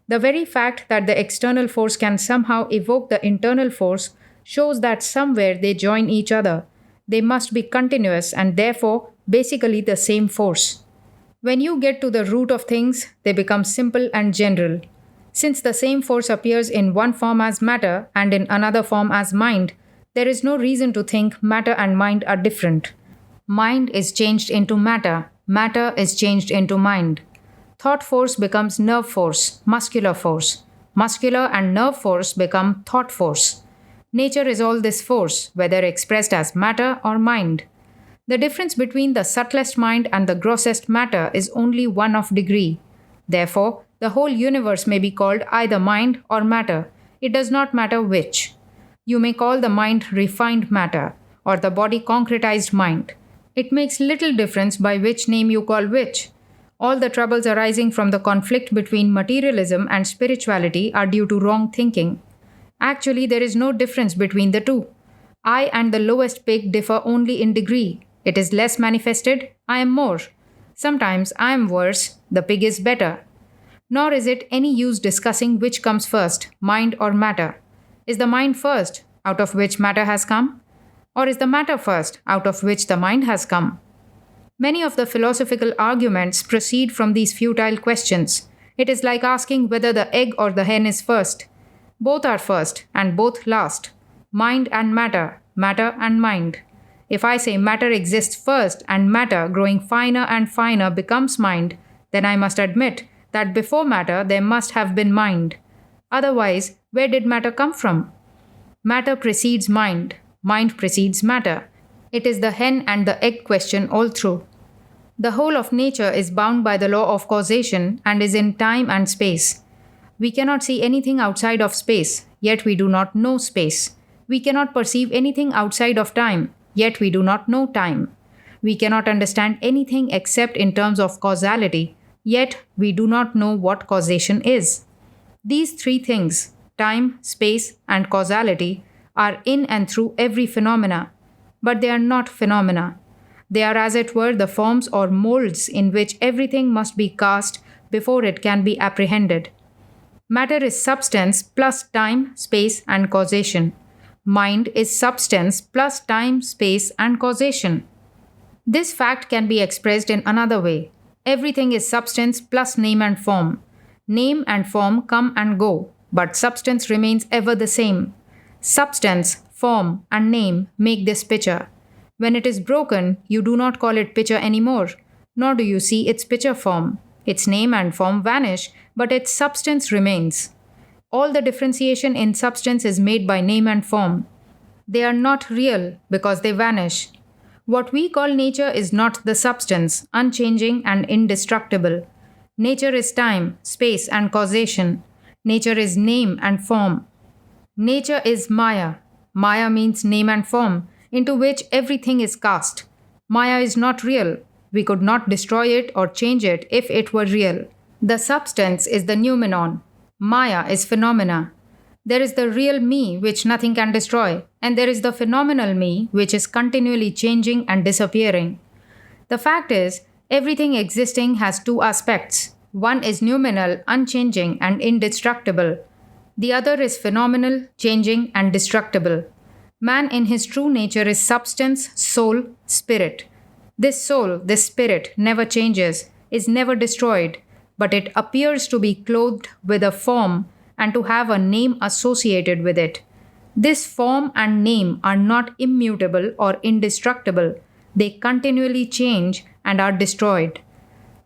The very fact that the external force can somehow evoke the internal force shows that somewhere they join each other. They must be continuous and therefore basically the same force. When you get to the root of things, they become simple and general. Since the same force appears in one form as matter and in another form as mind, there is no reason to think matter and mind are different. Mind is changed into matter, matter is changed into mind. Thought force becomes nerve force, muscular force. Muscular and nerve force become thought force. Nature is all this force, whether expressed as matter or mind. The difference between the subtlest mind and the grossest matter is only one of degree. Therefore, the whole universe may be called either mind or matter. It does not matter which. You may call the mind refined matter or the body concretized mind. It makes little difference by which name you call which. All the troubles arising from the conflict between materialism and spirituality are due to wrong thinking. Actually, there is no difference between the two. I and the lowest pig differ only in degree. It is less manifested, I am more. Sometimes I am worse, the pig is better. Nor is it any use discussing which comes first, mind or matter. Is the mind first, out of which matter has come? Or is the matter first, out of which the mind has come? Many of the philosophical arguments proceed from these futile questions. It is like asking whether the egg or the hen is first. Both are first and both last. Mind and matter, matter and mind. If I say matter exists first and matter, growing finer and finer, becomes mind, then I must admit that before matter there must have been mind. Otherwise, where did matter come from? Matter precedes mind, mind precedes matter. It is the hen and the egg question all through. The whole of nature is bound by the law of causation and is in time and space. We cannot see anything outside of space, yet we do not know space. We cannot perceive anything outside of time, yet we do not know time. We cannot understand anything except in terms of causality, yet we do not know what causation is. These three things, time, space, and causality, are in and through every phenomena, but they are not phenomena. They are, as it were, the forms or molds in which everything must be cast before it can be apprehended. Matter is substance plus time, space, and causation. Mind is substance plus time, space, and causation. This fact can be expressed in another way. Everything is substance plus name and form. Name and form come and go, but substance remains ever the same. Substance, form, and name make this picture. When it is broken, you do not call it picture anymore, nor do you see its picture form. Its name and form vanish, but its substance remains. All the differentiation in substance is made by name and form. They are not real because they vanish. What we call nature is not the substance, unchanging and indestructible. Nature is time, space, and causation. Nature is name and form. Nature is Maya. Maya means name and form, into which everything is cast. Maya is not real. We could not destroy it or change it if it were real. The substance is the noumenon. Maya is phenomena. There is the real me which nothing can destroy, and there is the phenomenal me which is continually changing and disappearing. The fact is, everything existing has two aspects. One is noumenal, unchanging, and indestructible. The other is phenomenal, changing, and destructible. Man in his true nature is substance, soul, spirit. This soul, this spirit, never changes, is never destroyed, but it appears to be clothed with a form and to have a name associated with it. This form and name are not immutable or indestructible. They continually change and are destroyed.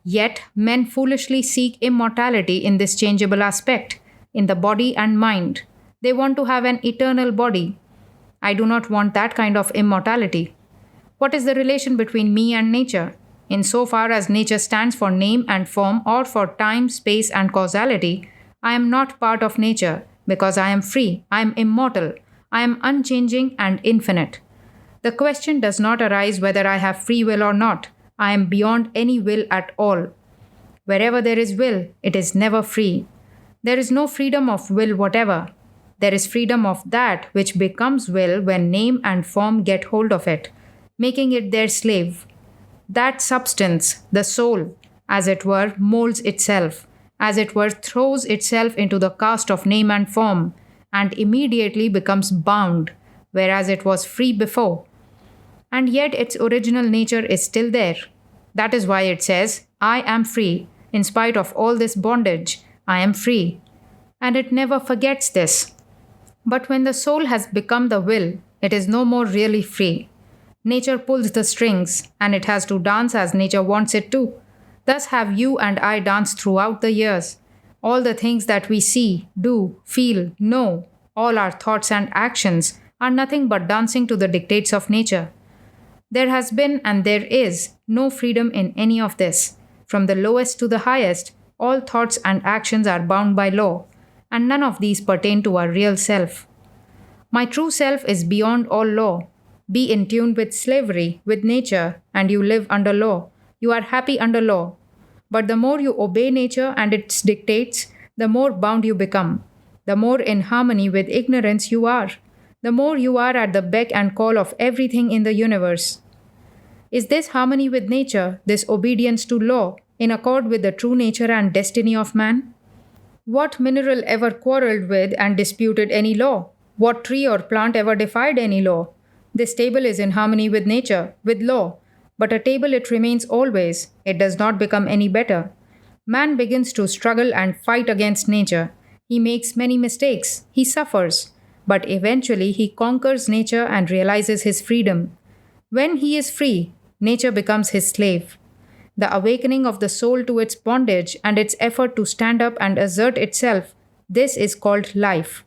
Yet men foolishly seek immortality in this changeable aspect, in the body and mind. They want to have an eternal body. I do not want that kind of immortality. What is the relation between me and nature? In so far as nature stands for name and form or for time, space, and causality, I am not part of nature because I am free, I am immortal, I am unchanging and infinite. The question does not arise whether I have free will or not. I am beyond any will at all. Wherever there is will, it is never free. There is no freedom of will whatever. There is freedom of that which becomes will when name and form get hold of it, making it their slave. That substance, the soul, as it were, molds itself, as it were, throws itself into the cast of name and form, and immediately becomes bound, whereas it was free before. And yet its original nature is still there. That is why it says, I am free. In spite of all this bondage, I am free. And it never forgets this. But when the soul has become the will, it is no more really free. Nature pulls the strings, and it has to dance as nature wants it to. Thus have you and I danced throughout the years. All the things that we see, do, feel, know, all our thoughts and actions are nothing but dancing to the dictates of nature. There has been and there is no freedom in any of this. From the lowest to the highest, all thoughts and actions are bound by law, and none of these pertain to our real self. My true self is beyond all law. Be in tune with slavery, with nature, and you live under law. You are happy under law. But the more you obey nature and its dictates, the more bound you become. The more in harmony with ignorance you are. The more you are at the beck and call of everything in the universe. Is this harmony with nature, this obedience to law, in accord with the true nature and destiny of man? What mineral ever quarreled with and disputed any law? What tree or plant ever defied any law? This table is in harmony with nature, with law, but a table it remains always. It does not become any better. Man begins to struggle and fight against nature. He makes many mistakes. He suffers. But eventually he conquers nature and realizes his freedom. When he is free, nature becomes his slave. The awakening of the soul to its bondage and its effort to stand up and assert itself, this is called life.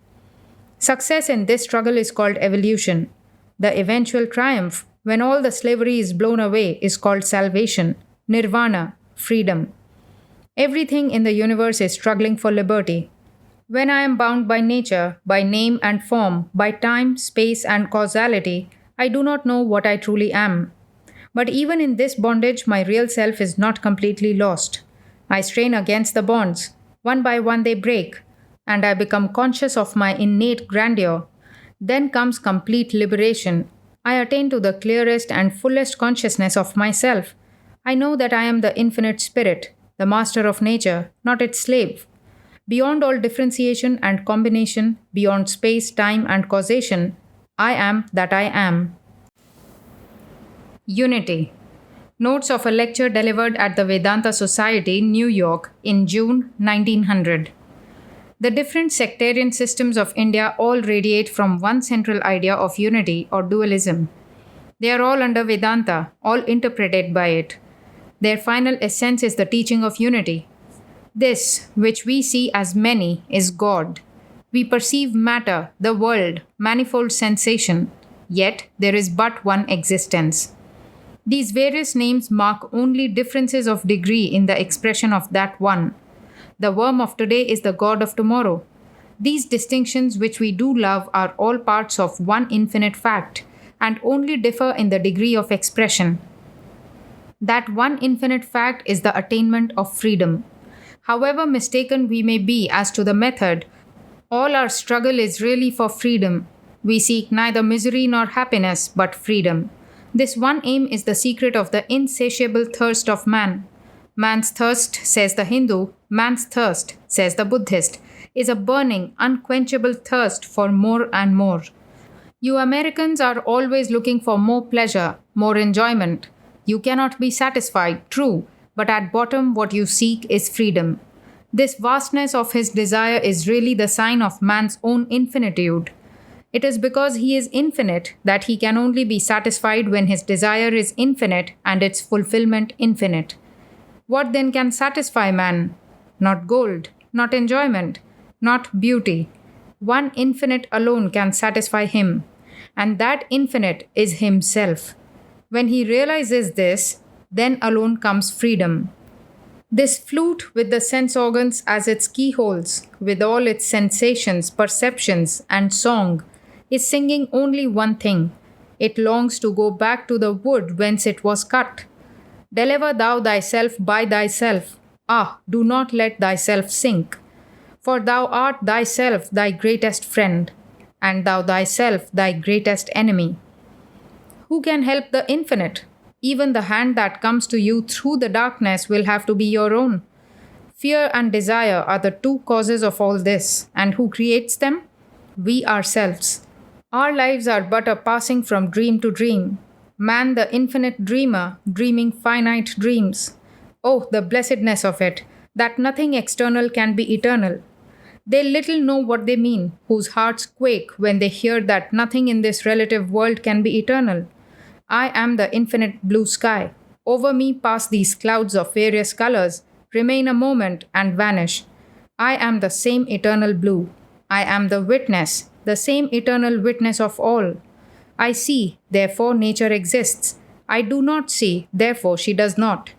Success in this struggle is called evolution. The eventual triumph, when all the slavery is blown away, is called salvation, nirvana, freedom. Everything in the universe is struggling for liberty. When I am bound by nature, by name and form, by time, space, and causality, I do not know what I truly am. But even in this bondage, my real self is not completely lost. I strain against the bonds. One by one they break, and I become conscious of my innate grandeur. Then comes complete liberation. I attain to the clearest and fullest consciousness of myself. I know that I am the infinite spirit, the master of nature, not its slave. Beyond all differentiation and combination, beyond space, time, and causation, I am that I am. Unity. Notes of a lecture delivered at the Vedanta Society, New York, in June 1900. The different sectarian systems of India all radiate from one central idea of unity or dualism. They are all under Vedanta, all interpreted by it. Their final essence is the teaching of unity. This, which we see as many, is God. We perceive matter, the world, manifold sensation, yet there is but one existence. These various names mark only differences of degree in the expression of that one. The worm of today is the God of tomorrow. These distinctions which we do love are all parts of one infinite fact and only differ in the degree of expression. That one infinite fact is the attainment of freedom. However mistaken we may be as to the method, all our struggle is really for freedom. We seek neither misery nor happiness, but freedom. This one aim is the secret of the insatiable thirst of man. Man's thirst, says the Hindu, man's thirst, says the Buddhist, is a burning, unquenchable thirst for more and more. You Americans are always looking for more pleasure, more enjoyment. You cannot be satisfied, true, but at bottom what you seek is freedom. This vastness of his desire is really the sign of man's own infinitude. It is because he is infinite that he can only be satisfied when his desire is infinite and its fulfillment infinite. What then can satisfy man? Not gold, not enjoyment, not beauty. One infinite alone can satisfy him, and that infinite is himself. When he realizes this, then alone comes freedom. This flute with the sense organs as its keyholes, with all its sensations, perceptions, and song, is singing only one thing. It longs to go back to the wood whence it was cut. Deliver thou thyself by thyself. Ah, do not let thyself sink. For thou art thyself thy greatest friend, and thou thyself thy greatest enemy. Who can help the infinite? Even the hand that comes to you through the darkness will have to be your own. Fear and desire are the two causes of all this, and who creates them? We ourselves. Our lives are but a passing from dream to dream. Man, the infinite dreamer, dreaming finite dreams. Oh, the blessedness of it, that nothing external can be eternal. They little know what they mean, whose hearts quake when they hear that nothing in this relative world can be eternal. I am the infinite blue sky. Over me pass these clouds of various colors, remain a moment and vanish. I am the same eternal blue. I am the witness, the same eternal witness of all. I see, therefore nature exists. I do not see, therefore she does not.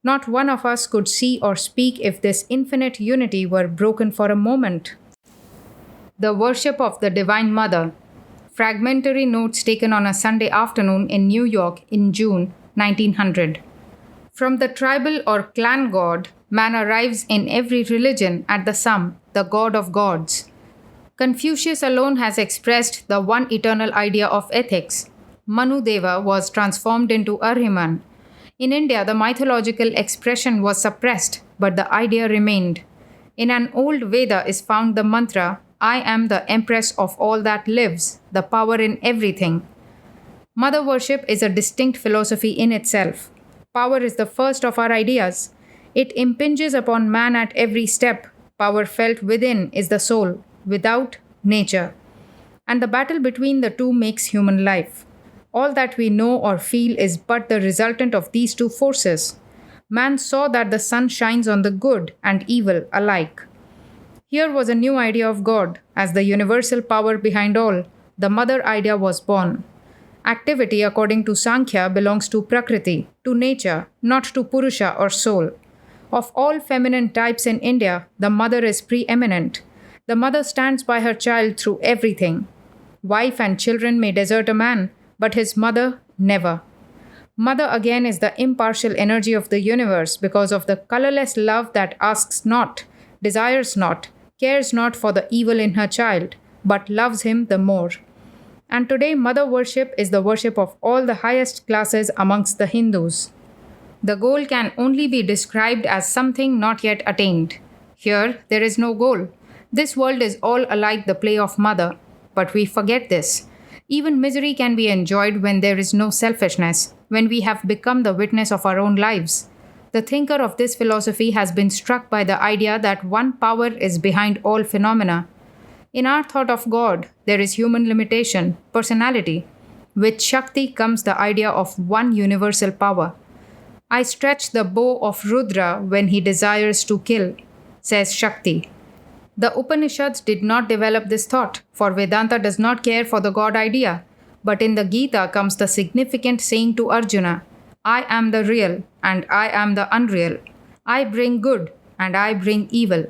Not one of us could see or speak if this infinite unity were broken for a moment. The worship of the Divine Mother. Fragmentary notes taken on a Sunday afternoon in New York in June 1900. From the tribal or clan god, man arrives in every religion at the sum, the God of gods. Confucius alone has expressed the one eternal idea of ethics. Manu Deva was transformed into Ahriman. In India, the mythological expression was suppressed, but the idea remained. In an old Veda is found the mantra, I am the empress of all that lives, the power in everything. Mother worship is a distinct philosophy in itself. Power is the first of our ideas. It impinges upon man at every step. Power felt within is the soul, without, nature. And the battle between the two makes human life. All that we know or feel is but the resultant of these two forces. Man saw that the sun shines on the good and evil alike. Here was a new idea of God, as the universal power behind all. The mother idea was born. Activity, according to Sankhya, belongs to Prakriti, to nature, not to Purusha or soul. Of all feminine types in India, the mother is preeminent. The mother stands by her child through everything. Wife and children may desert a man, but his mother never. Mother again is the impartial energy of the universe because of the colorless love that asks not, desires not, cares not for the evil in her child, but loves him the more. And today, mother worship is the worship of all the highest classes amongst the Hindus. The goal can only be described as something not yet attained. Here, there is no goal. This world is all alike the play of mother, but we forget this. Even misery can be enjoyed when there is no selfishness, when we have become the witness of our own lives. The thinker of this philosophy has been struck by the idea that one power is behind all phenomena. In our thought of God, there is human limitation, personality. With Shakti comes the idea of one universal power. I stretch the bow of Rudra when he desires to kill, says Shakti. The Upanishads did not develop this thought, for Vedanta does not care for the God idea. But in the Gita comes the significant saying to Arjuna, I am the real and I am the unreal. I bring good and I bring evil.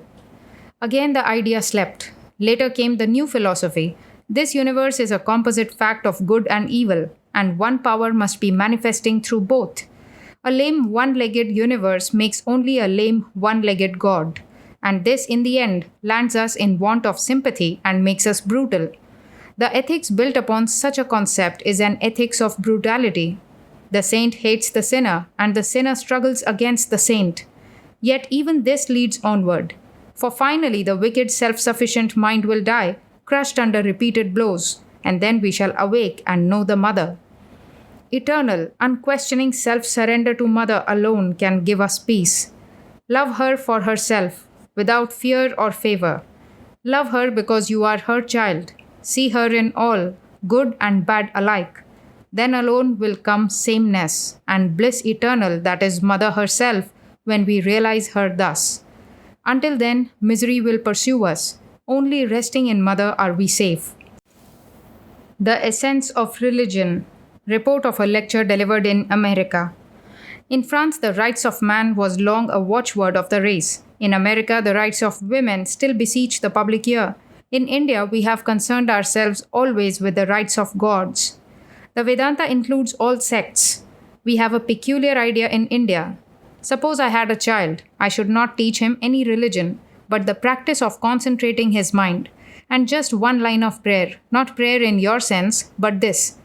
Again the idea slept. Later came the new philosophy. This universe is a composite fact of good and evil, and one power must be manifesting through both. A lame one-legged universe makes only a lame one-legged God. And this, in the end, lands us in want of sympathy and makes us brutal. The ethics built upon such a concept is an ethics of brutality. The saint hates the sinner, and the sinner struggles against the saint. Yet even this leads onward. For finally the wicked self-sufficient mind will die, crushed under repeated blows, and then we shall awake and know the mother. Eternal, unquestioning self-surrender to mother alone can give us peace. Love her for herself, without fear or favor. Love her because you are her child. See her in all, good and bad alike. Then alone will come sameness and bliss eternal that is mother herself when we realize her thus. Until then, misery will pursue us. Only resting in mother are we safe. The essence of religion. Report of a lecture delivered in America. In France, the rights of man was long a watchword of the race. In America, the rights of women still beseech the public ear. In India, we have concerned ourselves always with the rights of gods. The Vedanta includes all sects. We have a peculiar idea in India. Suppose I had a child, I should not teach him any religion. but the practice of concentrating his mind. And just one line of prayer, not prayer in your sense, but this: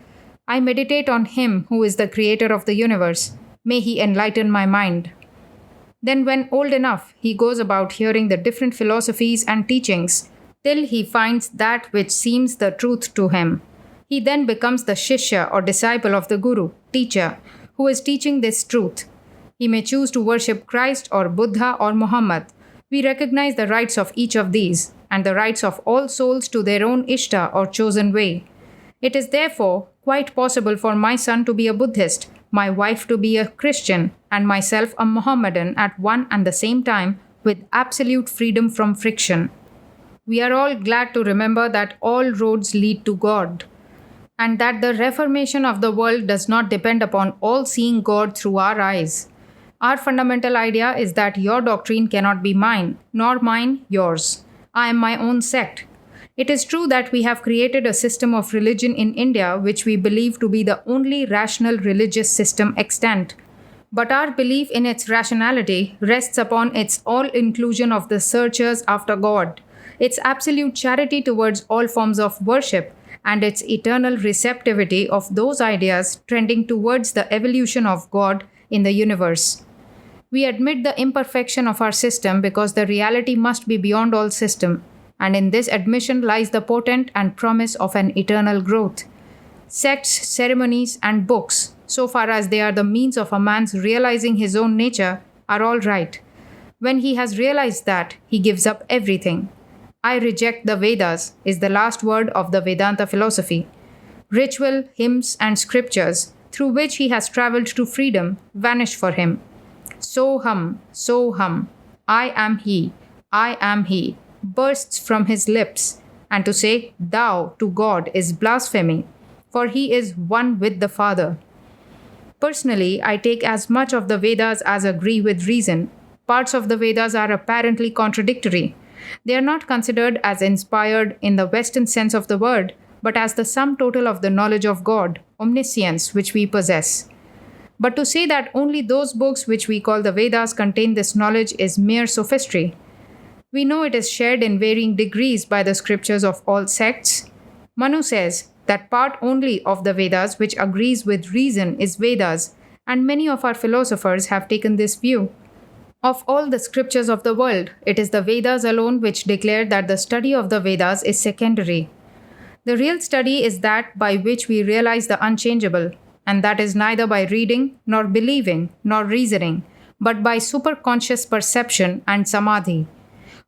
I meditate on Him who is the creator of the universe. May He enlighten my mind. Then, when old enough, he goes about hearing the different philosophies and teachings till he finds that which seems the truth to him. He then becomes the Shishya or disciple of the Guru, teacher, who is teaching this truth. He may choose to worship Christ or Buddha or Muhammad. We recognize the rights of each of these and the rights of all souls to their own Ishta or chosen way. It is therefore quite possible for my son to be a Buddhist, my wife to be a Christian, and myself a Mohammedan at one and the same time with absolute freedom from friction. We are all glad to remember that all roads lead to God, and that the reformation of the world does not depend upon all seeing God through our eyes. Our fundamental idea is that your doctrine cannot be mine, nor mine yours. I am my own sect. It is true that we have created a system of religion in India which we believe to be the only rational religious system extant. But our belief in its rationality rests upon its all-inclusion of the searchers after God, its absolute charity towards all forms of worship, and its eternal receptivity of those ideas trending towards the evolution of God in the universe. We admit the imperfection of our system because the reality must be beyond all system, and in this admission lies the portent and promise of an eternal growth. Sects, ceremonies, and books, so far as they are the means of a man's realizing his own nature, are all right. When he has realized that, he gives up everything. I reject the Vedas is the last word of the Vedanta philosophy. Ritual, hymns, and scriptures, through which he has traveled to freedom, vanish for him. Soham, I am he, bursts from his lips, and to say thou to God is blasphemy, for he is one with the Father. Personally, I take as much of the Vedas as agree with reason. Parts of the Vedas are apparently contradictory. They are not considered as inspired in the Western sense of the word, but as the sum total of the knowledge of God, omniscience, which we possess. But to say that only those books which we call the Vedas contain this knowledge is mere sophistry. We know it is shared in varying degrees by the scriptures of all sects. Manu says that part only of the Vedas which agrees with reason is Vedas, and many of our philosophers have taken this view. Of all the scriptures of the world, it is the Vedas alone which declare that the study of the Vedas is secondary. The real study is that by which we realize the unchangeable, and that is neither by reading, nor believing, nor reasoning, but by superconscious perception and samadhi.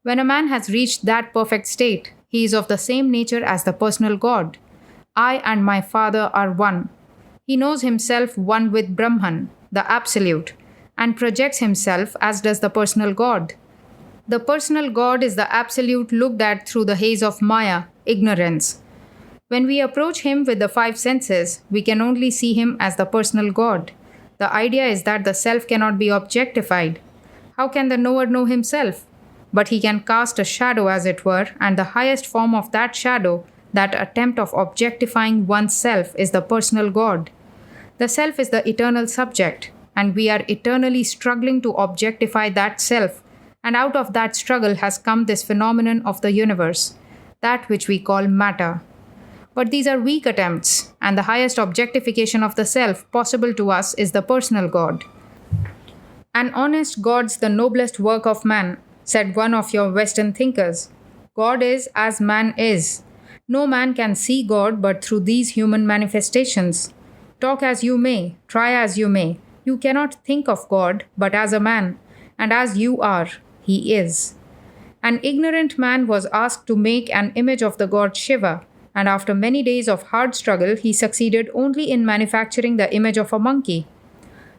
When a man has reached that perfect state, he is of the same nature as the personal God. I and my Father are one. He knows himself one with Brahman, the Absolute, and projects himself as does the personal God. The personal God is the Absolute looked at through the haze of Maya, ignorance. When we approach him with the five senses, we can only see him as the personal God. The idea is that the self cannot be objectified. How can the knower know himself? But he can cast a shadow, as it were, and the highest form of that shadow, that attempt of objectifying oneself, is the personal God. The self is the eternal subject, and we are eternally struggling to objectify that self, and out of that struggle has come this phenomenon of the universe, that which we call matter. But these are weak attempts, and the highest objectification of the self possible to us is the personal God. An honest God's the noblest work of man, said one of your Western thinkers. God is as man is. No man can see God but through these human manifestations. Talk as you may, try as you may, you cannot think of God but as a man, and as you are, he is. An ignorant man was asked to make an image of the god Shiva, and after many days of hard struggle, he succeeded only in manufacturing the image of a monkey.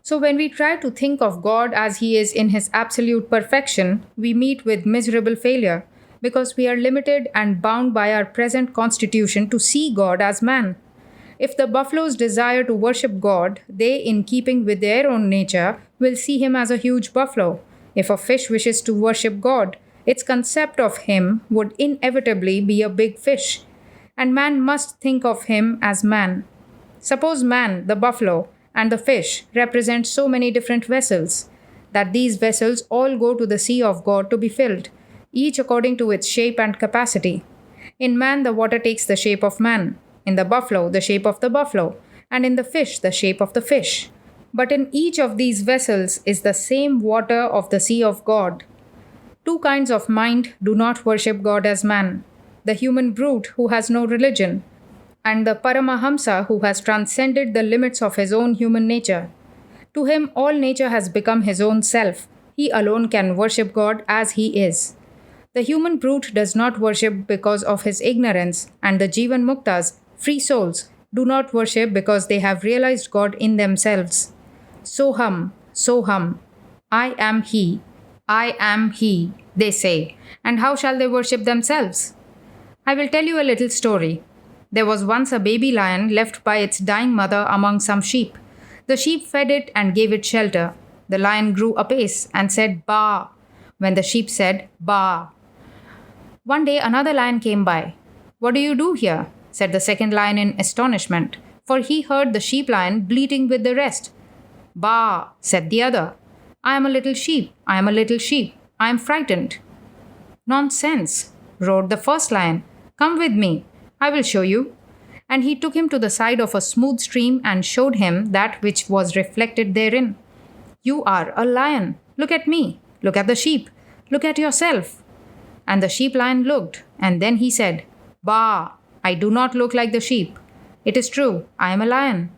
So when we try to think of God as he is in his absolute perfection, we meet with miserable failure, because we are limited and bound by our present constitution to see God as man. If the buffaloes desire to worship God, they, in keeping with their own nature, will see him as a huge buffalo. If a fish wishes to worship God, its concept of him would inevitably be a big fish, and man must think of him as man. Suppose man, the buffalo, and the fish represent so many different vessels, that these vessels all go to the sea of God to be filled. each according to its shape and capacity. In man, the water takes the shape of man, in the buffalo, the shape of the buffalo, and in the fish, the shape of the fish. But in each of these vessels is the same water of the sea of God. Two kinds of mind do not worship God as man: the human brute who has no religion, and the Paramahamsa who has transcended the limits of his own human nature. To him, all nature has become his own self. He alone can worship God as he is. The human brute does not worship because of his ignorance, and the Jivan Muktas, free souls, do not worship because they have realized God in themselves. Soham, Soham, I am He, they say. And how shall they worship themselves? I will tell you a little story. There was once a baby lion left by its dying mother among some sheep. The sheep fed it and gave it shelter. The lion grew apace and said, "Ba," when the sheep said, "Ba." One day another lion came by. "What do you do here?" said the second lion in astonishment, for he heard the sheep lion bleating with the rest. "Ba," said the other. "I am a little sheep. I am a little sheep. I am frightened." "Nonsense," roared the first lion. "Come with me. I will show you." And he took him to the side of a smooth stream and showed him that which was reflected therein. "You are a lion. Look at me. Look at the sheep. Look at yourself." And the sheep lion looked, and then he said, "Bah, I do not look like the sheep. It is true, I am a lion."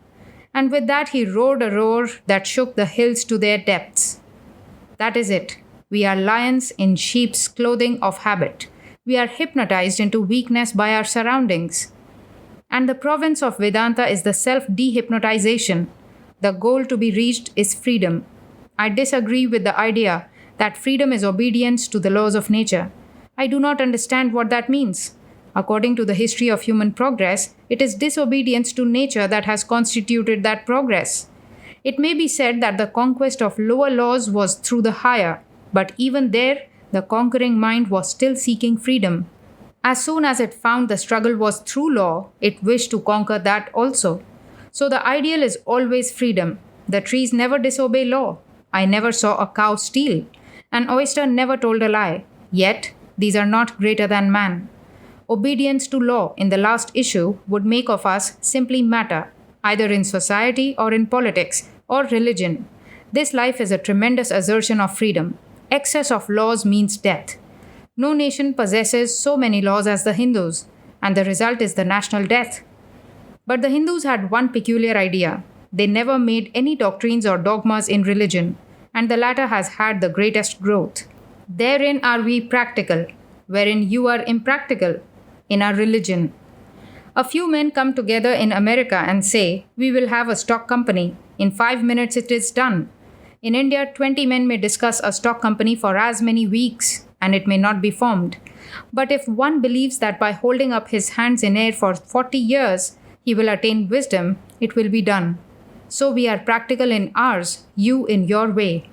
And with that he roared a roar that shook the hills to their depths. That is it. We are lions in sheep's clothing of habit. We are hypnotized into weakness by our surroundings. And the province of Vedanta is the self-dehypnotization. The goal to be reached is freedom. I disagree with the idea that freedom is obedience to the laws of nature. I do not understand what that means. According to the history of human progress, it is disobedience to nature that has constituted that progress. It may be said that the conquest of lower laws was through the higher, but even there, the conquering mind was still seeking freedom. As soon as it found the struggle was through law, it wished to conquer that also. So the ideal is always freedom. The trees never disobey law. I never saw a cow steal. An oyster never told a lie. Yet, these are not greater than man. Obedience to law in the last issue would make of us simply matter, either in society or in politics or religion. This life is a tremendous assertion of freedom. Excess of laws means death. No nation possesses so many laws as the Hindus, and the result is the national death. But the Hindus had one peculiar idea. They never made any doctrines or dogmas in religion, and the latter has had the greatest growth. Therein are we practical, wherein you are impractical, in our religion. A few men come together in America and say, "We will have a stock company. In 5 minutes it is done." In India, 20 men may discuss a stock company for as many weeks, and it may not be formed. But if one believes that by holding up his hands in air for 40 years, he will attain wisdom, it will be done. So we are practical in ours, you in your way.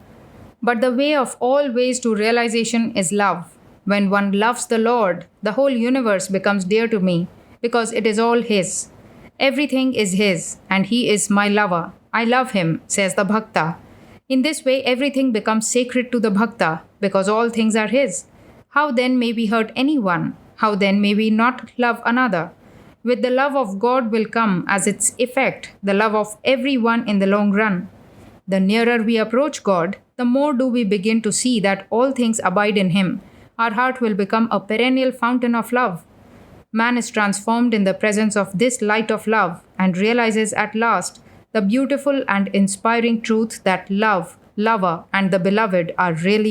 But the way of all ways to realization is love. When one loves the Lord, the whole universe becomes dear to me, because it is all His. Everything is His, and He is my lover. I love Him, says the Bhakta. In this way, everything becomes sacred to the Bhakta, because all things are His. How then may we hurt anyone? How then may we not love another? With the love of God will come as its effect the love of everyone in the long run. The nearer we approach God, the more do we begin to see that all things abide in Him. Our heart will become a perennial fountain of love. Man is transformed in the presence of this light of love and realizes at last the beautiful and inspiring truth that love, lover, and the beloved are really